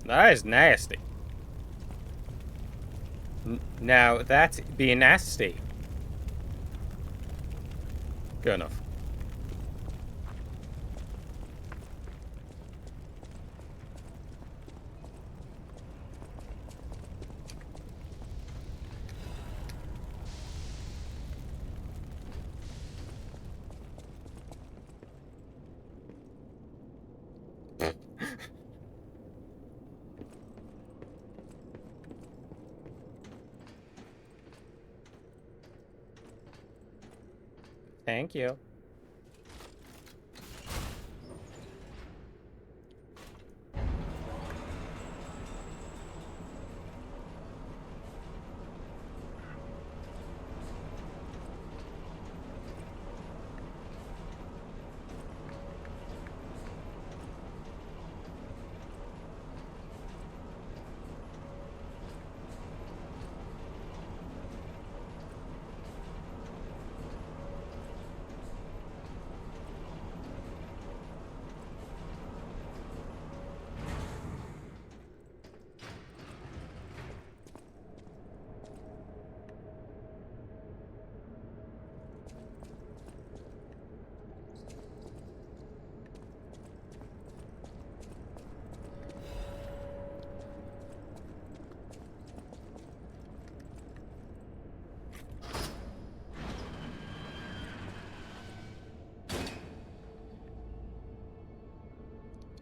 That is nasty. Now, that's being nasty. Good enough. Thank you.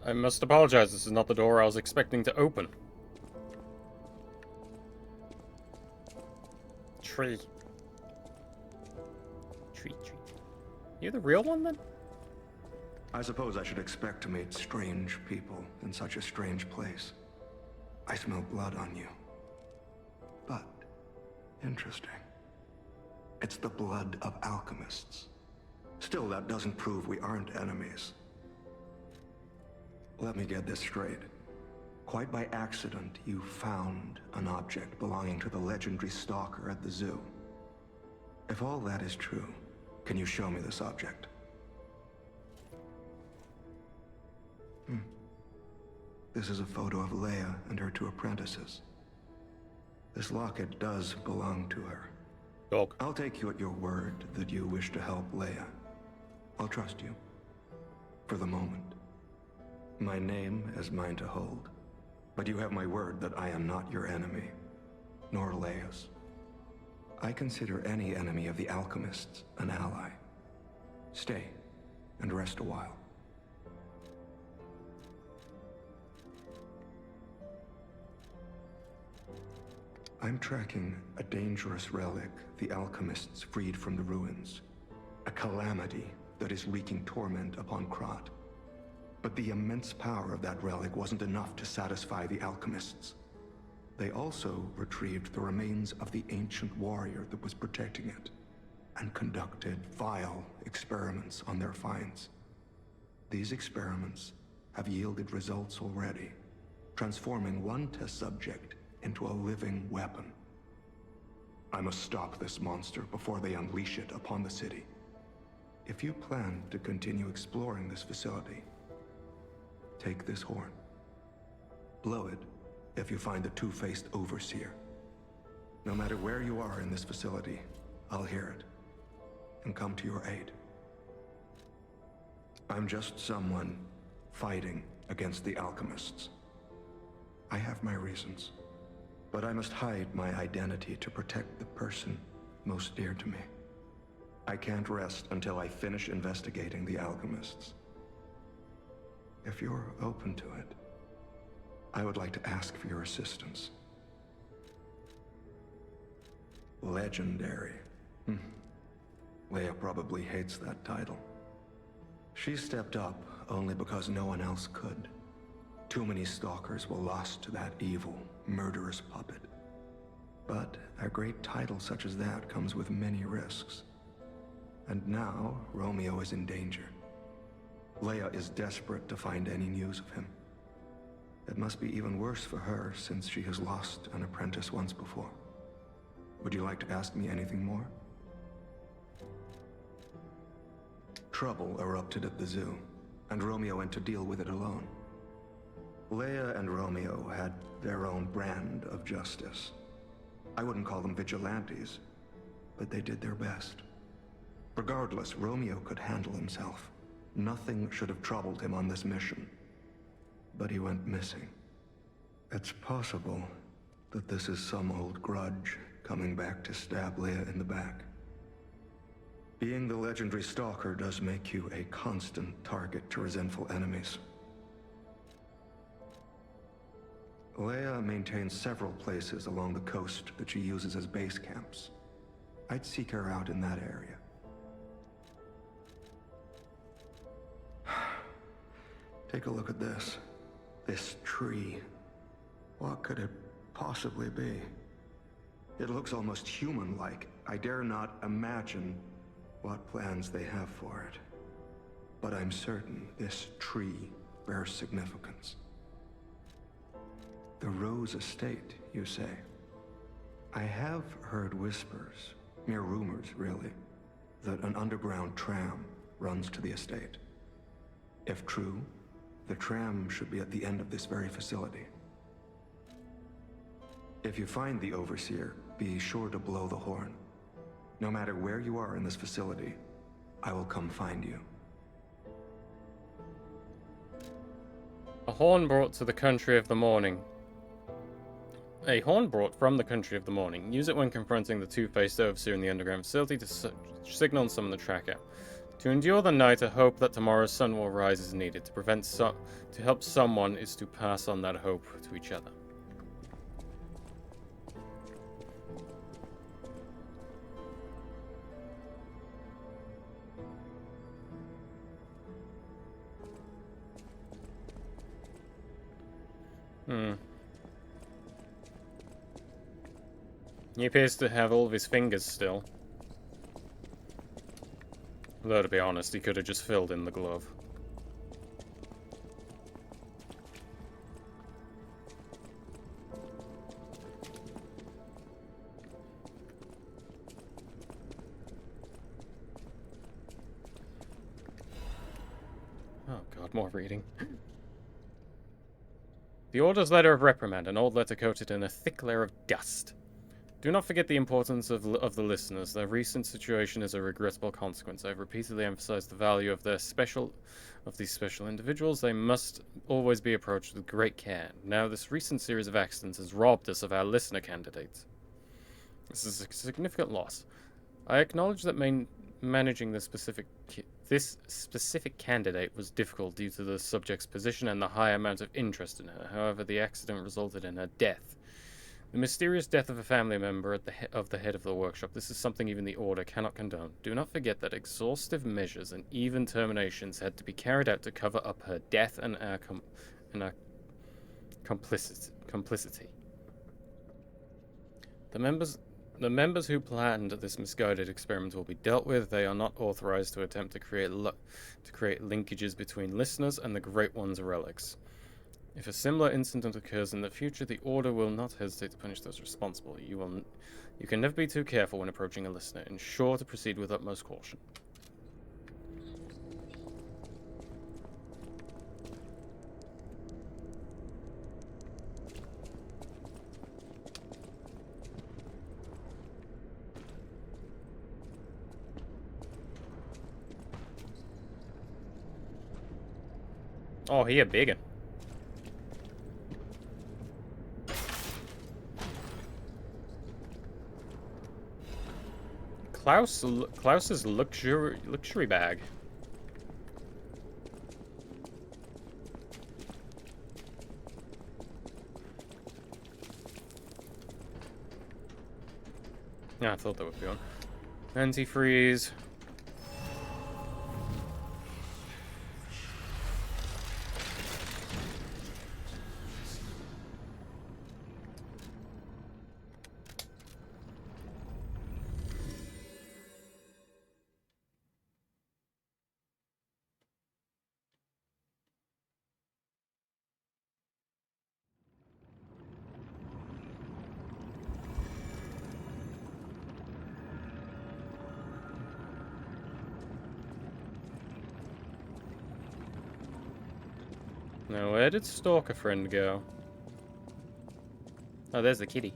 I must apologize, this is not the door I was expecting to open. Tree. Tree. You're the real one, then? I suppose I should expect to meet strange people in such a strange place. I smell blood on you. But, interesting. It's the blood of alchemists. Still, that doesn't prove we aren't enemies. Let me get this straight. Quite by accident, you found an object belonging to the legendary stalker at the zoo. If all that is true, can you show me this object? This is a photo of Leia and her two apprentices. This locket does belong to her. Dog. I'll take you at your word that you wish to help Leia. I'll trust you. For the moment. My name is mine to hold. But you have my word that I am not your enemy. Nor Leia's. I consider any enemy of the alchemists an ally. Stay and rest a while. I'm tracking a dangerous relic the alchemists freed from the ruins. A calamity that is wreaking torment upon Krat. But the immense power of that relic wasn't enough to satisfy the alchemists. They also retrieved the remains of the ancient warrior that was protecting it, and conducted vile experiments on their finds. These experiments have yielded results already, transforming one test subject into a living weapon. I must stop this monster before they unleash it upon the city. If you plan to continue exploring this facility, take this horn. Blow it if you find the two-faced overseer. No matter where you are in this facility, I'll hear it and come to your aid. I'm just someone fighting against the alchemists. I have my reasons, but I must hide my identity to protect the person most dear to me. I can't rest until I finish investigating the alchemists. If you're open to it, I would like to ask for your assistance. Legendary. Leia probably hates that title. She stepped up only because no one else could. Too many stalkers were lost to that evil, murderous puppet. But a great title such as that comes with many risks. And now, Romeo is in danger. Leia is desperate to find any news of him. It must be even worse for her since she has lost an apprentice once before. Would you like to ask me anything more? Trouble erupted at the zoo, and Romeo went to deal with it alone. Leia and Romeo had their own brand of justice. I wouldn't call them vigilantes, but they did their best. Regardless, Romeo could handle himself. Nothing should have troubled him on this mission. But he went missing. It's possible that this is some old grudge coming back to stab Leia in the back. Being the legendary stalker does make you a constant target to resentful enemies. Leia maintains several places along the coast that she uses as base camps. I'd seek her out in that area. Take a look at this. This tree. What could it possibly be? It looks almost human-like. I dare not imagine what plans they have for it. But I'm certain this tree bears significance. The Rose Estate, you say? I have heard whispers, mere rumors really, that an underground tram runs to the estate. If true, the tram should be at the end of this very facility. If you find the Overseer, be sure to blow the horn. No matter where you are in this facility, I will come find you. A horn brought to the country of the morning. A horn brought from the country of the morning. Use it when confronting the two-faced overseer in the underground facility to signal and summon the tracker. To endure the night, a hope that tomorrow's sun will rise is needed. To help someone is to pass on that hope to each other. He appears to have all of his fingers still. Though, to be honest, he could have just filled in the glove. Oh god, more reading. The Order's letter of reprimand, an old letter coated in a thick layer of dust. Do not forget the importance of the listeners. Their recent situation is a regrettable consequence. I have repeatedly emphasized the value of these special individuals. They must always be approached with great care. Now, this recent series of accidents has robbed us of our listener candidates. This is a significant loss. I acknowledge that managing this specific candidate was difficult due to the subject's position and the high amount of interest in her. However, the accident resulted in her death. The mysterious death of a family member at the head of the workshop. This is something even the Order cannot condone. Do not forget that exhaustive measures and even terminations had to be carried out to cover up her death and our complicity. The members who planned this misguided experiment will be dealt with. They are not authorized to attempt to create linkages between listeners and the Great One's relics. If a similar incident occurs in the future, the Order will not hesitate to punish those responsible. You can never be too careful when approaching a listener. Ensure to proceed with utmost caution. Oh, he a biggin. Klaus's luxury bag. Yeah, I thought that would be on. Antifreeze. Now, where did Stalker Friend go? Oh, there's the kitty.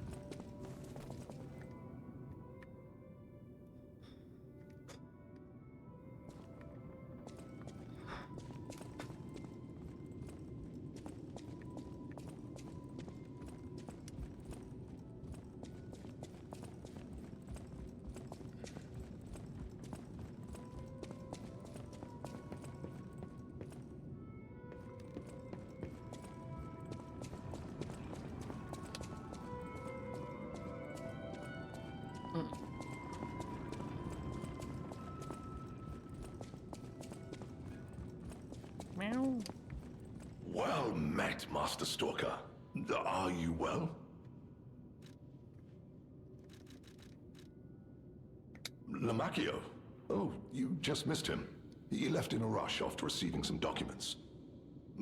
Meow. Well met, Master Stalker. Are you well? Lamacchio? Oh, you just missed him. He left in a rush after receiving some documents.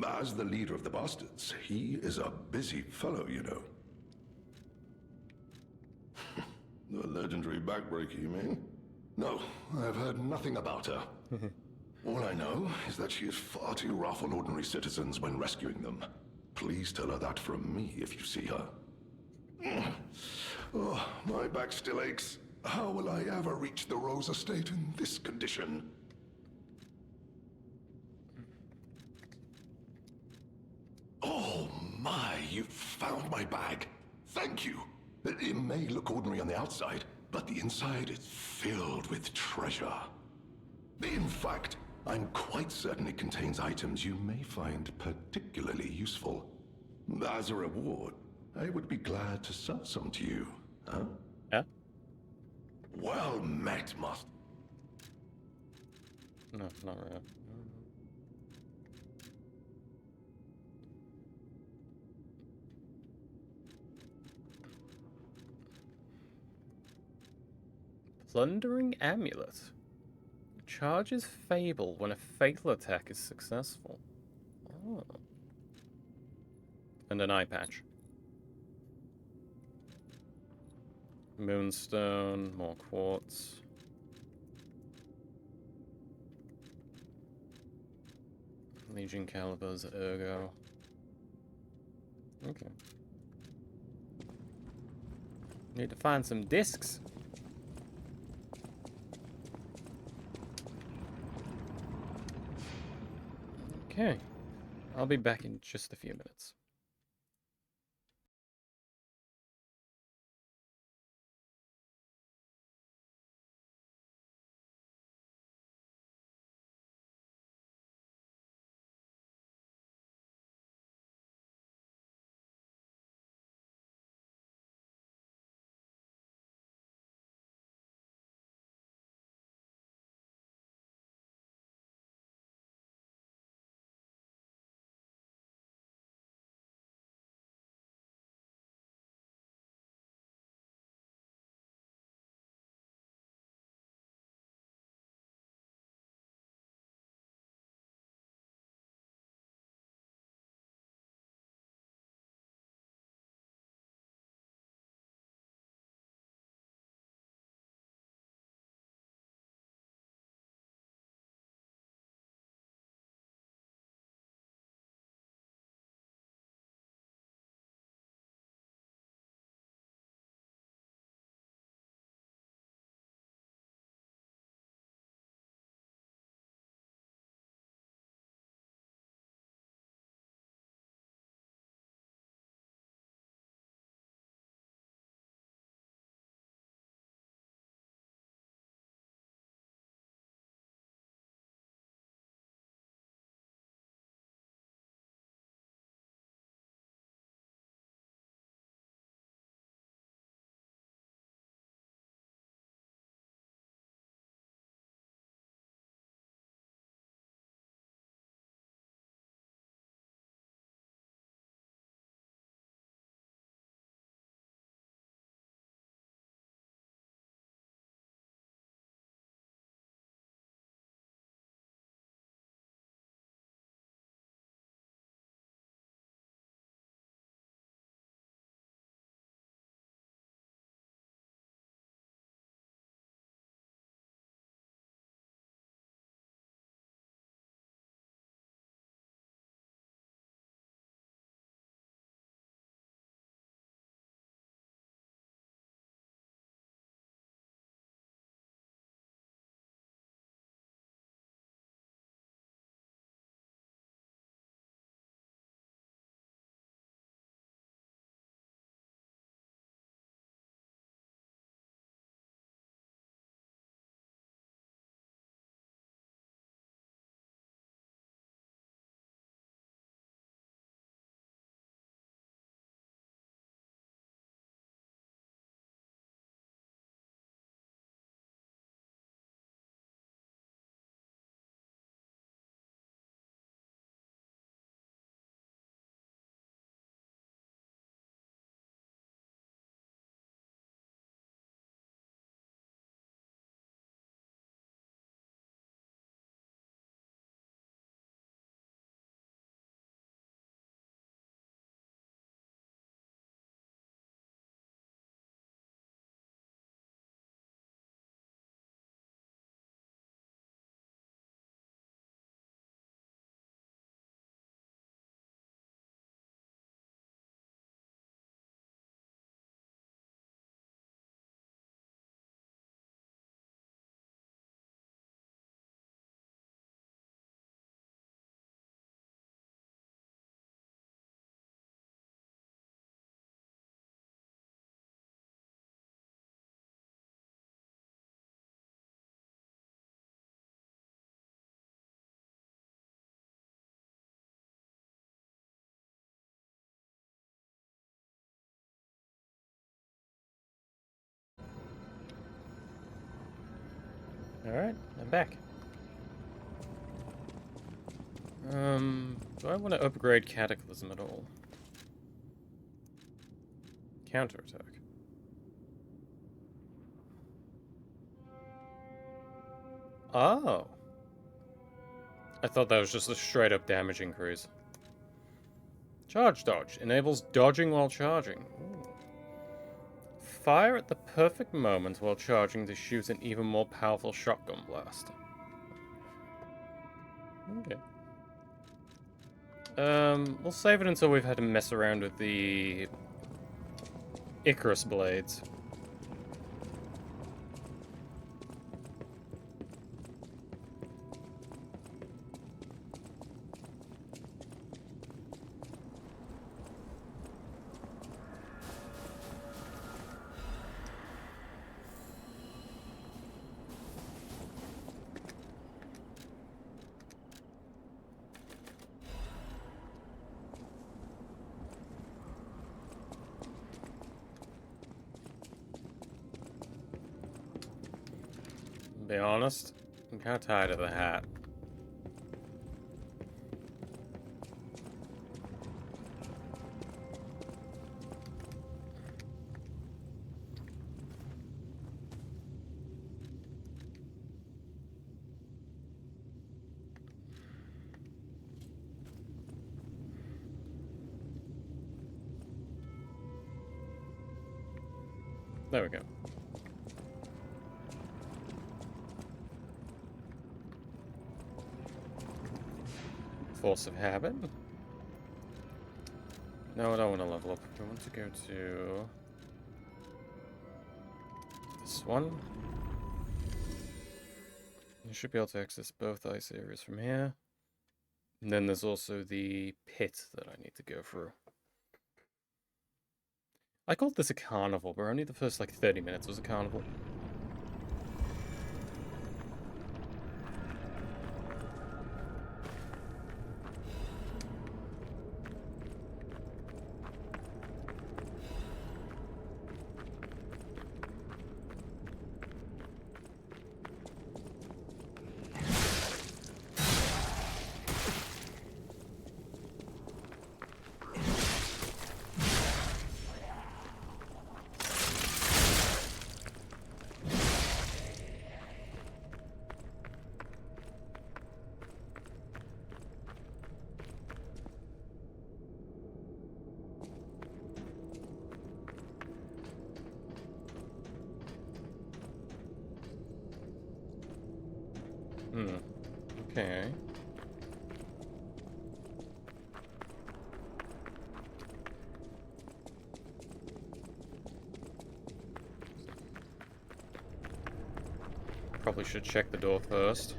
As the leader of the bastards, he is a busy fellow, you know. The legendary backbreaker, you mean? No, I've heard nothing about her. All I know is that she is far too rough on ordinary citizens when rescuing them. Please tell her that from me if you see her. Oh, my back still aches. How will I ever reach the Rose Estate in this condition? Oh my, you found my bag. Thank you. It may look ordinary on the outside, but the inside is filled with treasure. In fact, I'm quite certain it contains items you may find particularly useful. As a reward, I would be glad to sell some to you, huh? Yeah? Well met, Master. No, not really. Plundering Amulet. Charges Fable when a fatal attack is successful. Oh. And an eye patch. Moonstone, more quartz. Legion calibers, ergo. Okay. Need to find some discs. Okay. I'll be back in just a few minutes. Alright, I'm back. Do I want to upgrade Cataclysm at all? Counterattack. Oh. I thought that was just a straight up damage increase. Charge dodge. Enables dodging while charging. Ooh. Fire at the perfect moment while charging to shoot an even more powerful shotgun blast. Okay. We'll save it until we've had to mess around with the Icarus blades. To be honest, I'm kind of tired of the hat. There we go. Force of habit. No, I don't want to level up. I want to go to this one. You should be able to access both ice areas from here. And then there's also the pit that I need to go through. I called this a carnival, but only the first like 30 minutes was a carnival. Okay. Probably should check the door first.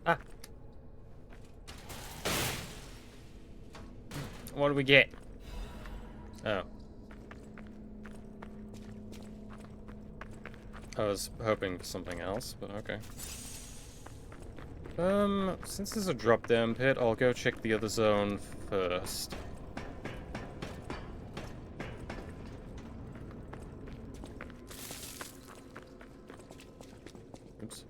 Ah. What do we get? Oh. I was hoping for something else, but okay. Since there's a drop-down pit, I'll go check the other zone first. Oops.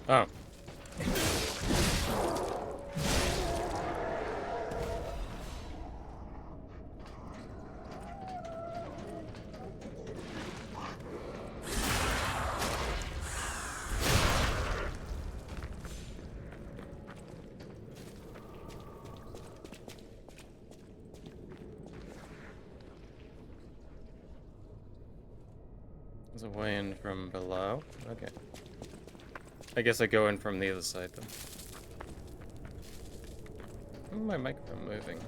Oh. There's a way in from below. Okay. I guess I go in from the other side then. My microphone moving.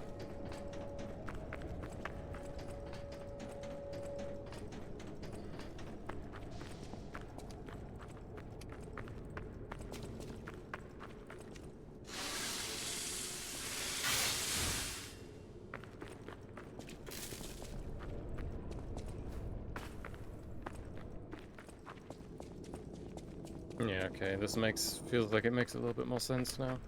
Yeah, okay, this feels like it makes a little bit more sense now.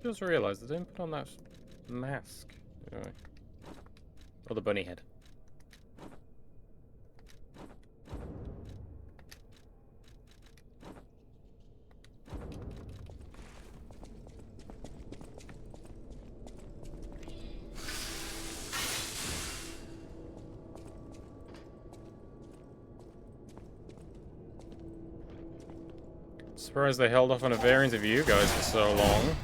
Just realized I didn't put on that mask. Anyway. Or the bunny head. Surprised they held off on a variant of you guys for so long.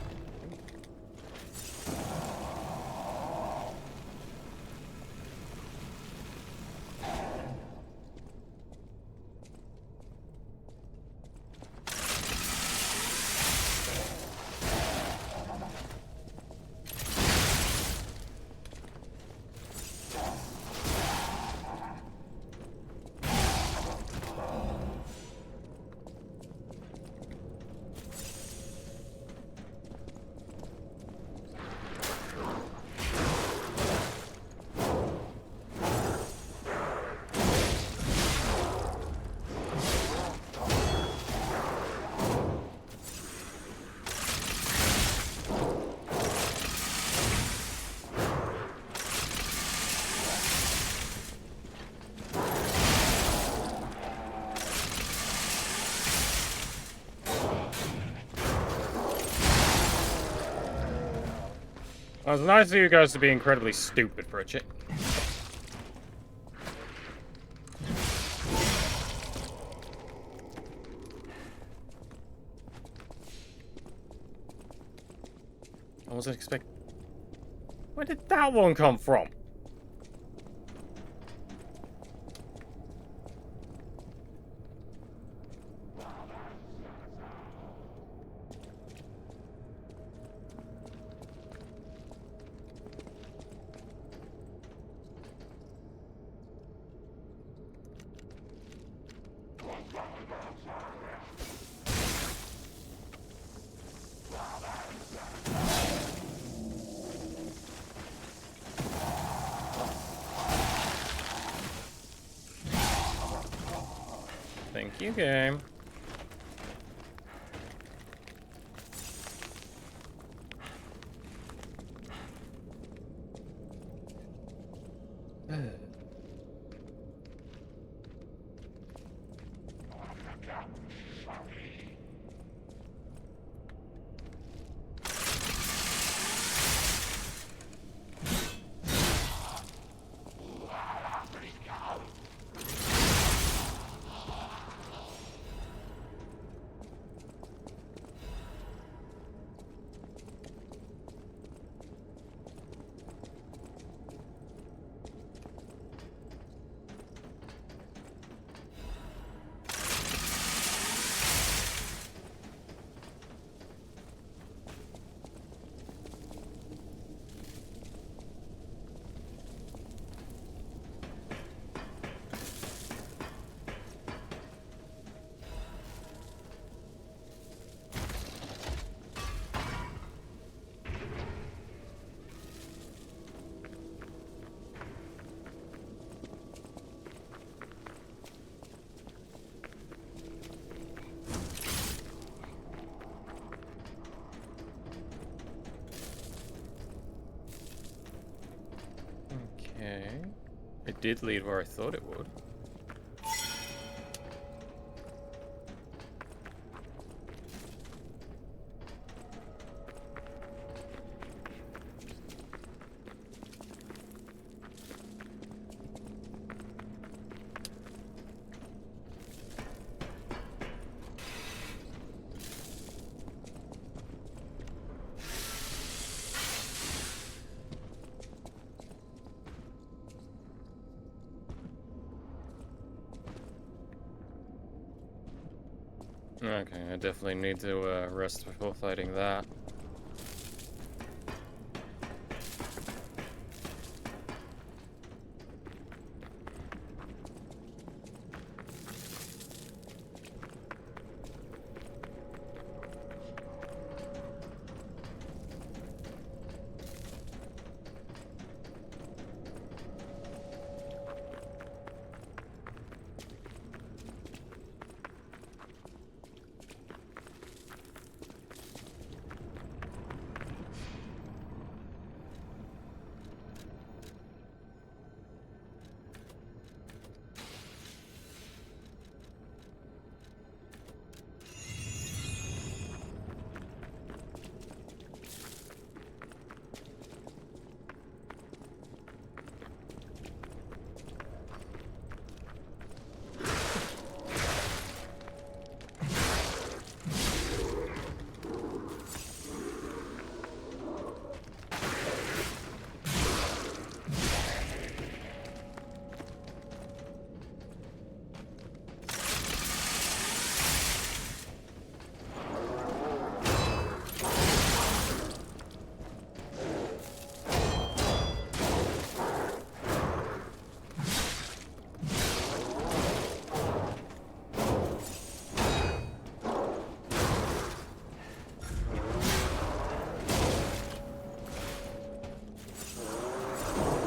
Well, it's nice of you guys to be incredibly stupid for a chick. I wasn't expecting... Where did that one come from? Thank you, game. It did lead where I thought it would. Okay, I definitely need to rest before fighting that.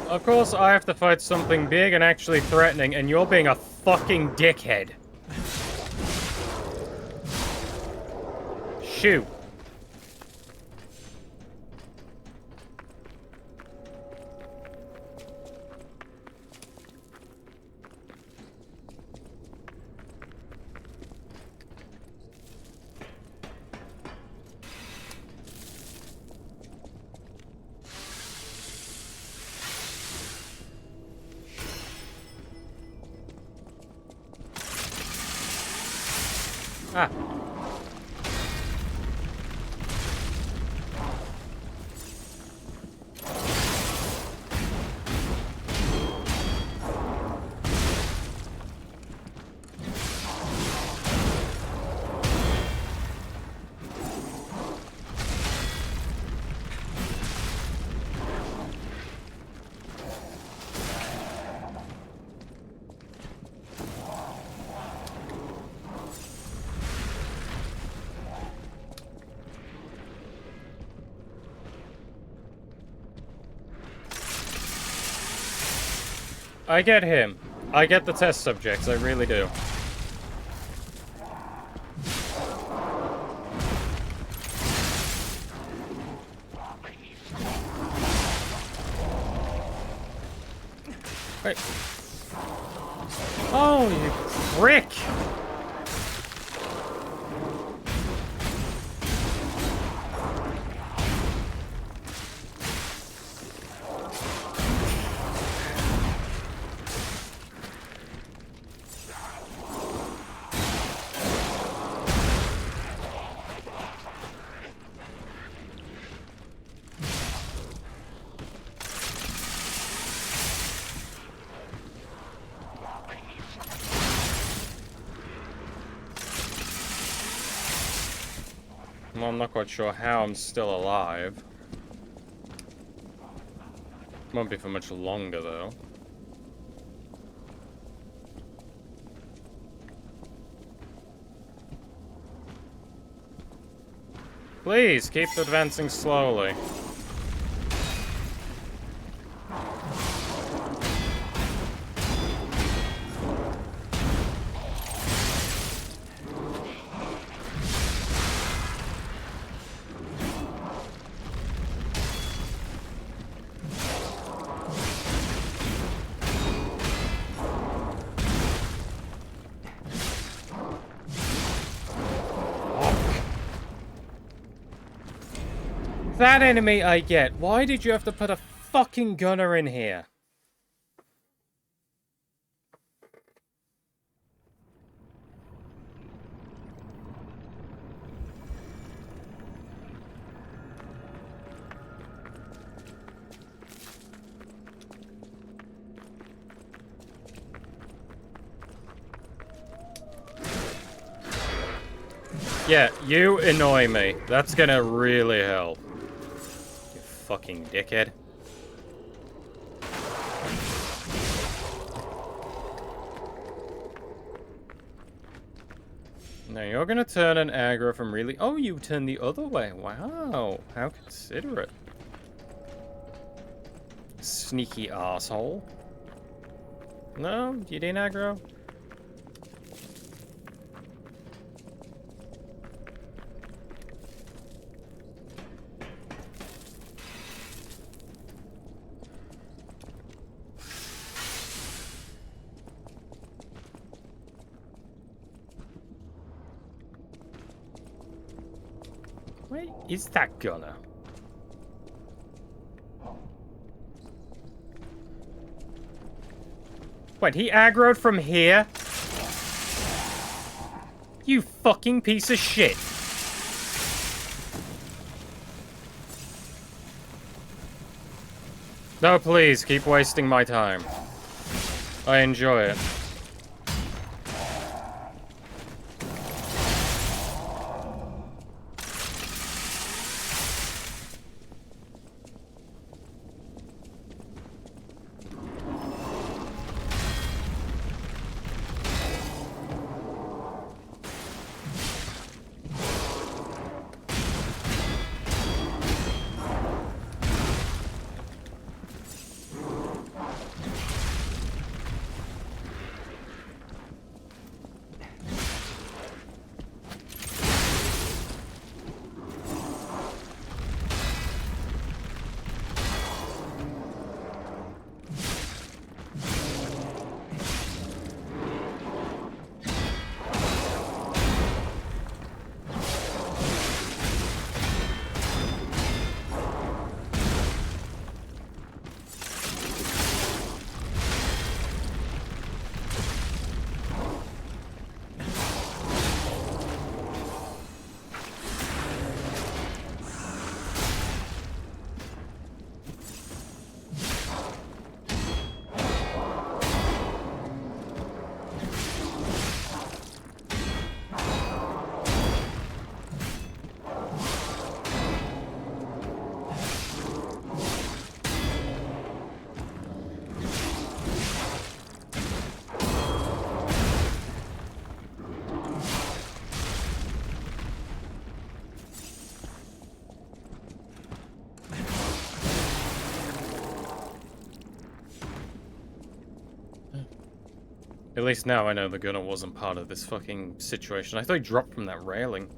Of course, I have to fight something big and actually threatening, and you're being a fucking dickhead. Shoot. Ah. I get him. I get the test subjects, I really do. Wait. Oh, you prick! Well, I'm not quite sure how I'm still alive. Won't be for much longer, though. Please, keep advancing slowly. That enemy I get. Why did you have to put a fucking gunner in here? Yeah, you annoy me. That's gonna really help. You fucking dickhead. Now you're gonna turn an aggro from really... Oh, you turn the other way. Wow, how considerate. Sneaky asshole. No, you didn't aggro? Where is that gunner? Wait, he aggroed from here? You fucking piece of shit. No, please, keep wasting my time. I enjoy it. At least now I know the gunner wasn't part of this fucking situation. I thought he dropped from that railing.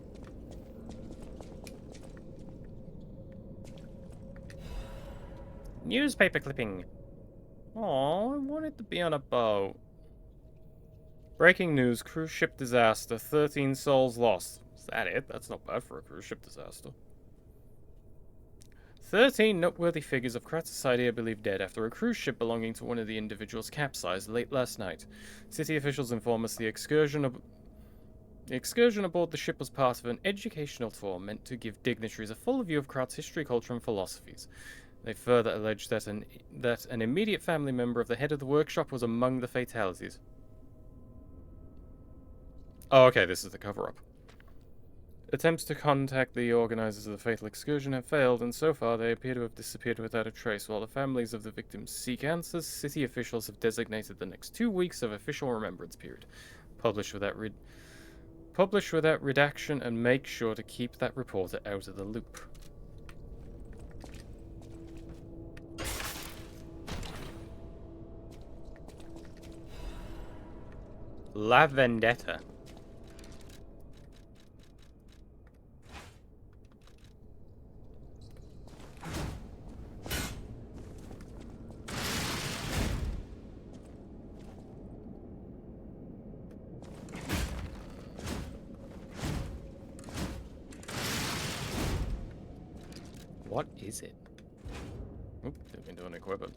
Newspaper clipping. Oh, I wanted to be on a boat. Breaking news, cruise ship disaster, 13 souls lost. Is that it? That's not bad for a cruise ship disaster. 13 noteworthy figures of Krat society are believed dead after a cruise ship belonging to one of the individuals capsized late last night. City officials inform us the excursion aboard the ship was part of an educational tour meant to give dignitaries a full view of Krat's history, culture, and philosophies. They further allege that an immediate family member of the head of the workshop was among the fatalities. Oh, okay, this is the cover-up. Attempts to contact the organizers of the fatal excursion have failed, and so far they appear to have disappeared without a trace. While the families of the victims seek answers, city officials have designated the next 2 weeks of official remembrance period. Publish without redaction, and make sure to keep that reporter out of the loop. La Vendetta. What is it? Oop, didn't mean to unequip it.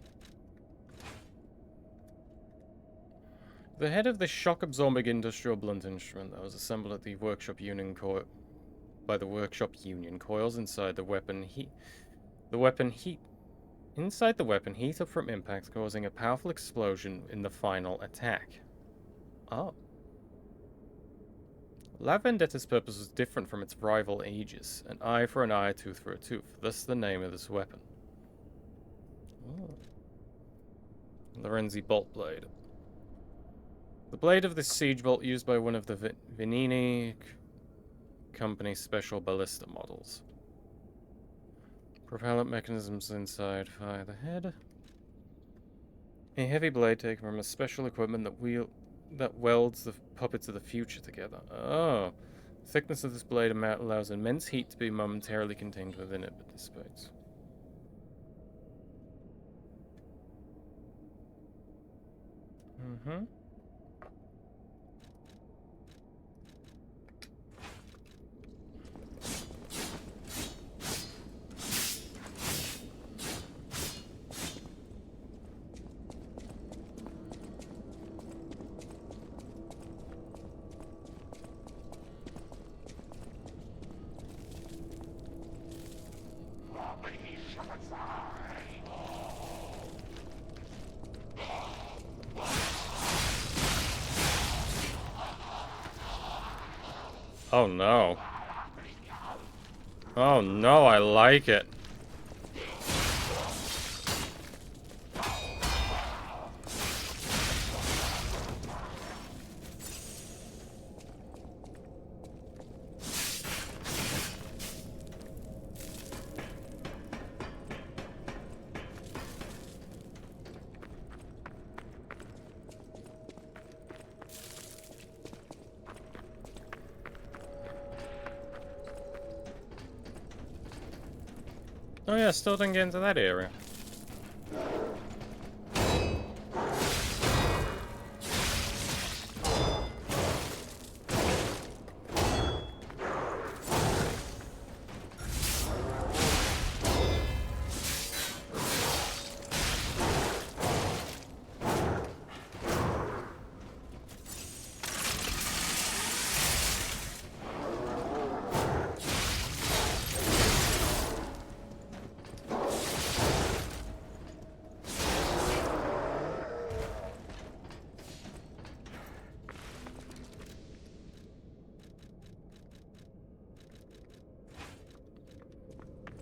The head of the shock-absorbing industrial blunt instrument that was assembled at the workshop union by the workshop union coils inside the weapon heat. Inside the weapon heat up from impact, causing a powerful explosion in the final attack. Oh. La Vendetta's purpose was different from its rival Aegis. An eye for an eye, a tooth for a tooth. Thus the name of this weapon. Oh. Lorenzi Bolt Blade. The blade of this siege bolt used by one of the Venini Company's special ballista models. Propellant mechanisms inside fire the head. A heavy blade taken from a special equipment that welds the puppets of the future together. Oh. The thickness of this blade allows immense heat to be momentarily contained within it, but dissipates. Mm-hmm. Oh no. Oh no, I like it. Oh yeah, still didn't get into that area.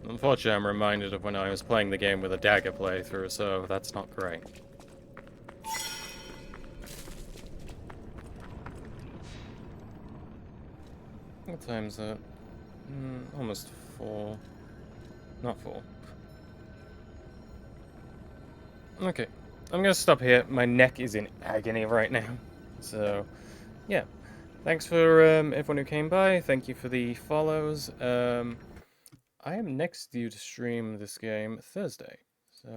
Unfortunately, I'm reminded of when I was playing the game with a dagger playthrough, so that's not great. What time is it? Almost 4. Not 4. Okay, I'm gonna stop here. My neck is in agony right now. So, yeah. Thanks for everyone who came by. Thank you for the follows. I am next due to stream this game Thursday.